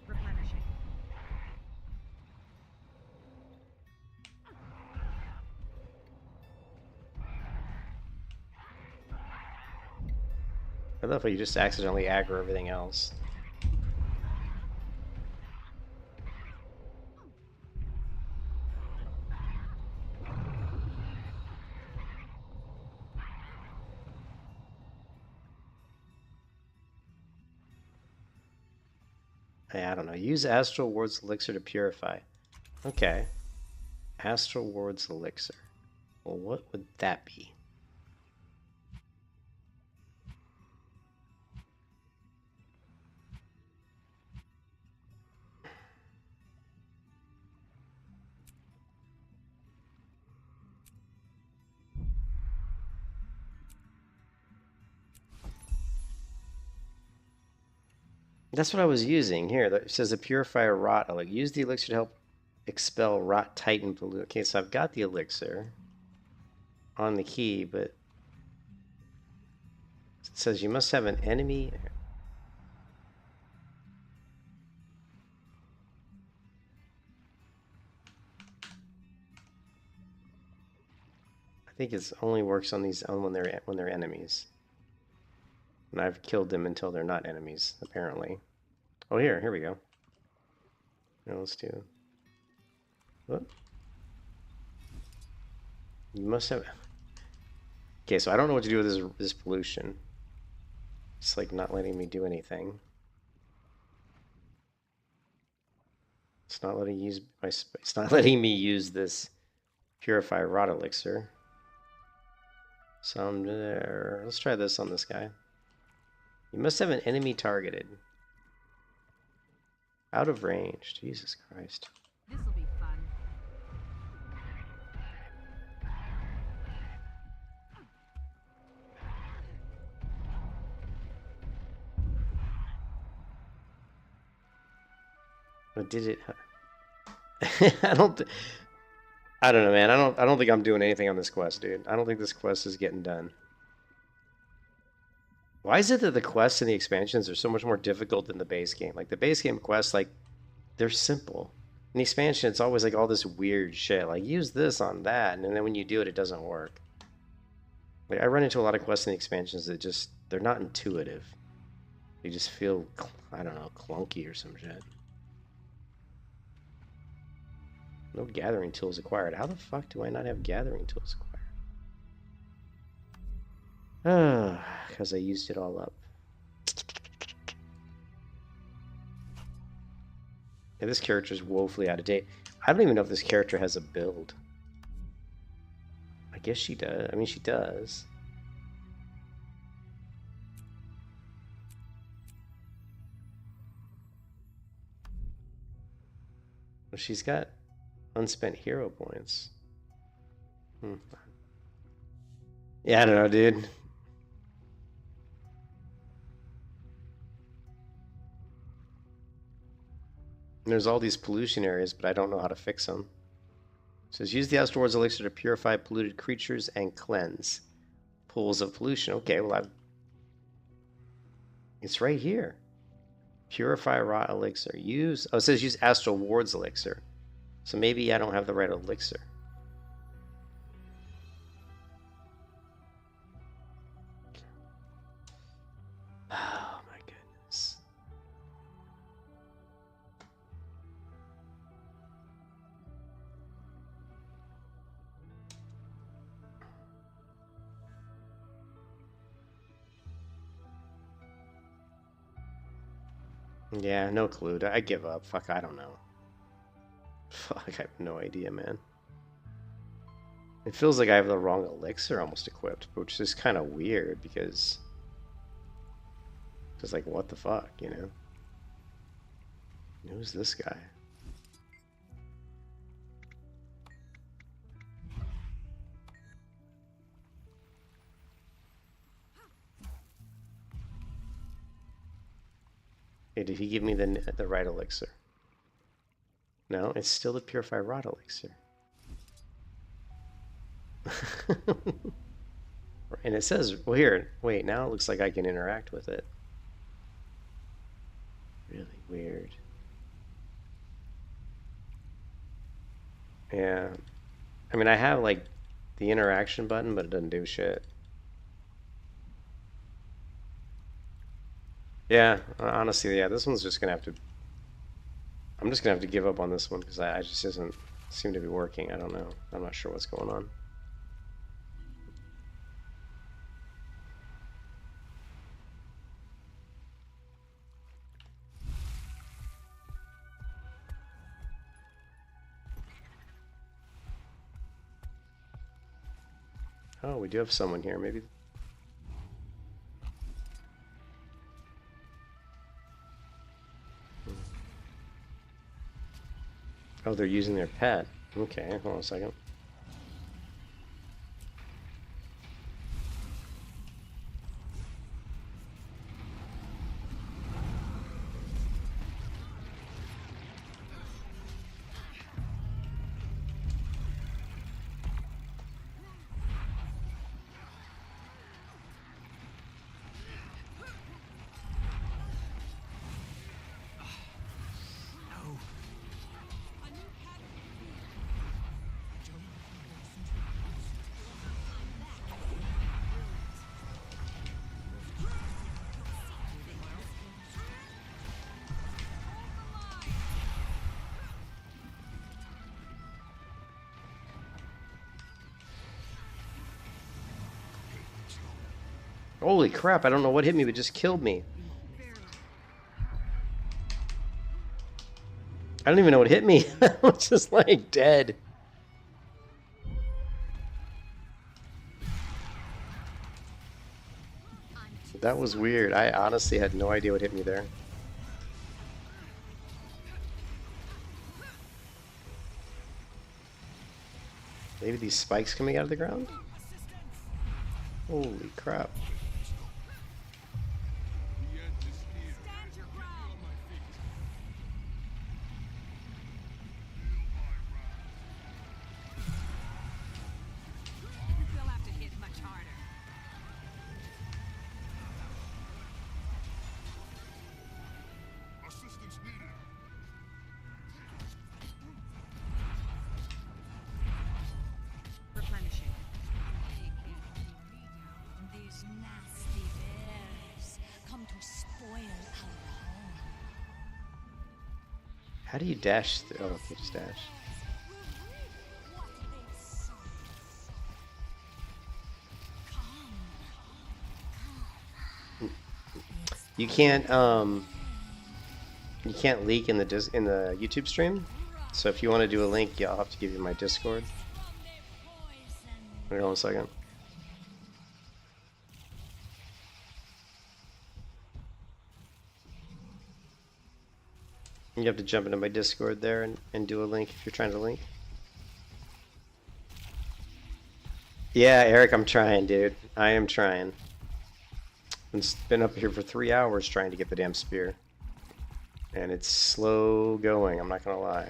Replenishing. I love how you just accidentally aggro everything else. I don't know. Use Astral Ward's Elixir to purify. Okay. Astral Ward's Elixir. Well, what would that be? That's what I was using here. It says a purifier rot. I'll use the elixir to help expel rot titan pollute. Okay, so I've got the elixir on the key, but it says you must have an enemy. I think it only works on these when they're enemies. And I've killed them until they're not enemies, apparently. Oh, here we go. Now let's do... What? You must have... Okay, so I don't know what to do with this pollution. It's like not letting me do anything. It's not letting it's not letting me use this Purify Rot Elixir. So I'm there. Let's try this on this guy. You must have an enemy targeted. Out of range. Jesus Christ. This'll be fun. But did it? I don't know, man. I don't think I'm doing anything on this quest, dude. I don't think this quest is getting done. Why is it that the quests and the expansions are so much more difficult than the base game? Like, the base game quests, like, they're simple. In the expansion, it's always, like, all this weird shit. Like, use this on that, and then when you do it, it doesn't work. Like, I run into a lot of quests in the expansions that just, they're not intuitive. They just feel, I don't know, clunky or some shit. No gathering tools acquired. How the fuck do I not have gathering tools acquired? Because I used it all up. Yeah, this character is woefully out of date. I don't even know if this character has a build. I guess she does. I mean, she does. Well, she's got unspent hero points. Yeah, I don't know, dude. There's all these pollution areas, but I don't know how to fix them. It says use the Astral Ward's Elixir to purify polluted creatures and cleanse pools of pollution. Okay, well, it's right here. Purify Rot Elixir. Use... Oh, it says use Astral Ward's Elixir. So maybe I don't have the right elixir. Oh my goodness. Yeah, no clue. I give up. Fuck, I don't know. Fuck, I have no idea, man. It feels like I have the wrong elixir almost equipped, which is kind of weird because... Just like, what the fuck, you know? Who's this guy? Hey, did he give me the right elixir? No, it's still the Purify Rod elixir. And it says, well here, wait, now it looks like I can interact with it. Really weird. Yeah. I mean, I have like the interaction button, but it doesn't do shit. Yeah, honestly, yeah, this one's just gonna have to... I'm just gonna have to give up on this one because I just doesn't seem to be working. I don't know. I'm not sure what's going on. Oh, we do have someone here, maybe. Oh, they're using their pet. Okay, hold on a second. Holy crap, I don't know what hit me, but just killed me. I don't even know what hit me. I was just like dead. That was weird. I honestly had no idea what hit me there. Maybe these spikes coming out of the ground? Holy crap. How do you dash? Oh, okay, just dash. You can't leak in the YouTube stream. So if you want to do a link, yeah, I'll have to give you my Discord. Hold on a second. You have to jump into my Discord there and do a link if you're trying to link. Yeah, Eric, I'm trying, dude. I am trying. I've been up here for 3 hours trying to get the damn spear. And it's slow going, I'm not gonna lie.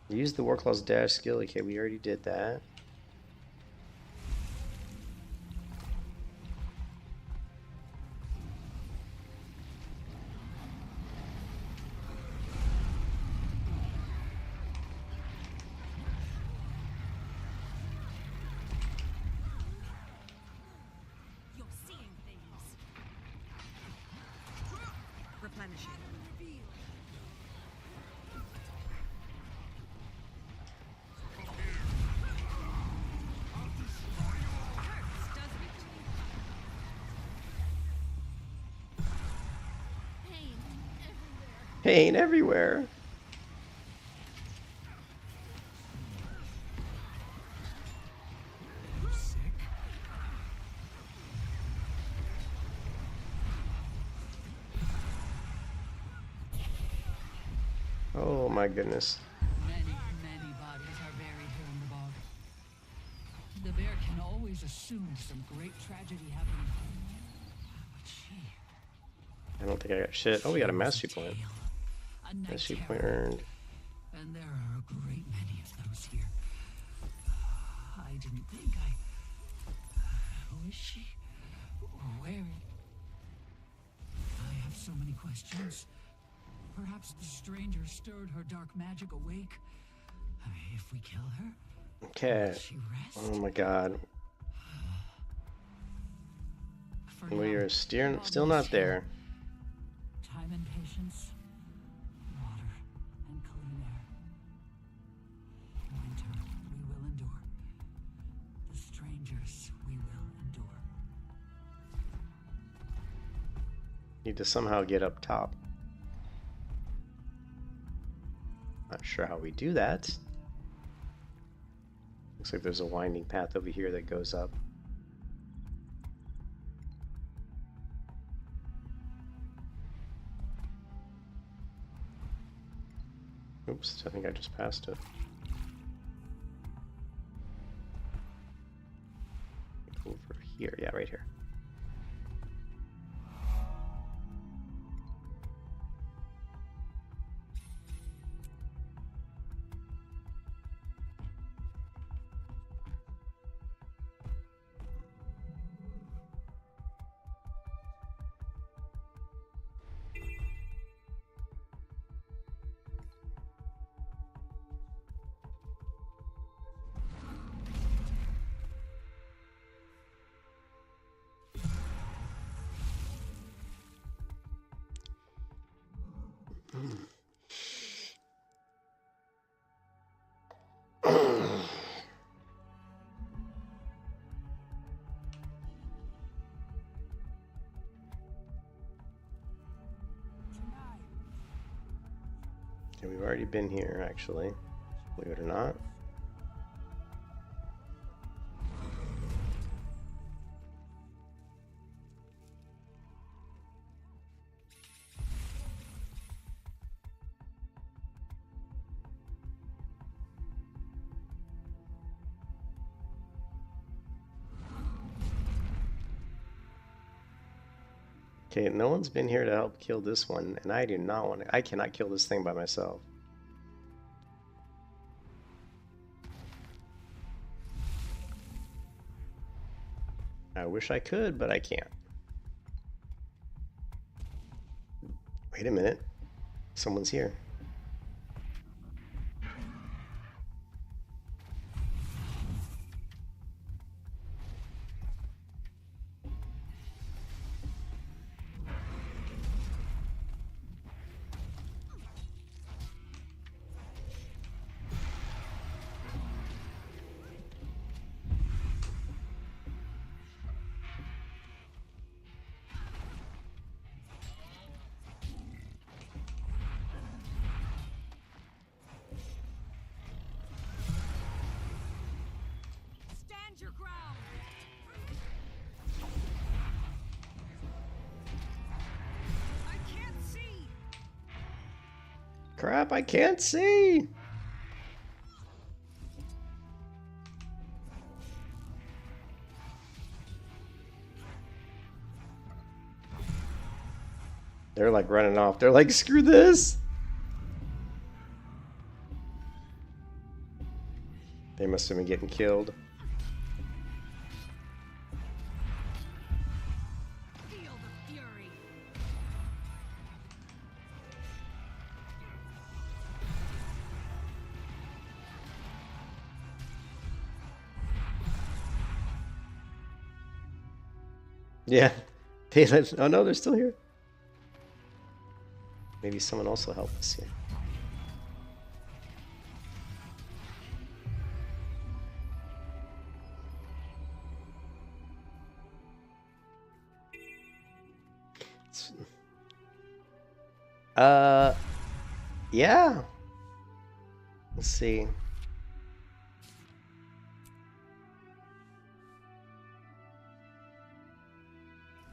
Use the Warclaw's dash skill. Okay, we already did that. Pain everywhere. Oh my goodness. Many bodies are buried here in the bog. The bear can always assume some great tragedy happened. But she... I don't think I got shit. Oh, we got a mastery point. Mastery point earned. And there are a great many of those here. I didn't think who is she? Where? I have so many questions. Perhaps the stranger stirred her dark magic awake. If we kill her, Okay. Oh my god. We are still not there. Time and patience, water and clean air. Winter we will endure. The strangers we will endure. Need to somehow get up top. Not sure how we do that. Looks like there's a winding path over here that goes up. Oops, I think I just passed it. Over here, yeah, right here. Okay, we've already been here, actually, believe it or not. Okay, no one's been here to help kill this one, and I do not want to. I cannot kill this thing by myself. I wish I could, but I can't. Wait a minute. Someone's here. Your ground. I can't see. Crap, I can't see. They're like running off. They're like, screw this. They must have been getting killed. Yeah. Oh no, they're still here. Maybe someone else will help us here. Yeah. Let's see.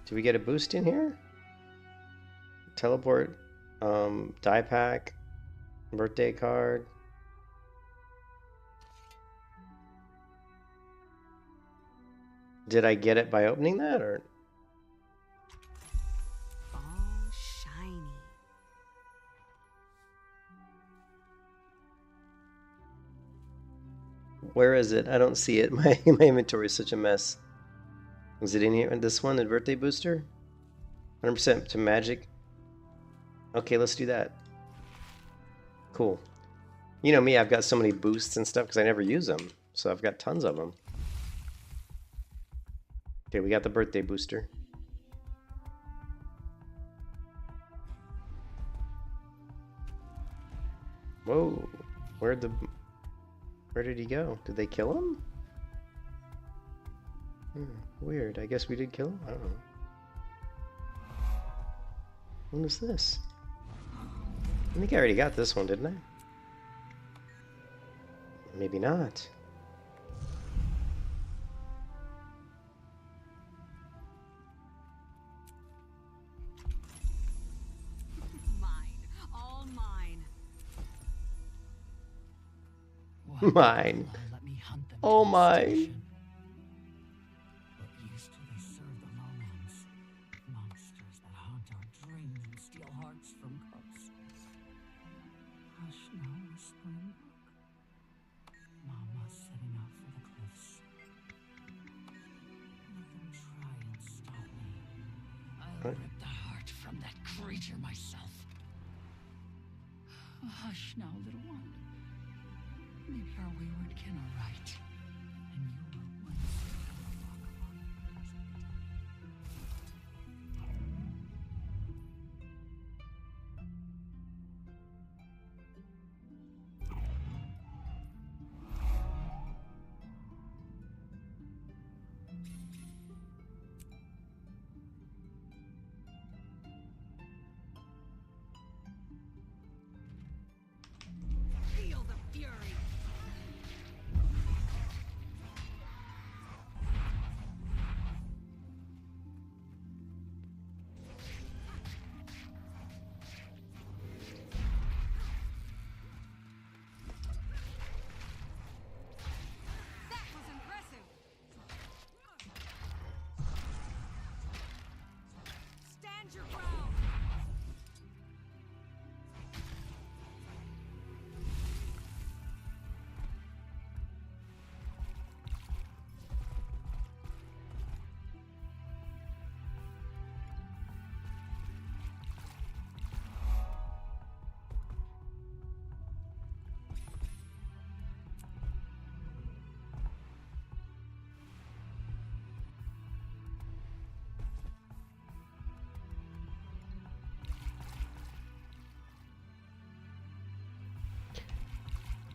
Do we get a boost in here? Teleport, die pack, birthday card. Did I get it by opening that, or? All shiny. Where is it? I don't see it. My inventory is such a mess. Was it in here? This one, the birthday booster? 100% to magic. Okay, let's do that. Cool. You know me, I've got so many boosts and stuff because I never use them. So I've got tons of them. Okay, we got the birthday booster. Whoa. Where did he go? Did they kill him? Weird. I guess we did kill him? I don't know. What is this? I think I already got this one, didn't I? Maybe not. Mine. All mine. Mine. Let me hunt them Oh, to the mine. station. What use do they serve the lowlands? Monsters that haunt our dreams and steal hearts from cups. Hush now, whispering brook. Mama's setting out for the cliffs. Let them try and stop me. I'll What? rip the heart from that creature myself. Hush now, little one. Maybe our wayward kin are right. And you will once walk upon Feel the fury. That was impressive. Stand your ground.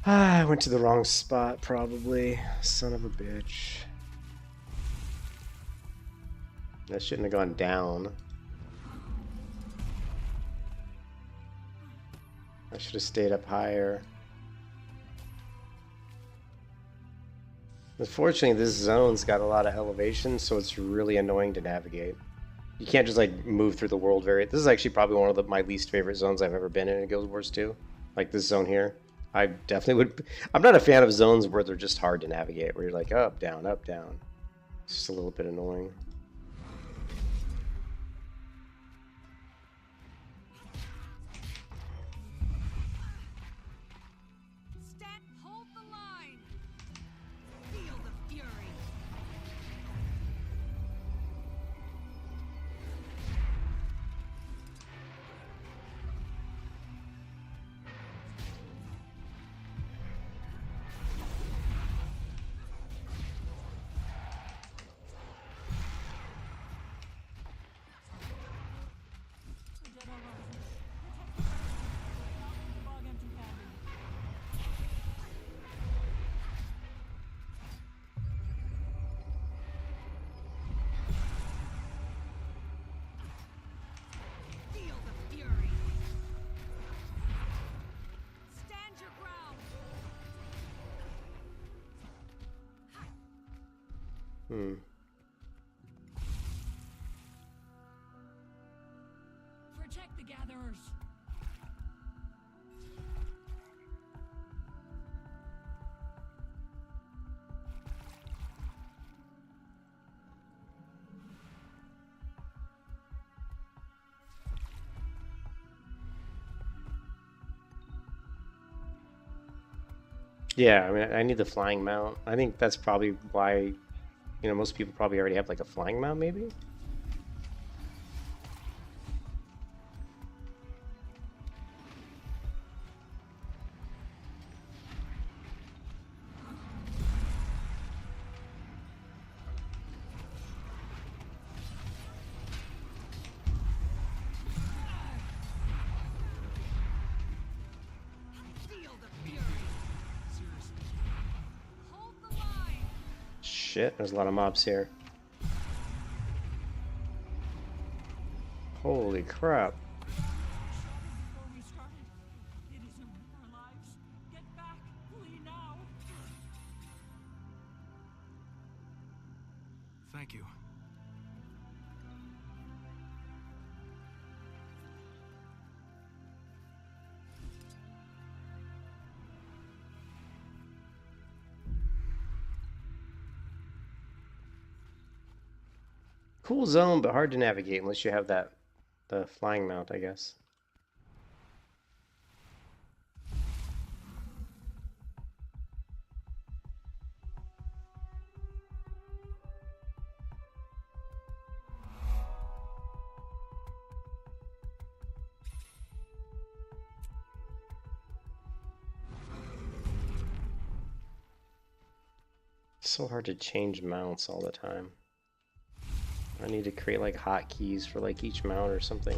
I went to the wrong spot, probably. Son of a bitch. That shouldn't have gone down. I should have stayed up higher. Unfortunately, this zone's got a lot of elevation, so it's really annoying to navigate. You can't just like move through the world very... This is actually probably one of my least favorite zones I've ever been in Guild Wars 2. Like this zone here. I definitely would... I'm not a fan of zones where they're just hard to navigate, where you're like up, down, up, down. It's just a little bit annoying. Stand, hold the line. Feel the fury. Protect the gatherers. Yeah, I mean, I need the flying mount. I think that's probably why, you know, most people probably already have like a flying mount, maybe? Shit, there's a lot of mobs here. Holy crap. Thank you. Cool zone, but hard to navigate unless you have that the flying mount, I guess. It's so hard to change mounts all the time. I need to create like hotkeys for like each mount or something.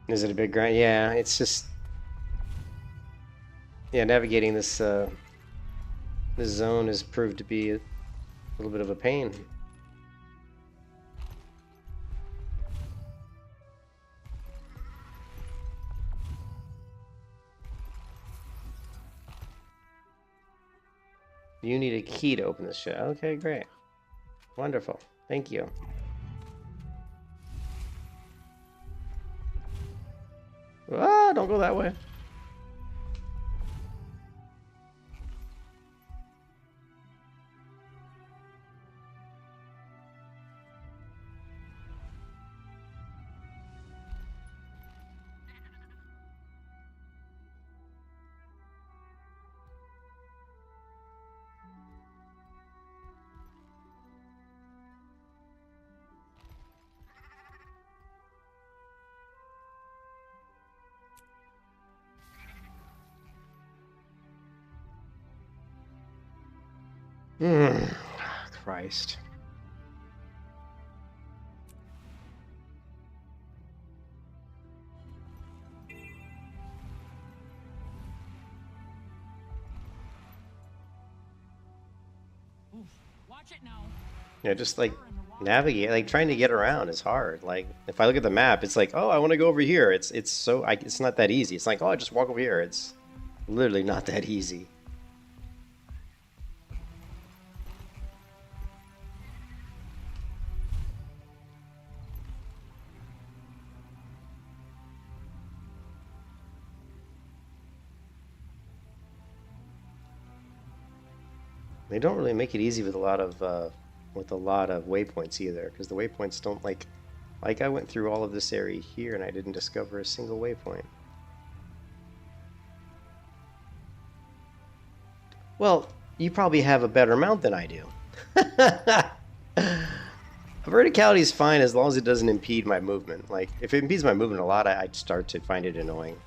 Is it a big grind? Yeah, it's just... Yeah, navigating this this zone has proved to be a little bit of a pain. You need a key to open this shit. Okay, great. Wonderful. Thank you. Ah, don't go that way. Christ. Watch it now. Yeah, just like navigate, like trying to get around is hard. Like if I look at the map, it's like, oh, I want to go over here. It's it's not that easy. It's like, oh, I just walk over here. It's literally not that easy. They don't really make it easy with a lot of waypoints either, because the waypoints don't like I went through all of this area here and I didn't discover a single waypoint. Well, you probably have a better mount than I do. Verticality is fine as long as it doesn't impede my movement. Like if it impedes my movement a lot, I'd start to find it annoying.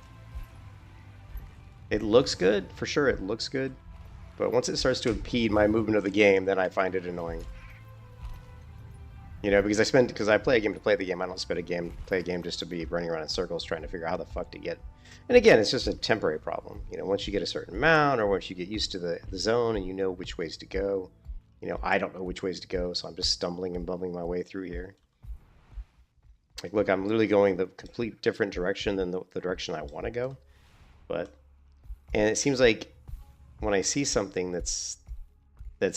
It looks good, for sure it looks good. But once it starts to impede my movement of the game, then I find it annoying. You know, because I play a game to play the game. I don't play a game just to be running around in circles trying to figure out how the fuck to get. And again, it's just a temporary problem. You know, once you get a certain amount, or once you get used to the zone and you know which ways to go. You know, I don't know which ways to go, so I'm just stumbling and bumbling my way through here. Like, look, I'm literally going the complete different direction than the direction I want to go. And it seems like when I see something that's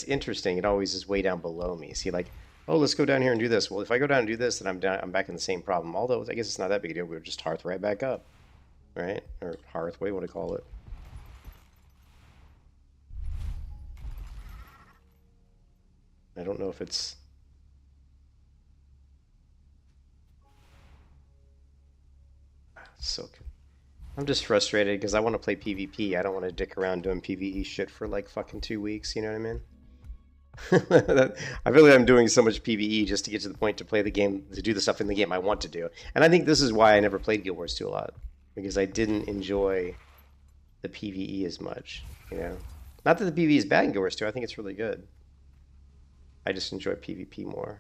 interesting, it always is way down below me. See, like, oh, let's go down here and do this. Well, if I go down and do this, then I'm back in the same problem. Although, I guess it's not that big a deal. We'll just hearth right back up. Right? Or hearth, what do you want to call it? I don't know if it's... So... I'm just frustrated because I want to play PvP. I don't want to dick around doing PvE shit for like fucking 2 weeks, you know what I mean? I feel like I'm doing so much PvE just to get to the point to play the game, to do the stuff in the game I want to do. And I think this is why I never played Guild Wars 2 a lot. Because I didn't enjoy the PvE as much, you know? Not that the PvE is bad in Guild Wars 2, I think it's really good. I just enjoy PvP more.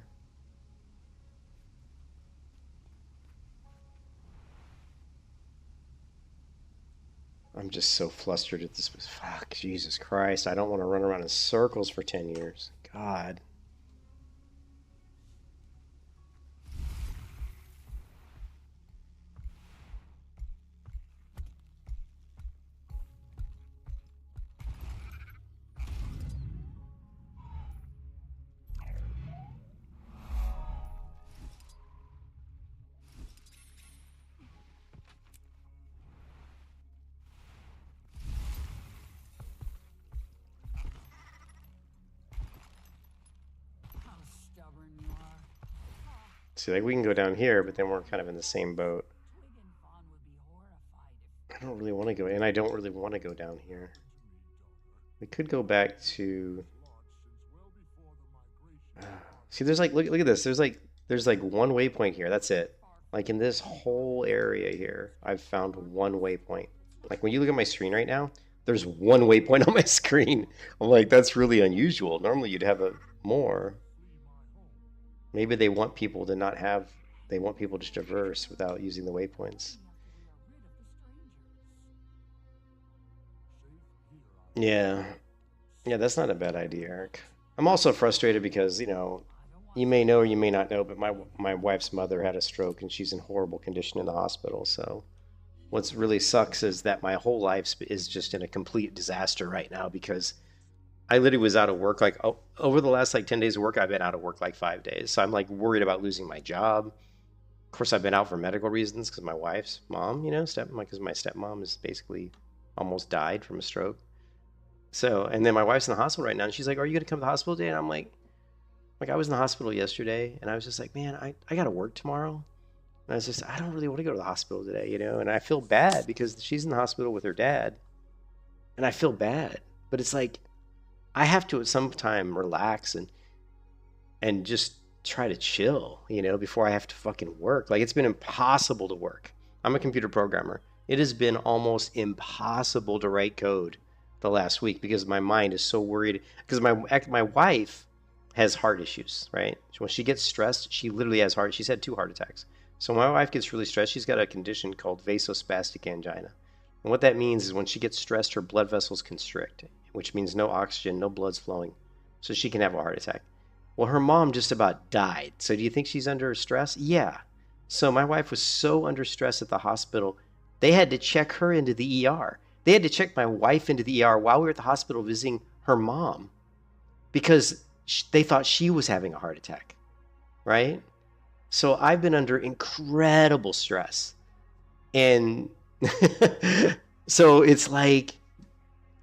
I'm just so flustered at this. Fuck, Jesus Christ. I don't want to run around in circles for 10 years. God. See, like, we can go down here, but then we're kind of in the same boat. I don't really want to go, and I don't really want to go down here. We could go back to... See, there's like, look at this. There's like one waypoint here. That's it. Like, in this whole area here, I've found one waypoint. Like, when you look at my screen right now, there's one waypoint on my screen. I'm like, that's really unusual. Normally, you'd have more. Maybe they want people to not have... They want people to traverse without using the waypoints. Yeah. Yeah, that's not a bad idea, Eric. I'm also frustrated because, you know, you may know or you may not know, but my wife's mother had a stroke and she's in horrible condition in the hospital. So what's really sucks is that my whole life is just in a complete disaster right now because I literally was out of work. Like, over the last, like, 10 days of work, I've been out of work, like, 5 days. So I'm, like, worried about losing my job. Of course, I've been out for medical reasons because my wife's mom, you know, because my stepmom is basically almost died from a stroke. So, and then my wife's in the hospital right now, and she's like, are you going to come to the hospital today? And I'm like, I was in the hospital yesterday, and I was just like, man, I got to work tomorrow. And I was just, I don't really want to go to the hospital today, you know? And I feel bad because she's in the hospital with her dad, and I feel bad. But it's like, I have to at some time relax and just try to chill, you know, before I have to fucking work. Like, it's been impossible to work. I'm a computer programmer. It has been almost impossible to write code the last week because my mind is so worried. Because my wife has heart issues, right? When she gets stressed, she literally has she's had 2 heart attacks. So when my wife gets really stressed, she's got a condition called vasospastic angina. And what that means is when she gets stressed, her blood vessels constrict, which means no oxygen, no blood's flowing. So she can have a heart attack. Well, her mom just about died. So do you think she's under stress? Yeah. So my wife was so under stress at the hospital, they had to check her into the ER. They had to check my wife into the ER while we were at the hospital visiting her mom because they thought she was having a heart attack, right? So I've been under incredible stress. And so it's like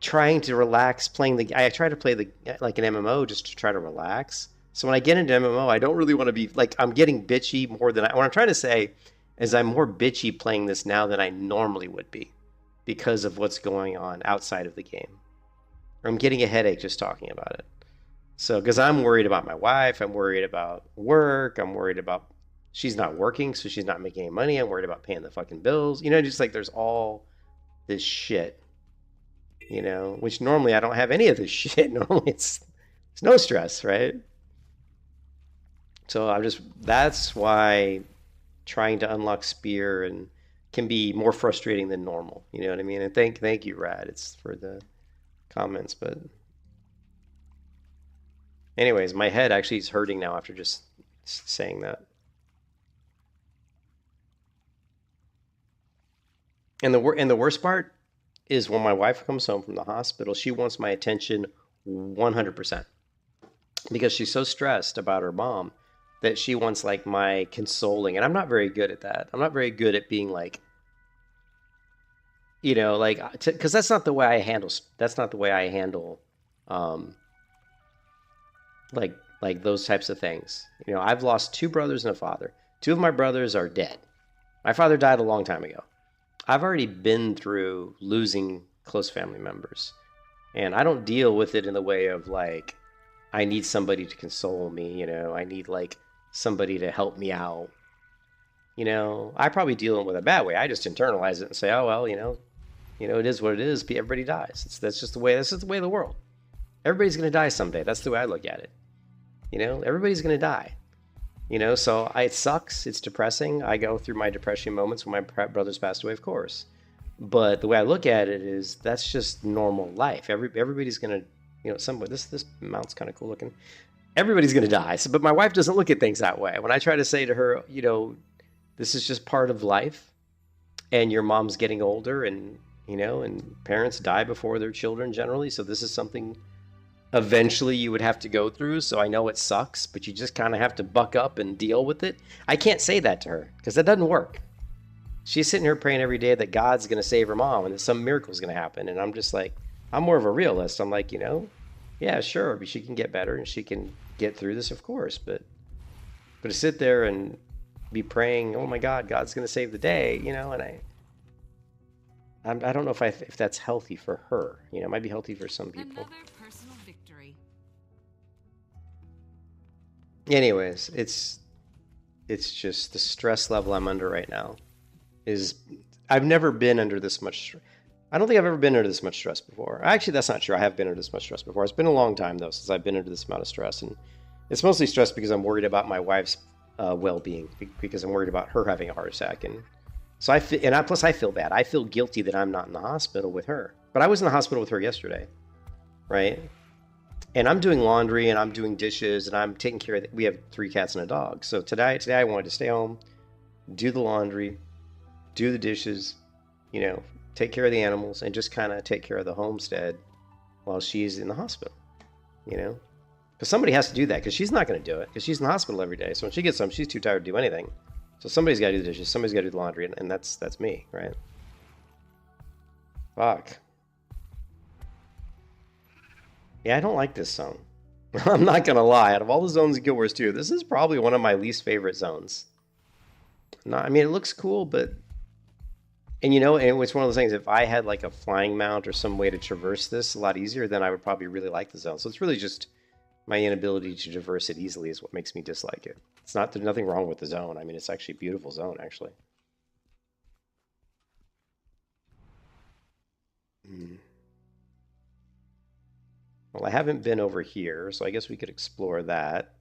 trying to relax playing I try to play like an MMO just to try to relax. So when I get into MMO, I don't really want to be like, I'm getting bitchy more than what I'm trying to say is I'm more bitchy playing this now than I normally would be because of what's going on outside of the game. I'm getting a headache just talking about it. So, because I'm worried about my wife, I'm worried about work, I'm worried about she's not working, so she's not making any money, I'm worried about paying the fucking bills. You know, just like there's all this shit, you know, which normally I don't have any of this shit. Normally it's no stress, right? So that's why trying to unlock Spear and can be more frustrating than normal. You know what I mean? And thank you, Rad. It's for the comments, but anyways, my head actually is hurting now after just saying that. And the worst part is when my wife comes home from the hospital, she wants my attention 100% because she's so stressed about her mom that she wants like my consoling, and I'm not very good at that. I'm not very good at being like, you know, like, because that's not the way I handle. That's not the way I handle, like those types of things. You know, I've lost 2 brothers and a father. 2 of my brothers are dead. My father died a long time ago. I've already been through losing close family members, and I don't deal with it in the way of like, I need somebody to console me. You know, I need like somebody to help me out. You know, I probably deal with it a bad way. I just internalize it and say, oh well, you know, it is what it is. Everybody dies. That's just the way. That's just the way of the world. Everybody's gonna die someday. That's the way I look at it. You know, everybody's gonna die. You know, so it sucks. It's depressing. I go through my depression moments when my brothers passed away, of course. But the way I look at it is that's just normal life. Everybody's gonna, you know, this mount's kind of cool looking. Everybody's gonna die. So, but my wife doesn't look at things that way. When I try to say to her, you know, this is just part of life, and your mom's getting older, and you know, and parents die before their children generally. So this is something eventually you would have to go through. So I know it sucks, but you just kind of have to buck up and deal with it. I can't say that to her because that doesn't work. She's sitting here praying every day that God's going to save her mom and that some miracle is going to happen. And I'm just like, I'm more of a realist. I'm like, you know, yeah, sure, but she can get better and she can get through this, of course. But to sit there and be praying, oh my God, God's going to save the day, you know, and I don't know if that's healthy for her. You know, it might be healthy for some people. Another personal victory. Anyways, it's just the stress level I'm under right now is I've never been under this much. I don't think I've ever been under this much stress before. Actually, that's not true. I have been under this much stress before. It's been a long time though since I've been under this amount of stress, and it's mostly stress because I'm worried about my wife's well-being because I'm worried about her having a heart attack. And so plus I feel bad. I feel guilty that I'm not in the hospital with her. But I was in the hospital with her yesterday, right? And I'm doing laundry and I'm doing dishes and I'm taking care of we have 3 cats and a dog. So today I wanted to stay home, do the laundry, do the dishes, you know, take care of the animals and just kind of take care of the homestead while she's in the hospital, you know? Because somebody has to do that because she's not going to do it because she's in the hospital every day. So when she gets home, she's too tired to do anything. So somebody's got to do the dishes, somebody's got to do the laundry, and that's me, right? Fuck. Yeah, I don't like this zone. I'm not gonna lie. Out of all the zones in Guild Wars 2, this is probably one of my least favorite zones. I mean, it looks cool, but... And you know, and it's one of those things, if I had like a flying mount or some way to traverse this a lot easier, then I would probably really like the zone. So it's really just my inability to traverse it easily is what makes me dislike it. There's nothing wrong with the zone. I mean, it's actually a beautiful zone, actually. Well, I haven't been over here, so I guess we could explore that.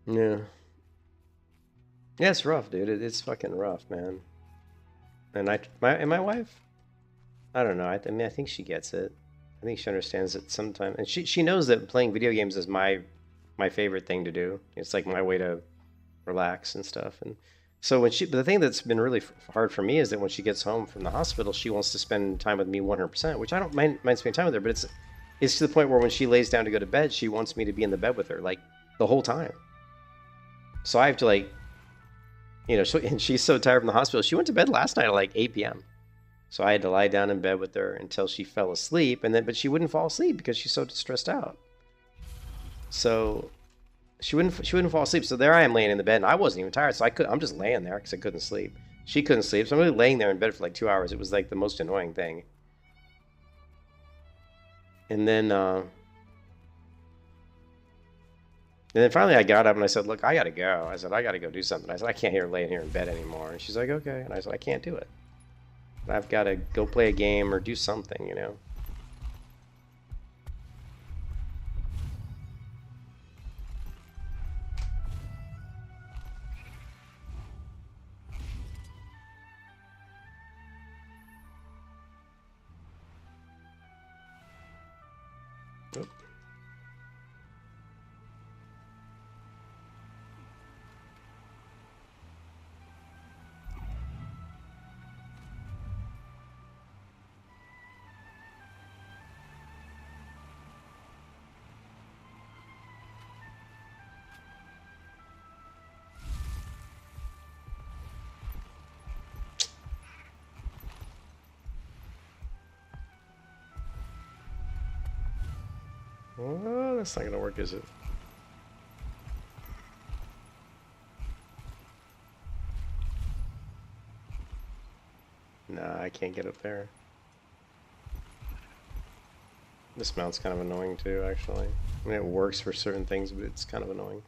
Yeah. Yeah, it's rough, dude. It's fucking rough, man. And my wife, I don't know. I mean, I think she gets it. I think she understands it sometimes, and she knows that playing video games is my favorite thing to do. It's like my way to relax and stuff. And So when but the thing that's been really hard for me is that when she gets home from the hospital, she wants to spend time with me 100%, which I don't mind spending time with her, but it's to the point where when she lays down to go to bed, she wants me to be in the bed with her like the whole time. So I have to like, you know, and she's so tired from the hospital. She went to bed last night at like 8 p.m. So I had to lie down in bed with her until she fell asleep, but she wouldn't fall asleep because she's so stressed out. So she wouldn't fall asleep. So there I am laying in the bed, and I wasn't even tired, so I'm just laying there because I couldn't sleep. She couldn't sleep, so I'm really laying there in bed for like 2 hours. It was like the most annoying thing. And then finally I got up and I said, look, I gotta go. I said, I gotta go do something. I said, I can't hear laying here in bed anymore. And she's like, okay. And I said, I can't do it. I've got to go play a game or do something, you know. Oop. Well, that's not gonna work, is it? Nah, I can't get up there. This mount's kind of annoying too, actually. I mean, it works for certain things, but it's kind of annoying.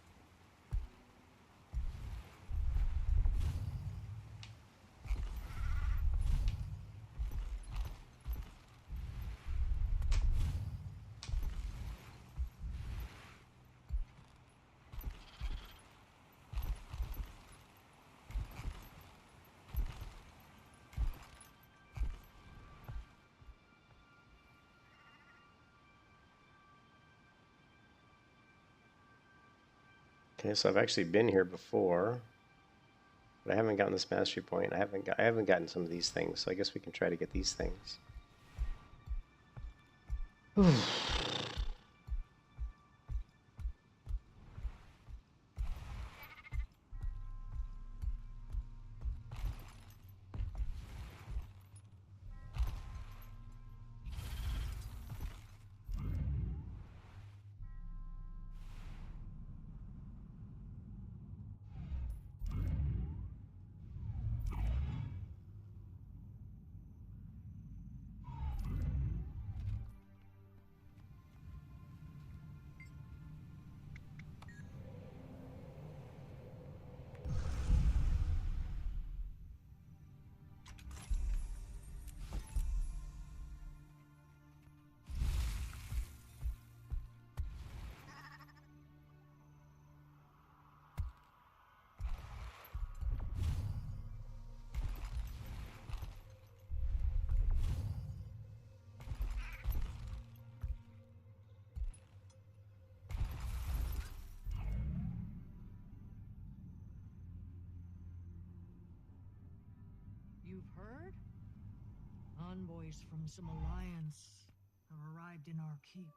Okay, so I've actually been here before, but I haven't gotten this mastery point. I haven't gotten some of these things, so I guess we can try to get these things. You've heard? Envoys from some alliance have arrived in our keep.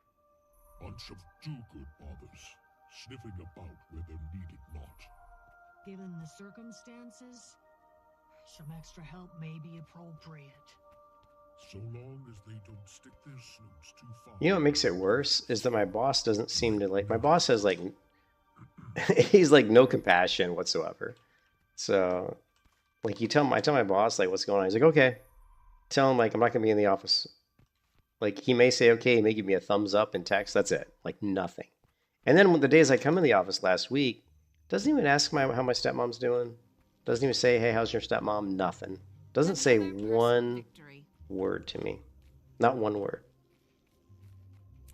Bunch of do-good bothers, sniffing about where they're needed not. Given the circumstances, some extra help may be appropriate. So long as they don't stick their snoops too far. You know what makes it worse is that my boss doesn't seem to like. My boss has like, he's like no compassion whatsoever. So, like I tell my boss like what's going on. He's like, okay. Tell him like I'm not gonna be in the office. Like he may say okay, he may give me a thumbs up in text. That's it. Like nothing. And then the days I come in the office last week, doesn't even ask how my stepmom's doing. Doesn't even say, hey, how's your stepmom? Nothing. Doesn't say one word to me. Not one word.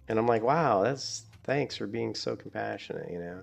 And I'm like, wow, thanks for being so compassionate, you know.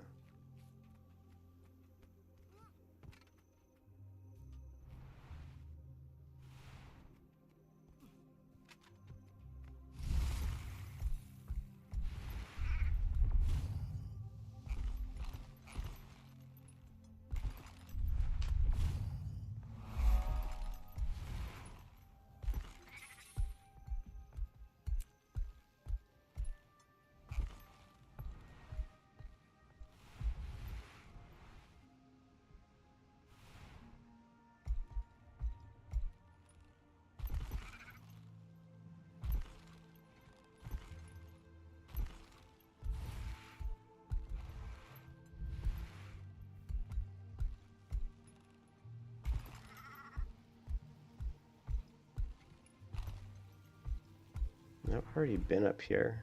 I've already been up here.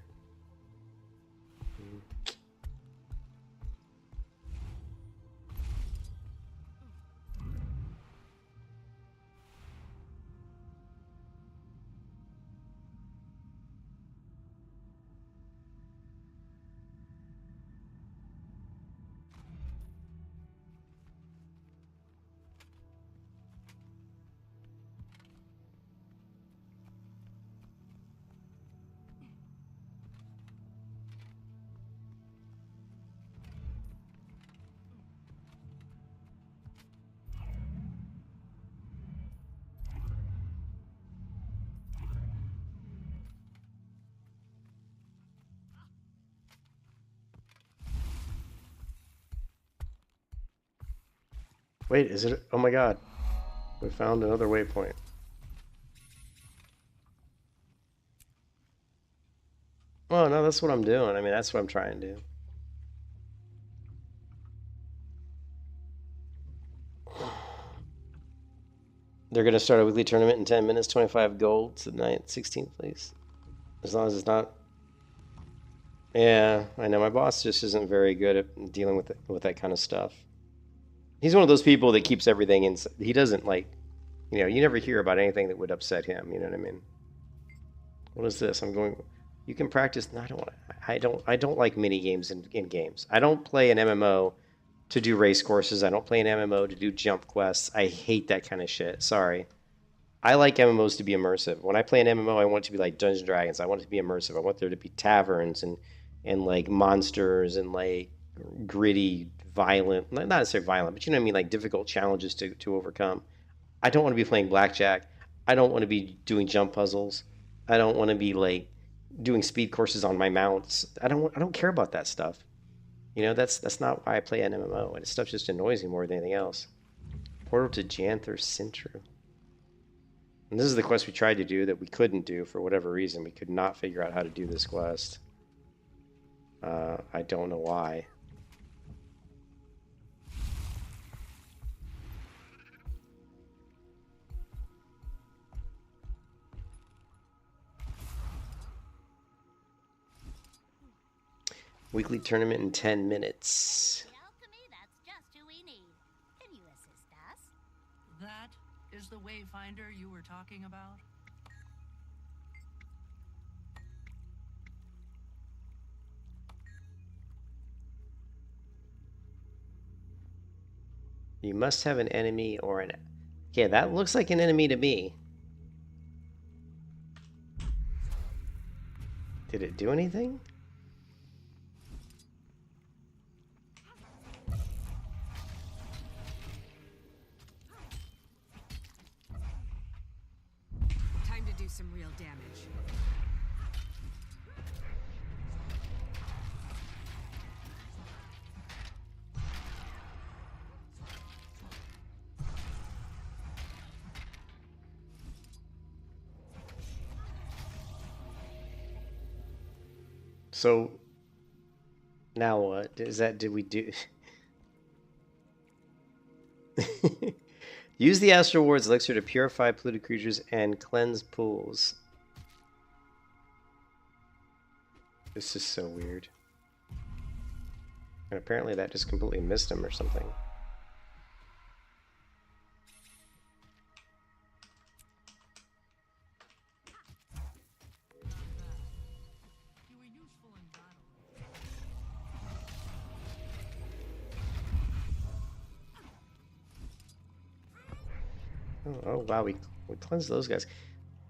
Wait, is it? Oh my god. We found another waypoint. Oh no, that's what I'm doing. I mean, that's what I'm trying to do. They're going to start a weekly tournament in 10 minutes, 25 gold tonight, 16th place. As long as it's not... Yeah, I know. My boss just isn't very good at dealing with that kind of stuff. He's one of those people that keeps everything in... He doesn't, like... You know, you never hear about anything that would upset him, you know what I mean? What is this? I'm going... You can practice... No, I don't like mini games in games. I don't play an MMO to do race courses. I don't play an MMO to do jump quests. I hate that kind of shit. Sorry. I like MMOs to be immersive. When I play an MMO, I want it to be like Dungeons & Dragons. I want it to be immersive. I want there to be taverns and like monsters and like gritty, violent, not necessarily violent, but you know what I mean, like difficult challenges to overcome. I don't want to be playing blackjack. I don't want to be doing jump puzzles. I don't want to be like doing speed courses on my mounts. I don't care about that stuff. You know, that's not why I play an MMO. And this stuff just annoys me more than anything else. Portal to Janther Sintru. And this is the quest we tried to do that we couldn't do for whatever reason. We could not figure out how to do this quest. I don't know why. Weekly tournament in 10 minutes. That is the Wayfinder you were talking about? You must have an enemy or an... Yeah, that looks like an enemy to me. Did it do anything? Time to do some real damage. So now what is that? Did we do? Use the Astral Ward's elixir to purify polluted creatures and cleanse pools. This is so weird. And apparently that just completely missed him or something. Oh wow, we cleansed those guys.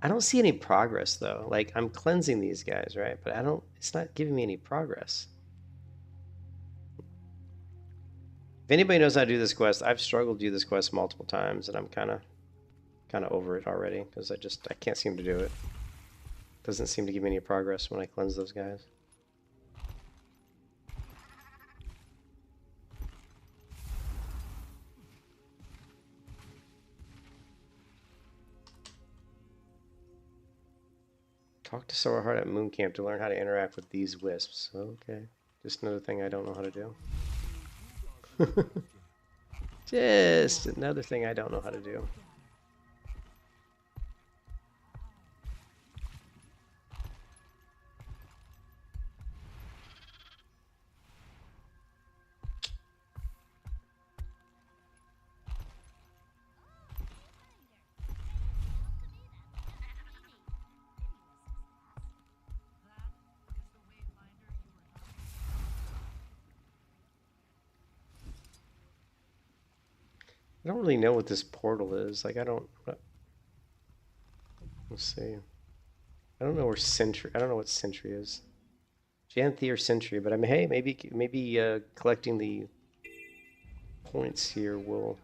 I don't see any progress though. Like I'm cleansing these guys, right? But it's not giving me any progress. If anybody knows how to do this quest, I've struggled to do this quest multiple times and I'm kind of over it already because I can't seem to do it. Doesn't seem to give me any progress when I cleanse those guys. Talk to Sora Hart at Moon Camp to learn how to interact with these wisps. Okay. Just another thing I don't know how to do. Just another thing I don't know how to do. I don't really know what this portal is. Like, I don't... Let's see. I don't know where Sentry... I don't know what Sentry is. Janthir Sentry, but I mean, hey, maybe collecting the points here will...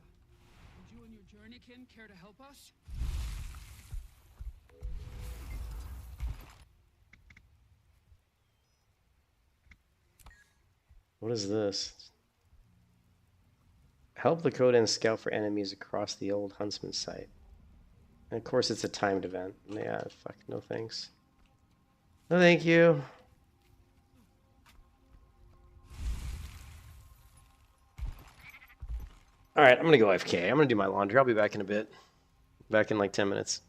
Would you and your journeykin care to help us? What is this? Help the Codan scout for enemies across the old Huntsman site. And of course it's a timed event. Yeah, fuck, no thanks. No thank you. Alright, I'm gonna go AFK. I'm gonna do my laundry. I'll be back in a bit. Back in like 10 minutes.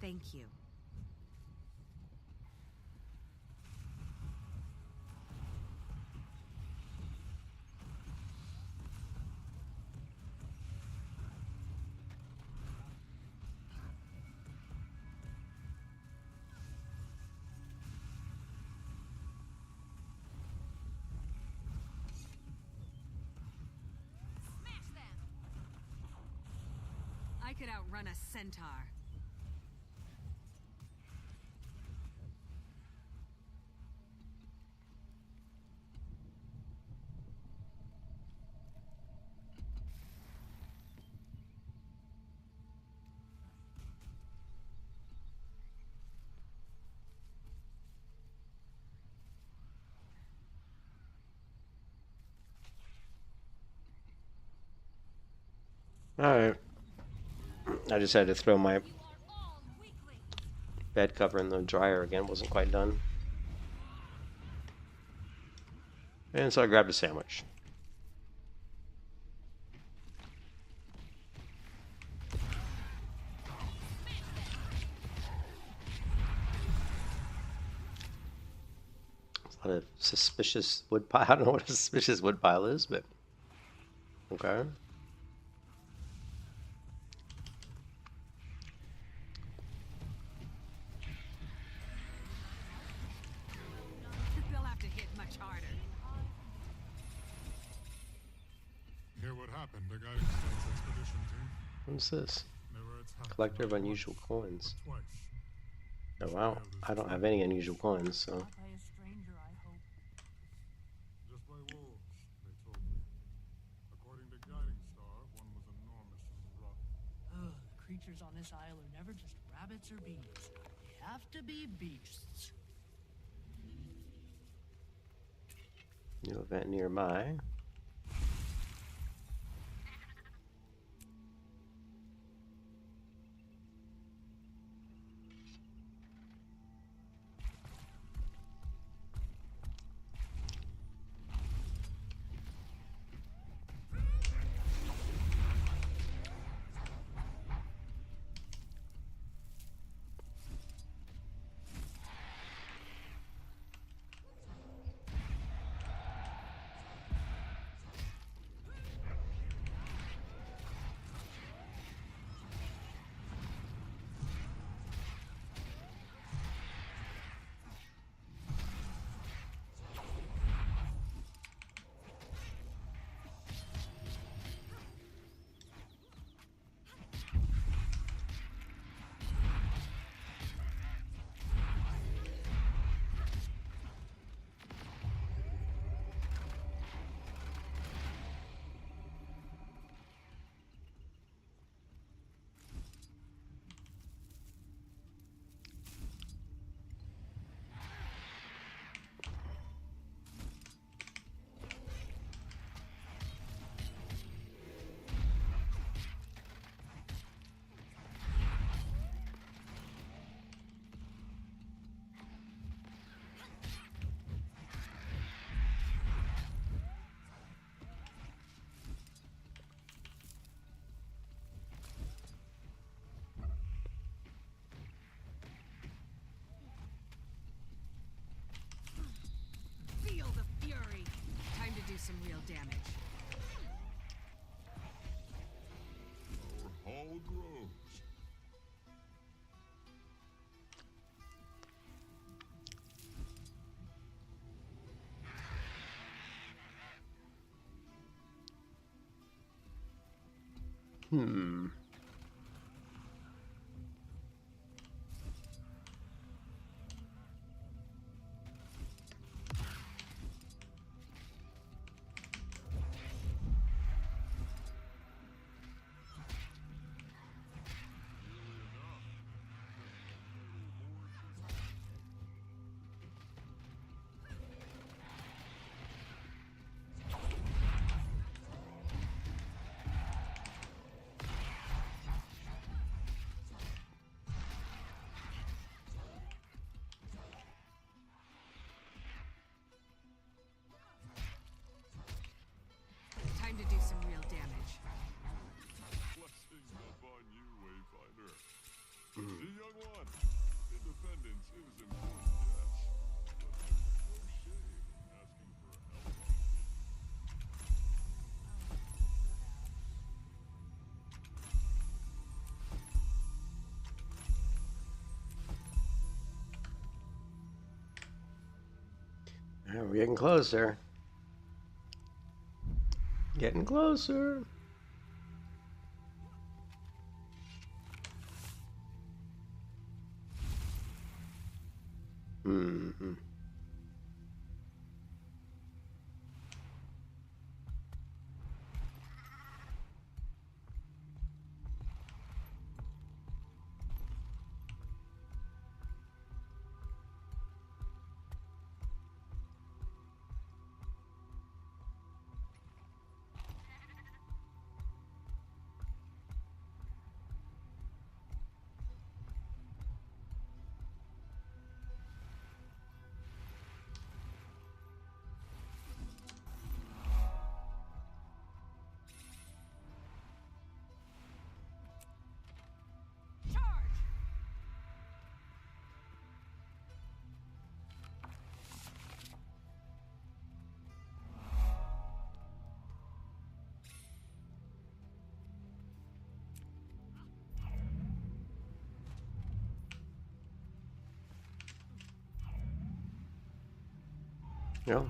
Thank you. I could outrun a centaur. Alright. I just had to throw my bed cover in the dryer again. Wasn't quite done. And so I grabbed a sandwich. A lot of suspicious wood pile. I don't know what a suspicious wood pile is, but okay. They'll have to hit much harder. Hear what happened to Guiding Star's expedition team? What's this? They were attacked Collector of by unusual coins. twice. Oh wow, I don't have any unusual coins, so. By a stranger, I hope. Just by wolves, they told me. According to Guiding Star, one was enormous and rough. Ugh, the creatures on this isle are never just rabbits or bees. They have to be beasts. New event nearby. Feel the fury. Time to do some real damage. Our hall grows. Hmm. Yeah, we're getting closer. Getting closer. Mm-hmm. Yeah.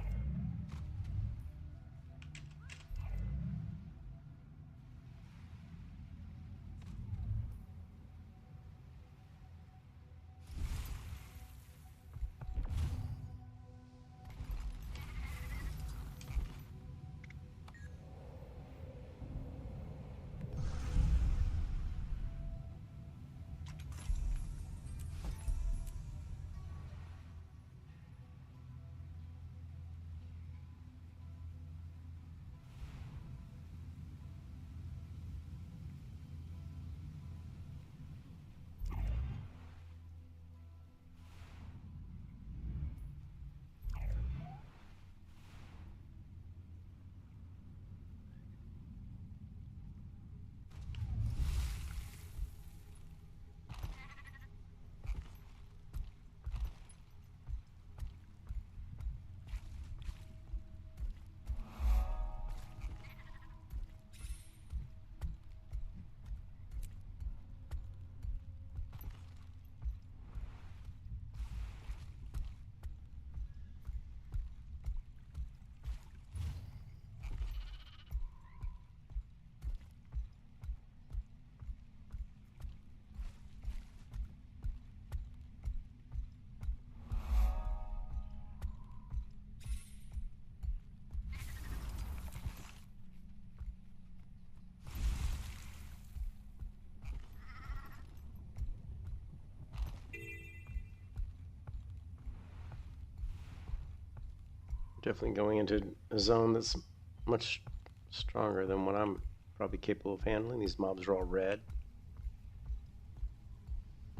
Definitely going into a zone that's much stronger than what I'm probably capable of handling. These mobs are all red.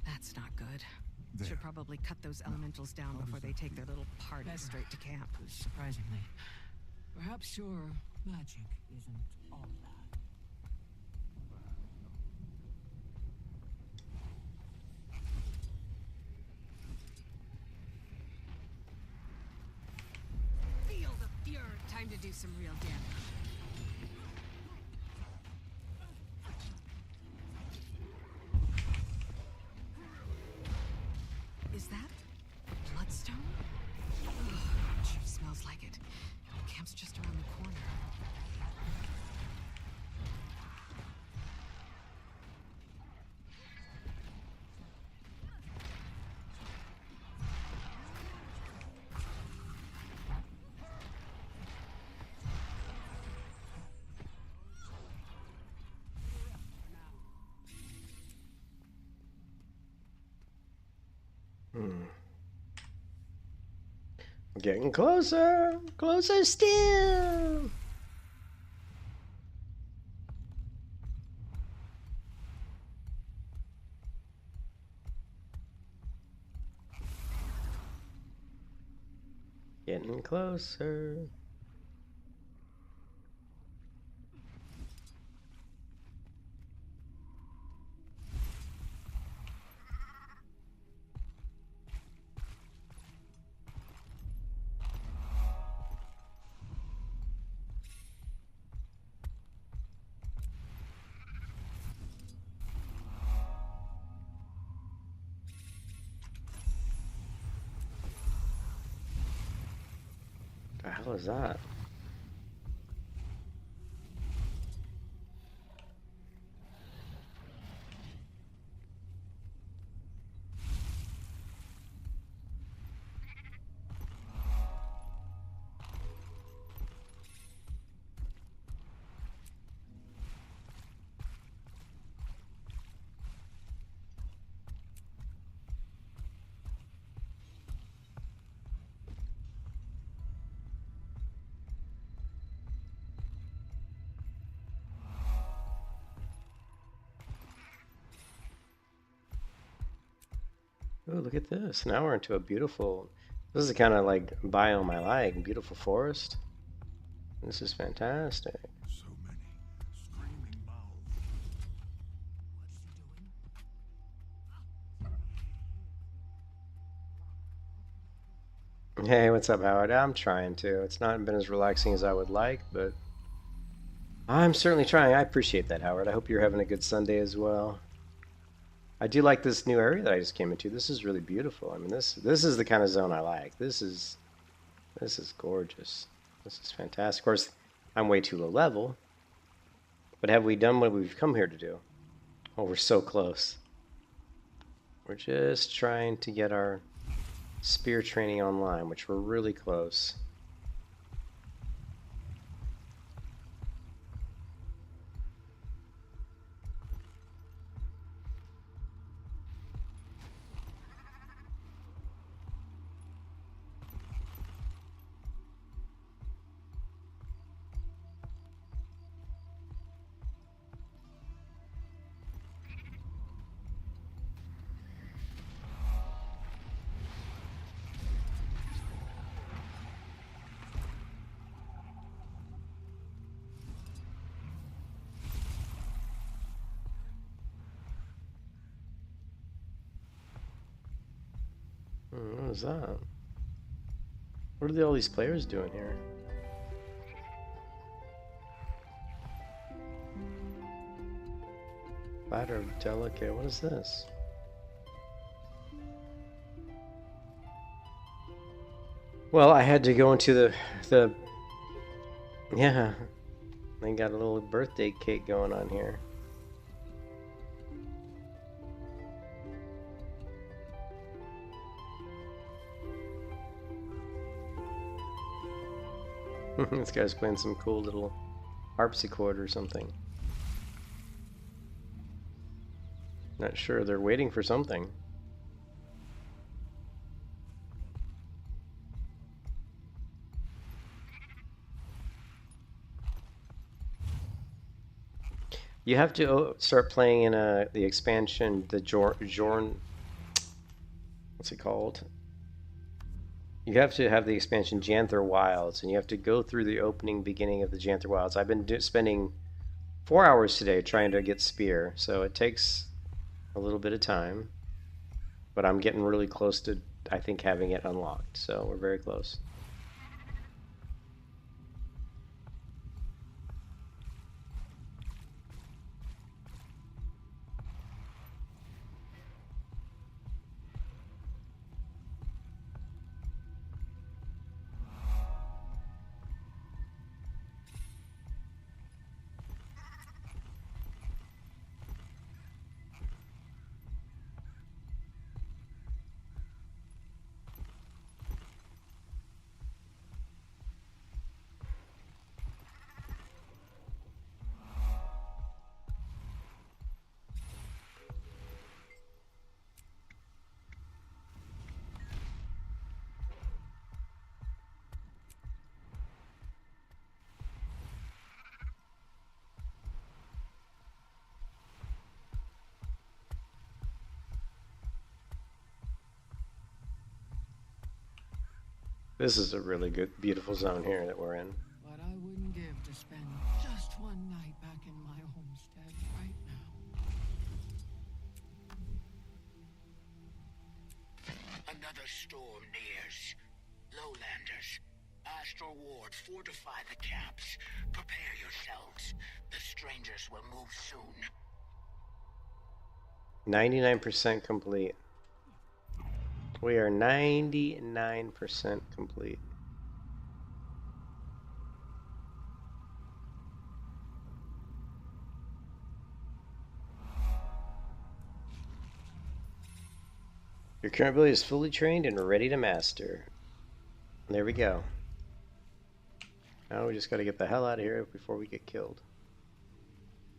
That's not good. There. Should probably cut those elementals down before they take their little party straight to camp. Surprisingly. Perhaps your magic isn't all that. Feel the fury. Time to do some real damage. Is that bloodstone? Ugh, sure smells like it. Camp's just around the corner. We're getting closer. Closer still. Getting closer. hell is that? Oh, look at this. Now we're into a beautiful... This is the kind of like biome I like. Beautiful forest. This is fantastic. So many screaming mouths. Hey, what's up, Howard? I'm trying to. It's not been as relaxing as I would like, but I'm certainly trying. I appreciate that, Howard. I hope you're having a good Sunday as well. I do like this new area that I just came into. This is really beautiful. I mean, this is the kind of zone I like. This is gorgeous. This is fantastic. Of course, I'm way too low level. But have we done what we've come here to do? Oh, we're so close. We're just trying to get our spear training online, which we're really close. What is that? What are all these players doing here? Ladder of Delicate. What is this? Well, I had to go into the yeah. They got a little birthday cake going on here. This guy's playing some cool little harpsichord or something. Not sure, they're waiting for something. You have to start playing in the expansion, the Jorn. What's it called? You have to have the expansion Janther Wilds, and you have to go through the beginning of the Janther Wilds. I've been spending 4 hours today trying to get Spear, so it takes a little bit of time, but I'm getting really close to, I think, having it unlocked, so we're very close. This is a really good, beautiful zone here that we're in. What I wouldn't give to spend just one night back in my homestead right now. Another storm nears. Lowlanders, Astral Ward, fortify the camps. Prepare yourselves. The strangers will move soon. 99% complete. We are 99% complete. Your current ability is fully trained and ready to master. There we go. Now we just gotta get the hell out of here before we get killed.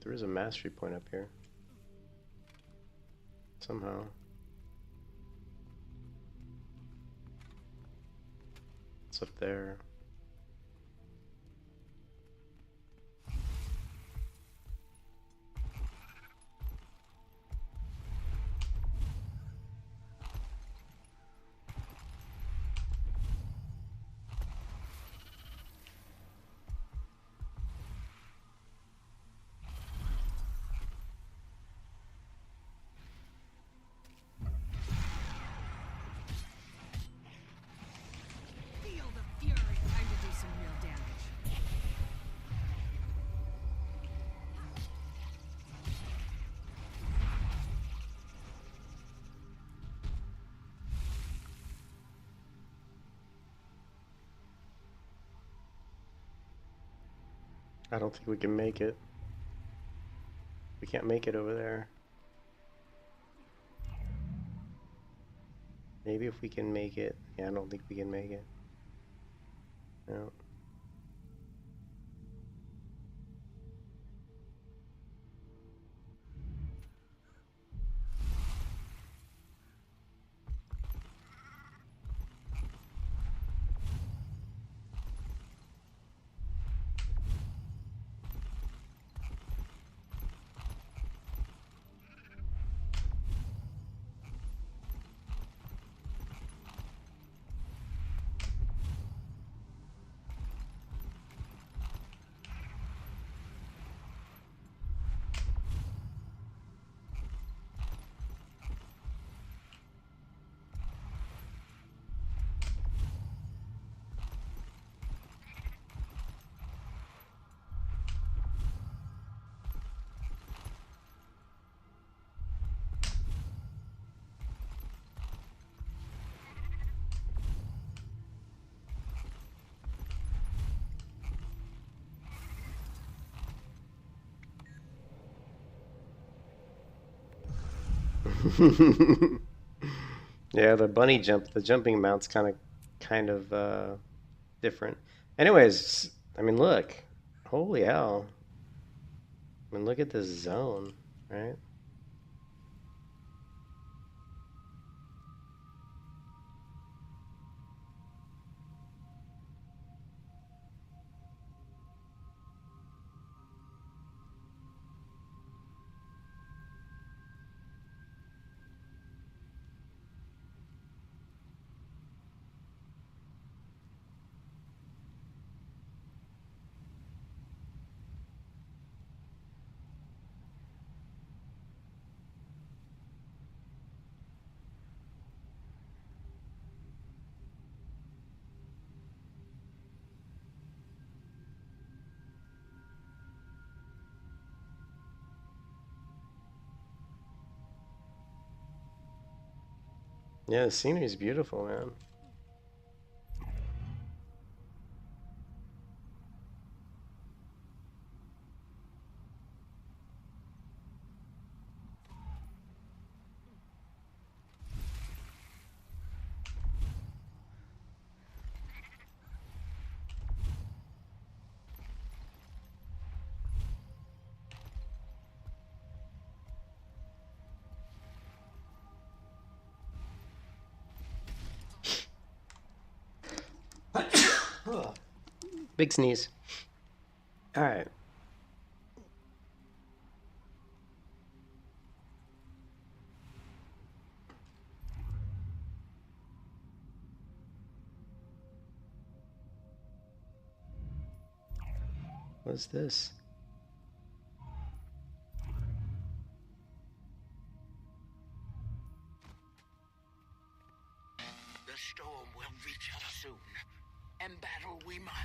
There is a mastery point up here. Somehow. It's up there. Feel the fury. Time to do some real damage. I don't think we can make it. We can't make it over there. Maybe if we can make it. Yeah, I don't think we can make it. No. Yeah, the bunny jump, the jumping mount's kind of different. Anyways, I mean, look, holy hell! I mean, look at this zone, right? Yeah, the scenery's beautiful, man. Big sneeze. All right. What's this? The storm will reach us soon, and battle we must.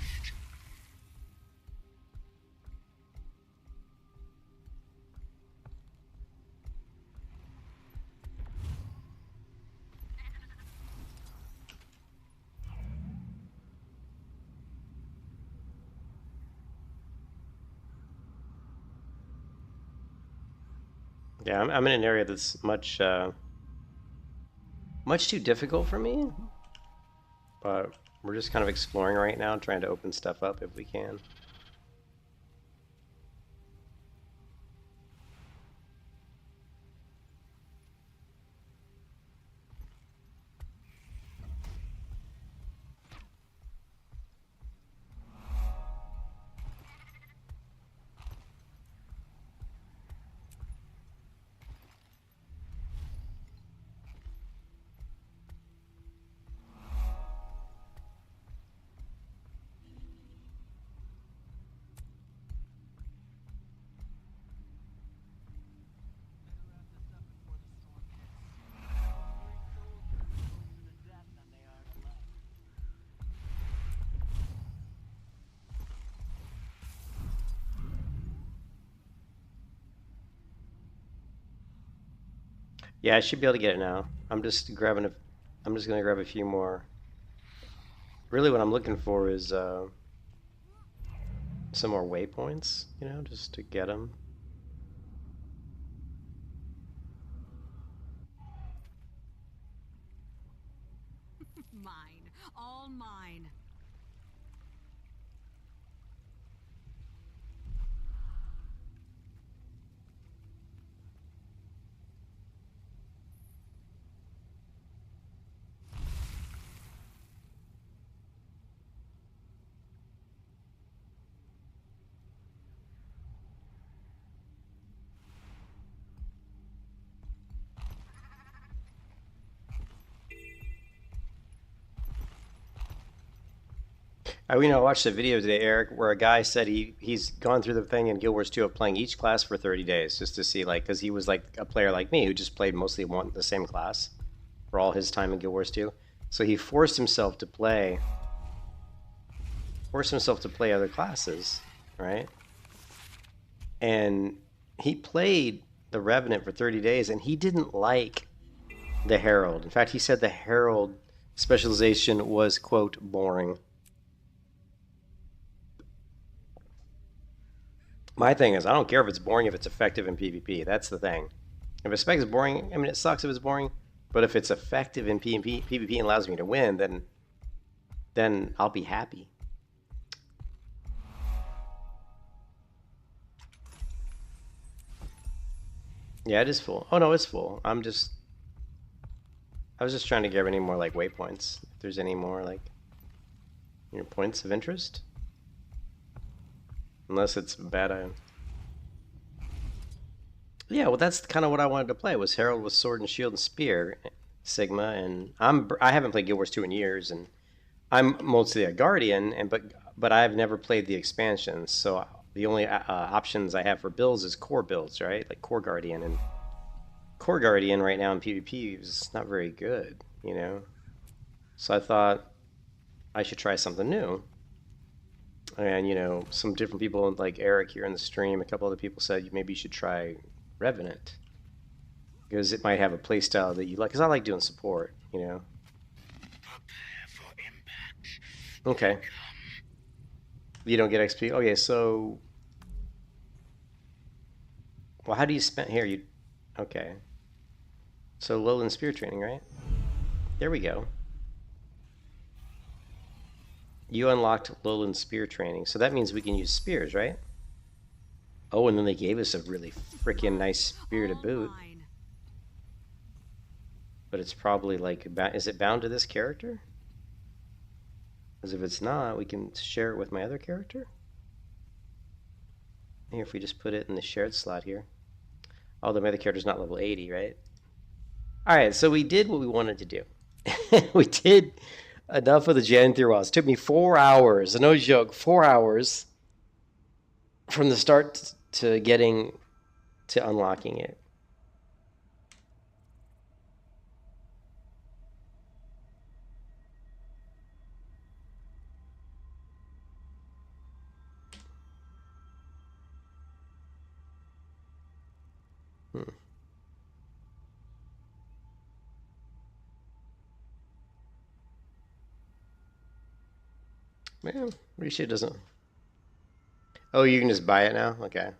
Yeah, I'm in an area that's much much too difficult for me. But we're just kind of exploring right now, trying to open stuff up if we can. Yeah, I should be able to get it now. I'm just gonna grab a few more. Really what I'm looking for is some more waypoints, you know, just to get them. Mine. All mine. I watched a video today, Eric, where a guy said he's gone through the thing in Guild Wars 2 of playing each class for 30 days just to see, like, because he was like a player like me who just played mostly the same class for all his time in Guild Wars 2. So he forced himself to play other classes, right? And he played the Revenant for 30 days, and he didn't like the Herald. In fact, he said the Herald specialization was, quote, boring. My thing is, I don't care if it's boring if it's effective in PvP. That's the thing. If a spec is boring, I mean, it sucks if it's boring, but if it's effective in PvP and allows me to win, then I'll be happy. Yeah, it is full. Oh no, it's full. I was just trying to grab any more like waypoints. If there's any more like points of interest. Unless it's bad. Yeah, well, that's kind of what I wanted to play. Was Herald with Sword and Shield and Spear, Sigma, and I haven't played Guild Wars 2 in years, and I'm mostly a Guardian, but I've never played the expansions. So the only options I have for builds is core builds, right? Like Core Guardian, and Core Guardian right now in PvP is not very good, you know. So I thought I should try something new. And, you know, some different people like Eric here in the stream, a couple other people said maybe you should try Revenant. Because it might have a playstyle that you like. Because I like doing support, you know. Okay. You don't get XP? Okay, so... Well, how do you spend... Here, okay. So Lowland Spear Training, right? There we go. You unlocked Lowland Spear Training, so that means we can use spears, right? Oh, and then they gave us a really freaking nice spear to boot. But it's probably like, is it bound to this character? Because if it's not, we can share it with my other character. Here, if we just put it in the shared slot here. Oh, the other character's not level 80, right? Alright, so we did what we wanted to do. We did enough of the Janthier Wilds. It took me 4 hours, no joke, 4 hours from the start to getting to unlocking it. Man, Risha doesn't... Oh, you can just buy it now? Okay.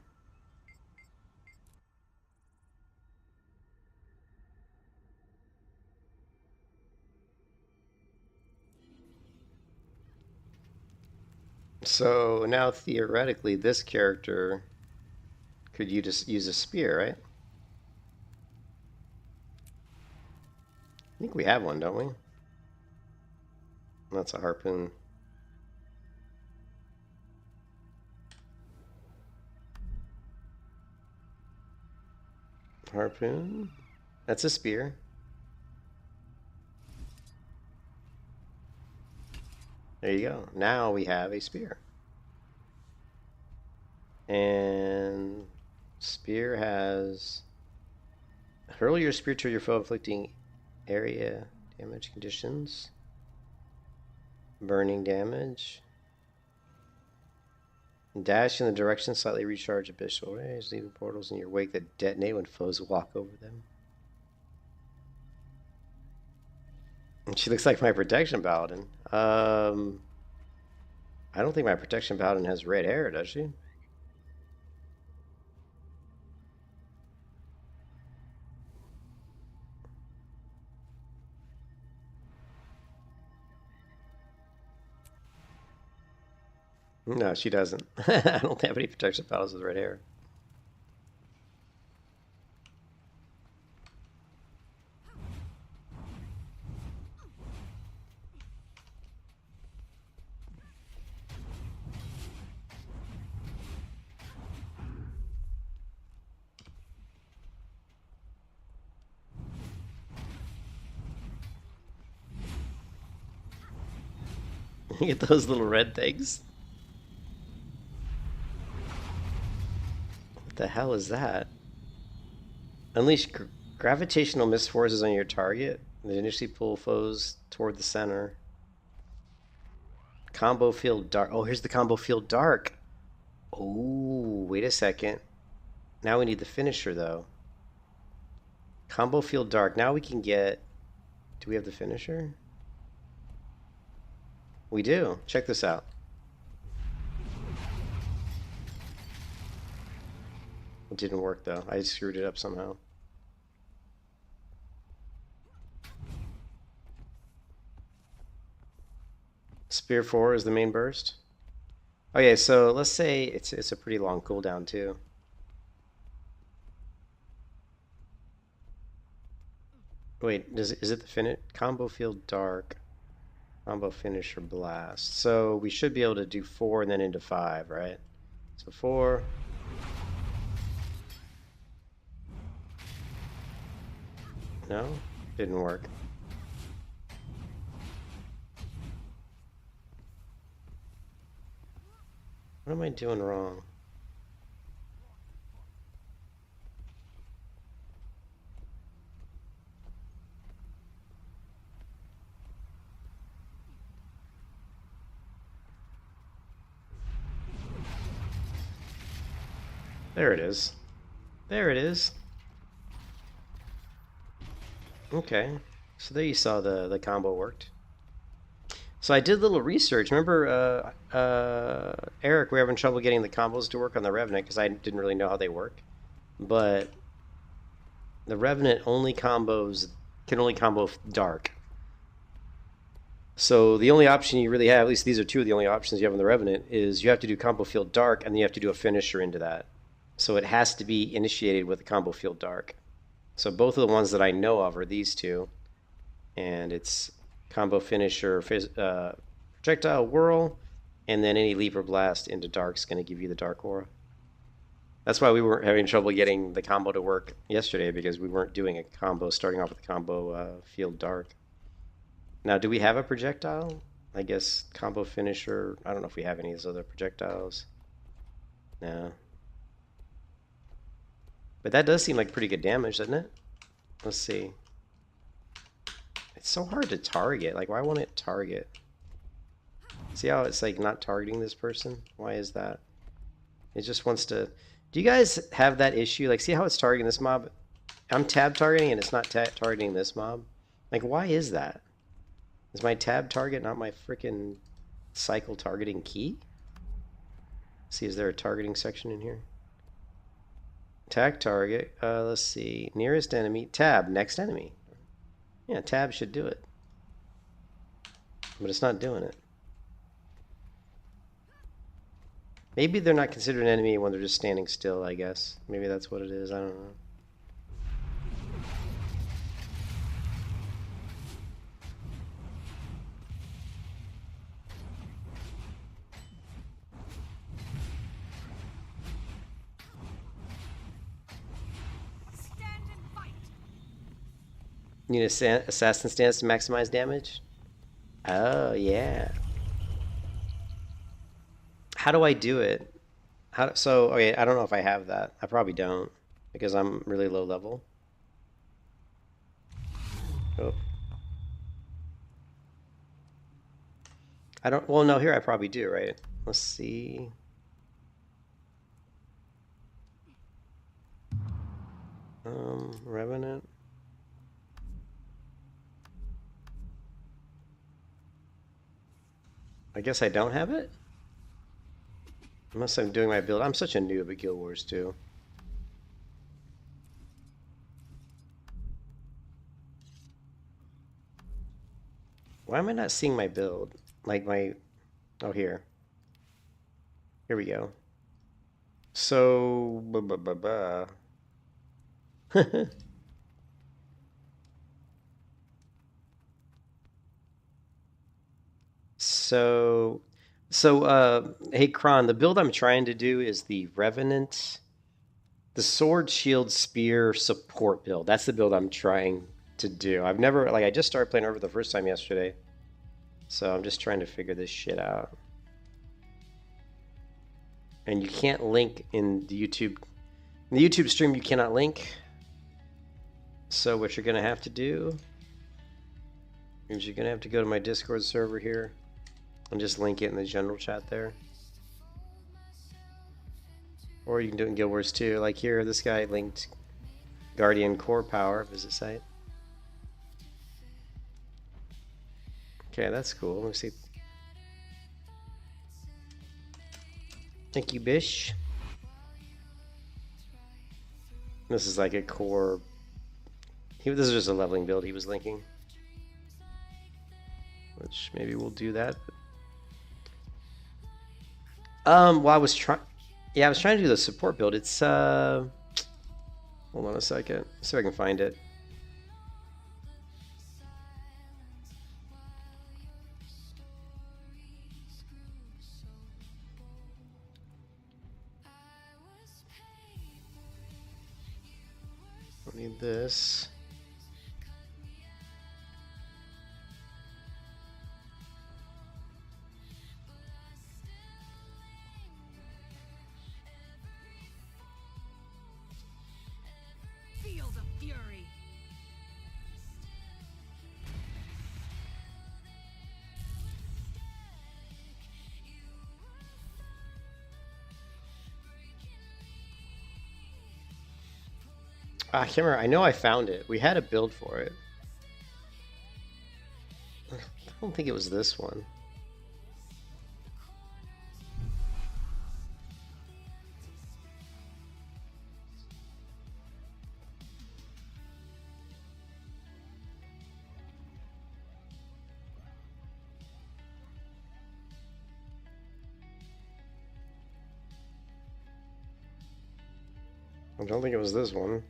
So now theoretically, this character could you just use a spear, right? I think we have one, don't we? That's a harpoon. Harpoon? That's a spear. There you go. Now we have a spear. And spear has hurl your spear to your foe, inflicting area damage conditions. Burning damage. Dash in the direction, slightly recharge abyssal rays, leaving portals in your wake that detonate when foes walk over them. And she looks like my protection paladin. I don't think my protection paladin has red hair, does she? No, she doesn't. I don't have any protection paladins with red hair. You get those little red things. What the hell is that? Unleash gravitational mist forces on your target. They initially pull foes toward the center. Combo field dark. Oh, here's the combo field dark. Oh, wait a second. Now we need the finisher though. Combo field dark. Now we can get. Do we have the finisher? We do. Check this out. It didn't work though. I screwed it up somehow. Spear 4 is the main burst. Okay, so let's say it's a pretty long cooldown too. Wait, is it the finish? Combo field dark. Combo finisher blast. So we should be able to do 4 and then into 5, right? So 4. No? Didn't work. What am I doing wrong? There it is. There it is. Okay. So there you saw the combo worked. So I did a little research. Remember, Eric, we're having trouble getting the combos to work on the Revenant because I didn't really know how they work. But the Revenant can only combo dark. So the only option you really have, at least these are two of the only options you have in the Revenant, is you have to do combo field dark and then you have to do a finisher into that. So it has to be initiated with a combo field dark. So both of the ones that I know of are these two. And it's combo finisher, projectile whirl, and then any leap or blast into dark is going to give you the dark aura. That's why we weren't having trouble getting the combo to work yesterday, because we weren't doing a combo starting off with a combo field dark. Now, do we have a projectile? I guess combo finisher. I don't know if we have any of those other projectiles. No. But that does seem like pretty good damage, doesn't it? Let's see. It's so hard to target. Like, why won't it target? See how it's like not targeting this person? Why is that? It just wants to... Do you guys have that issue? Like, see how it's targeting this mob? I'm tab targeting and it's not targeting this mob. Like, why is that? Is my tab target not my freaking cycle targeting key? See, is there a targeting section in here? Attack target. Let's see. Nearest enemy. Tab. Next enemy. Yeah, tab should do it. But it's not doing it. Maybe they're not considered an enemy when they're just standing still, I guess. Maybe that's what it is, I don't know. Need an assassin stance to maximize damage? Oh, yeah. How do I do it? So, okay, I don't know if I have that. I probably don't, because I'm really low level. Oh. I don't, well, no, here I probably do, right? Let's see. Revenant. I guess I don't have it? Unless I'm doing my build. I'm such a noob at Guild Wars 2. Why am I not seeing my build? Like my... Oh, here. Here we go. So... Hey Kron, the build I'm trying to do is the Revenant, the Sword, Shield, Spear support build. That's the build I'm trying to do. I've never, like, I just started playing over the first time yesterday, so I'm just trying to figure this shit out. And you can't link in the YouTube stream. You cannot link. So what you're gonna have to do is you're gonna have to go to my Discord server here and just link it in the general chat there. Or you can do it in Guild Wars 2. Like here, this guy linked Guardian Core Power, visit site. Okay, that's cool. Let me see. Thank you, Bish. This is like a core. This is just a leveling build he was linking. Which maybe we'll do that. Well, I was trying to do the support build. It's hold on a second. See if I can find it. I need this. Feel the fury. I can't remember. I know I found it. We had a build for it. I don't think it was this one. I don't think it was this one.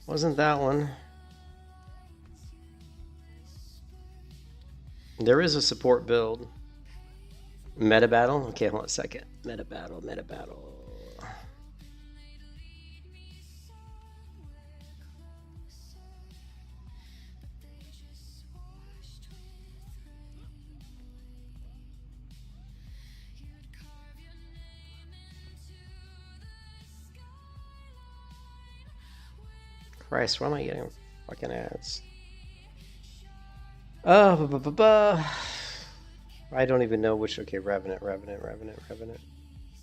Wasn't that one. There is a support build. Meta battle? Okay, hold on a second. Meta battle, meta battle. Christ, why am I getting fucking ads? I don't even know which. Okay, Revenant. I don't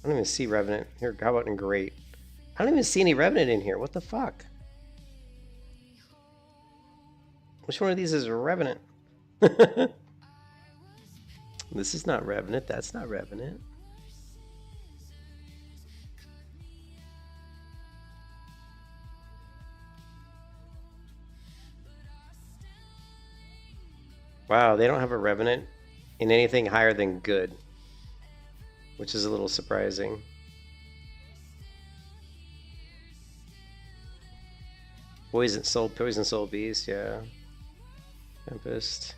even see Revenant. Here, how about in Great? I don't even see any Revenant in here. What the fuck? Which one of these is Revenant? This is not Revenant. That's not Revenant. Wow, they don't have a Revenant in anything higher than good, which is a little surprising. Poison Soul Beast, yeah. Tempest.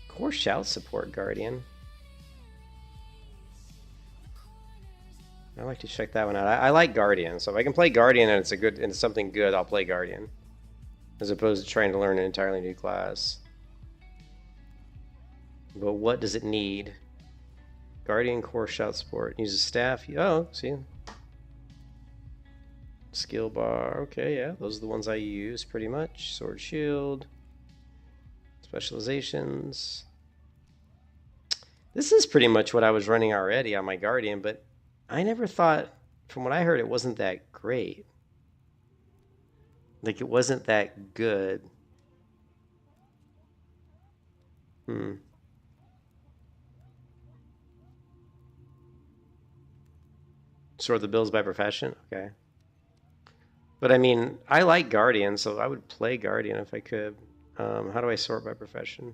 Core Shout support Guardian. I like to check that one out. I like Guardian, so if I can play Guardian and it's something good, I'll play Guardian, as opposed to trying to learn an entirely new class. But what does it need? Guardian Core Shout support. Uses staff. Oh, see. Skill bar. Okay, yeah, those are the ones I use pretty much. Sword Shield. Specializations. This is pretty much what I was running already on my Guardian, but I never thought, from what I heard, it wasn't that great. Like, it wasn't that good. Sort the bills by profession? Okay. But I mean, I like Guardian, so I would play Guardian if I could. How do I sort by profession?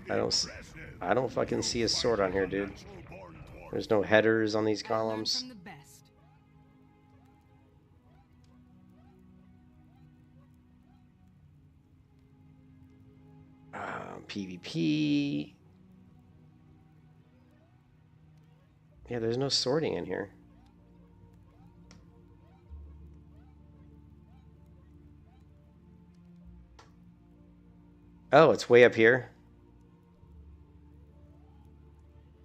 I don't fucking see a sort on here, dude. There's no headers on these columns. PvP. Yeah, there's no sorting in here. Oh, it's way up here.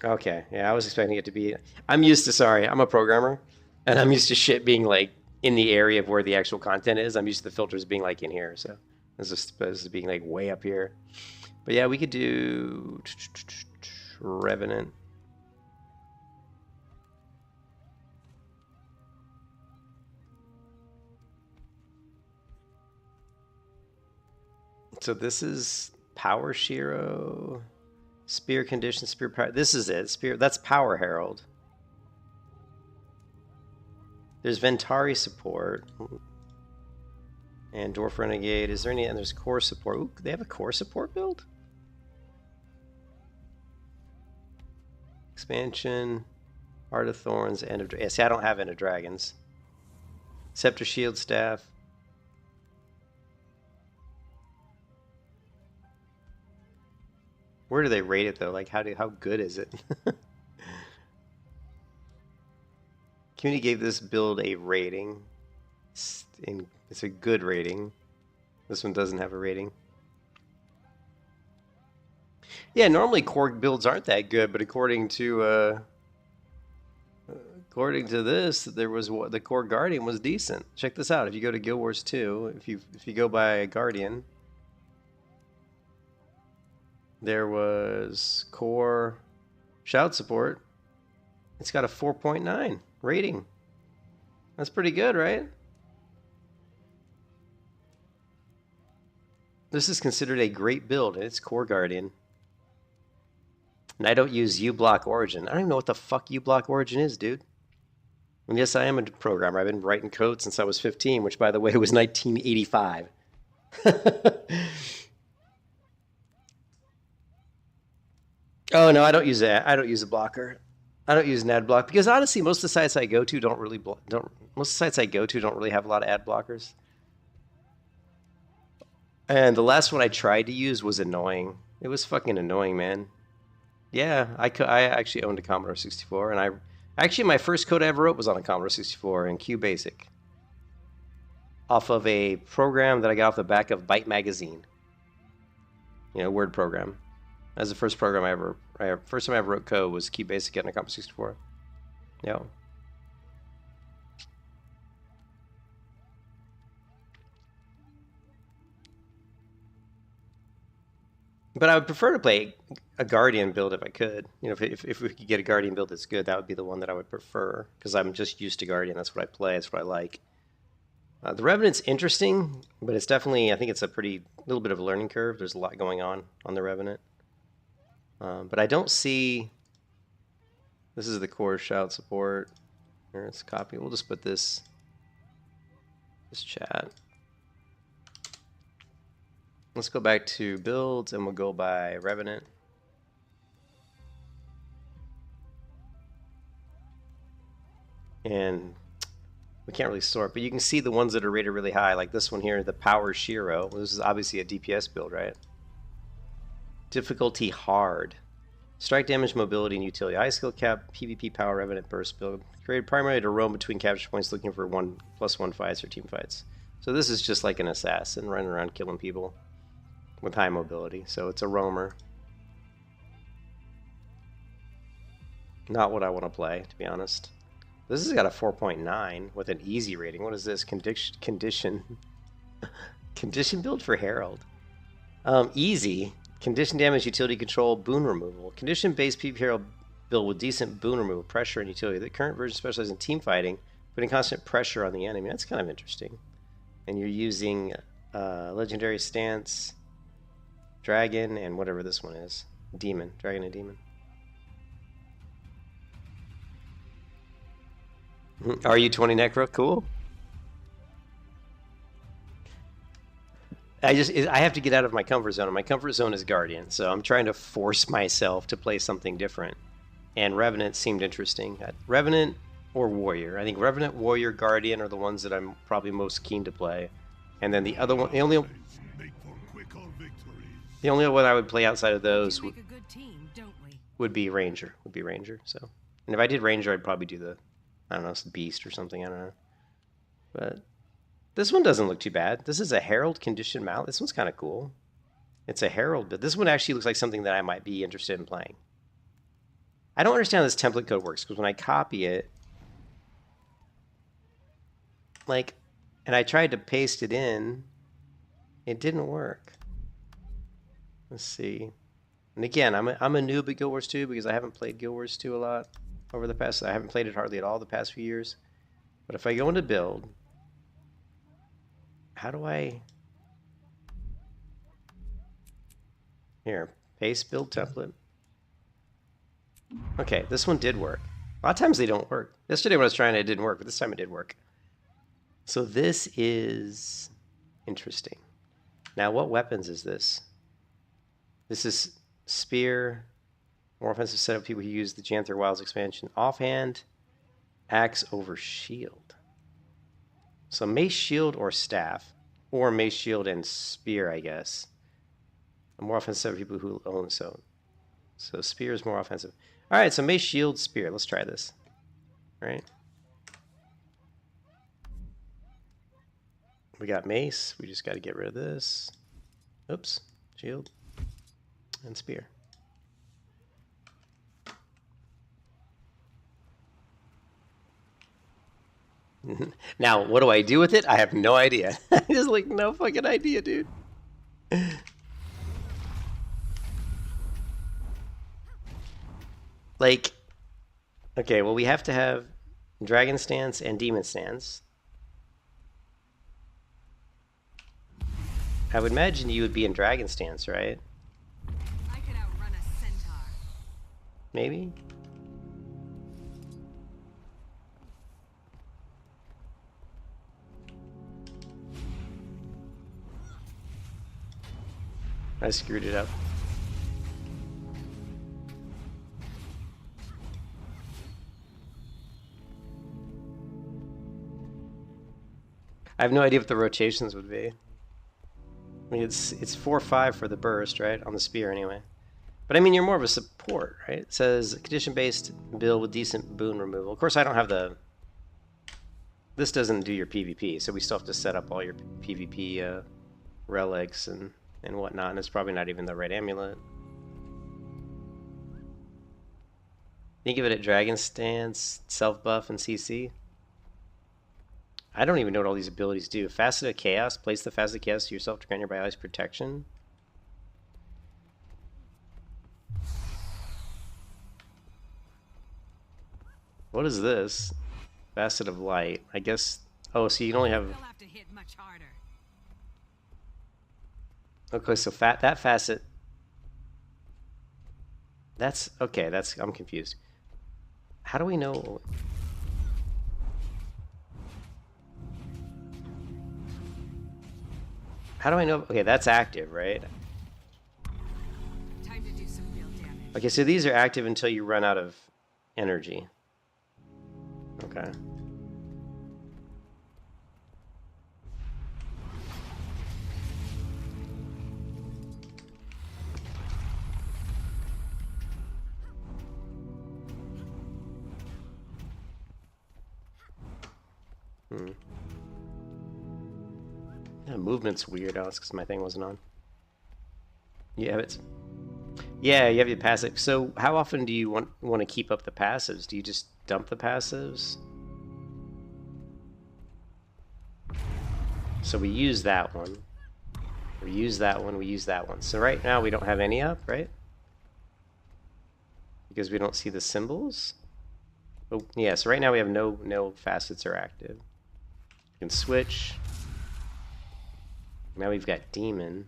Okay, yeah, I was expecting it to be... I'm used to, sorry, I'm a programmer, and I'm used to shit being, like, in the area of where the actual content is. I'm used to the filters being, like, in here, so this is supposed to be, like, way up here. But yeah, we could do... Revenant. So this is Power Shiro, Spear Condition, Spear Power. This is it. Spear. That's Power Herald. There's Ventari support and Dwarf Renegade. Is there any? And there's core support. Ooh, they have a core support build. Expansion, Heart of Thorns, End of. Yeah, see, I don't have End of Dragons. Scepter, Shield, Staff. Where do they rate it though? Like how good is it? Community gave this build a rating. It's a good rating. This one doesn't have a rating. Yeah, normally core builds aren't that good, but according to this, there was the core Guardian was decent. Check this out. If you go to Guild Wars 2, if you go by a Guardian. There was core shout support. It's got a 4.9 rating. That's pretty good, right? This is considered a great build, and it's core Guardian. And I don't use uBlock Origin. I don't even know what the fuck uBlock Origin is, dude. And yes, I am a programmer. I've been writing code since I was 15, which, by the way, was 1985. Oh no, I don't use that. I don't use a blocker. I don't use an ad block because honestly, most of the sites I go to don't really have a lot of ad blockers. And the last one I tried to use was annoying. It was fucking annoying, man. Yeah, I actually owned a Commodore 64, and my first code I ever wrote was on a Commodore 64 in QBasic, off of a program that I got off the back of Byte Magazine. You know, word program. That was the first program first time I ever wrote code was QBasic on a Commodore 64. Yeah. But I would prefer to play a Guardian build if I could. You know, if we could get a Guardian build that's good, that would be the one that I would prefer because I'm just used to Guardian. That's what I play. That's what I like. The Revenant's interesting, but it's definitely, I think it's a little bit of a learning curve. There's a lot going on the Revenant. But I don't see This is the core shout support. Here, let's copy. We'll just put this chat. Let's go back to builds and we'll go by Revenant. And we can't really sort, but you can see the ones that are rated really high, like this one here, the Power Shiro. Well, this is obviously a DPS build, right? Difficulty hard. Strike damage, mobility, and utility. High skill cap, PvP power, Revenant burst build. Created primarily to roam between capture points looking for 1+1 fights or team fights. So this is just like an assassin running around killing people with high mobility. So it's a roamer. Not what I want to play, to be honest. This has got a 4.9 with an easy rating. What is this? Condition build for Herald. Easy. Condition damage, utility control, boon removal. Condition-based PvP Herald build with decent boon removal, pressure, and utility. The current version specializes in team fighting, putting constant pressure on the enemy. That's kind of interesting. And you're using legendary stance, dragon, and whatever this one is. Demon. Dragon and demon. RU20 Necro, cool. I have to get out of my comfort zone, and my comfort zone is Guardian, so I'm trying to force myself to play something different. And Revenant seemed interesting. Revenant or Warrior. I think Revenant, Warrior, Guardian are the ones that I'm probably most keen to play. And then the other one, the only one I would play outside of those would be Ranger. So, and if I did Ranger, I'd probably do the, I don't know, it's the Beast or something. I don't know. But this one doesn't look too bad. This is a Herald Condition Mount. This one's kind of cool. It's a Herald, but this one actually looks like something that I might be interested in playing. I don't understand how this template code works, because when I copy it, like, and I tried to paste it in, it didn't work. Let's see. And again, I'm a noob at Guild Wars 2 because I haven't played Guild Wars 2 a lot over the past, I haven't played it hardly at all the past few years. But if I go into build, how do I, here, paste build template. Okay, this one did work. A lot of times they don't work. Yesterday when I was trying it didn't work, but this time it did work. So this is interesting. Now what weapons is this? This is Spear, more offensive setup, people who use the Janthir Wilds expansion. Offhand, Axe over Shield. So Mace, Shield, or Staff. Or Mace, Shield, and Spear, I guess. A more offensive setup, people who own so. So Spear is more offensive. Alright, so Mace, Shield, Spear. Let's try this. Alright. We got Mace. We just got to get rid of this. Oops. Shield. And Spear. Now, what do I do with it? I have no idea. Just like, no fucking idea, dude. Like, okay, well, we have to have Dragon Stance and Demon Stance. I would imagine you would be in Dragon Stance, right? I could outrun a centaur. Maybe? I screwed it up. I have no idea what the rotations would be. I mean, it's 4/5 for the burst, right? On the spear, anyway. But I mean, you're more of a support, right? It says condition-based build with decent boon removal. Of course, I don't have the... This doesn't do your PvP, so we still have to set up all your PvP relics and whatnot, and it's probably not even the right amulet. Think of it at Dragon Stance, self-buff, and CC. I don't even know what all these abilities do. Facet of Chaos. Place the Facet of Chaos to yourself to grant your allies protection. What is this? Facet of Light. I guess... Oh, so you can only have... You'll have to hit much harder. Okay, so that facet... That's... Okay, that's... I'm confused. How do we know? How do I know? Okay, that's active, right? Time to do some real damage. Okay, so these are active until you run out of energy. Okay. Yeah, movement's weird, Alex, because my thing wasn't on. You have it. Yeah, you have your passive. So how often do you want to keep up the passives? Do you just dump the passives? So we use that one. We use that one. We use that one. So right now we don't have any up, right? Because we don't see the symbols. Oh, yeah. So right now we have no facets are active. We can switch. Now we've got demon.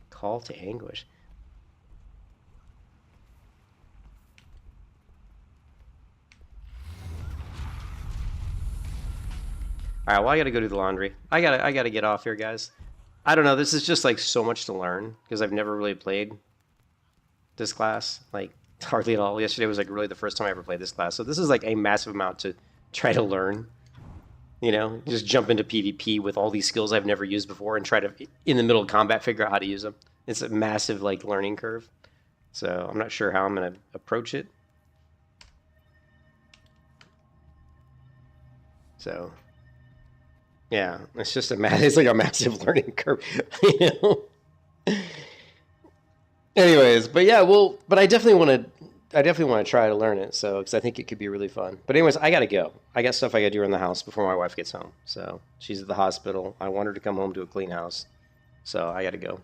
Call to anguish. All right, well I gotta go do the laundry. I gotta get off here, guys. I don't know. This is just like so much to learn because I've never really played this class, like hardly at all. Yesterday was like really the first time I ever played this class, so this is like a massive amount to try to learn. You know, just jump into PvP with all these skills I've never used before and try to, in the middle of combat, figure out how to use them. It's a massive, like, learning curve. So I'm not sure how I'm going to approach it. So, yeah, it's just it's like a massive learning curve, you know? Anyways, but yeah, well, but I definitely want to try to learn it, so because I think it could be really fun. But anyways, I gotta go. I got stuff I gotta do in the house before my wife gets home. So she's at the hospital. I want her to come home to a clean house, so I gotta go.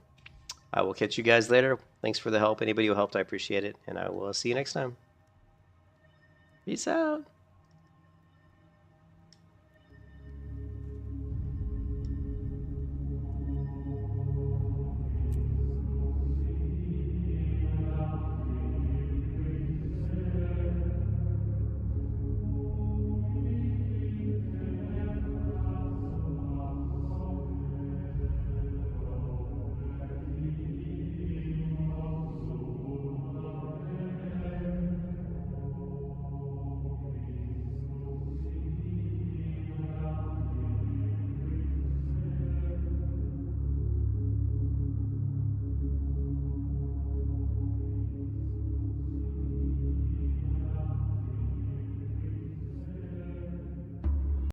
I will catch you guys later. Thanks for the help. Anybody who helped, I appreciate it, and I will see you next time. Peace out.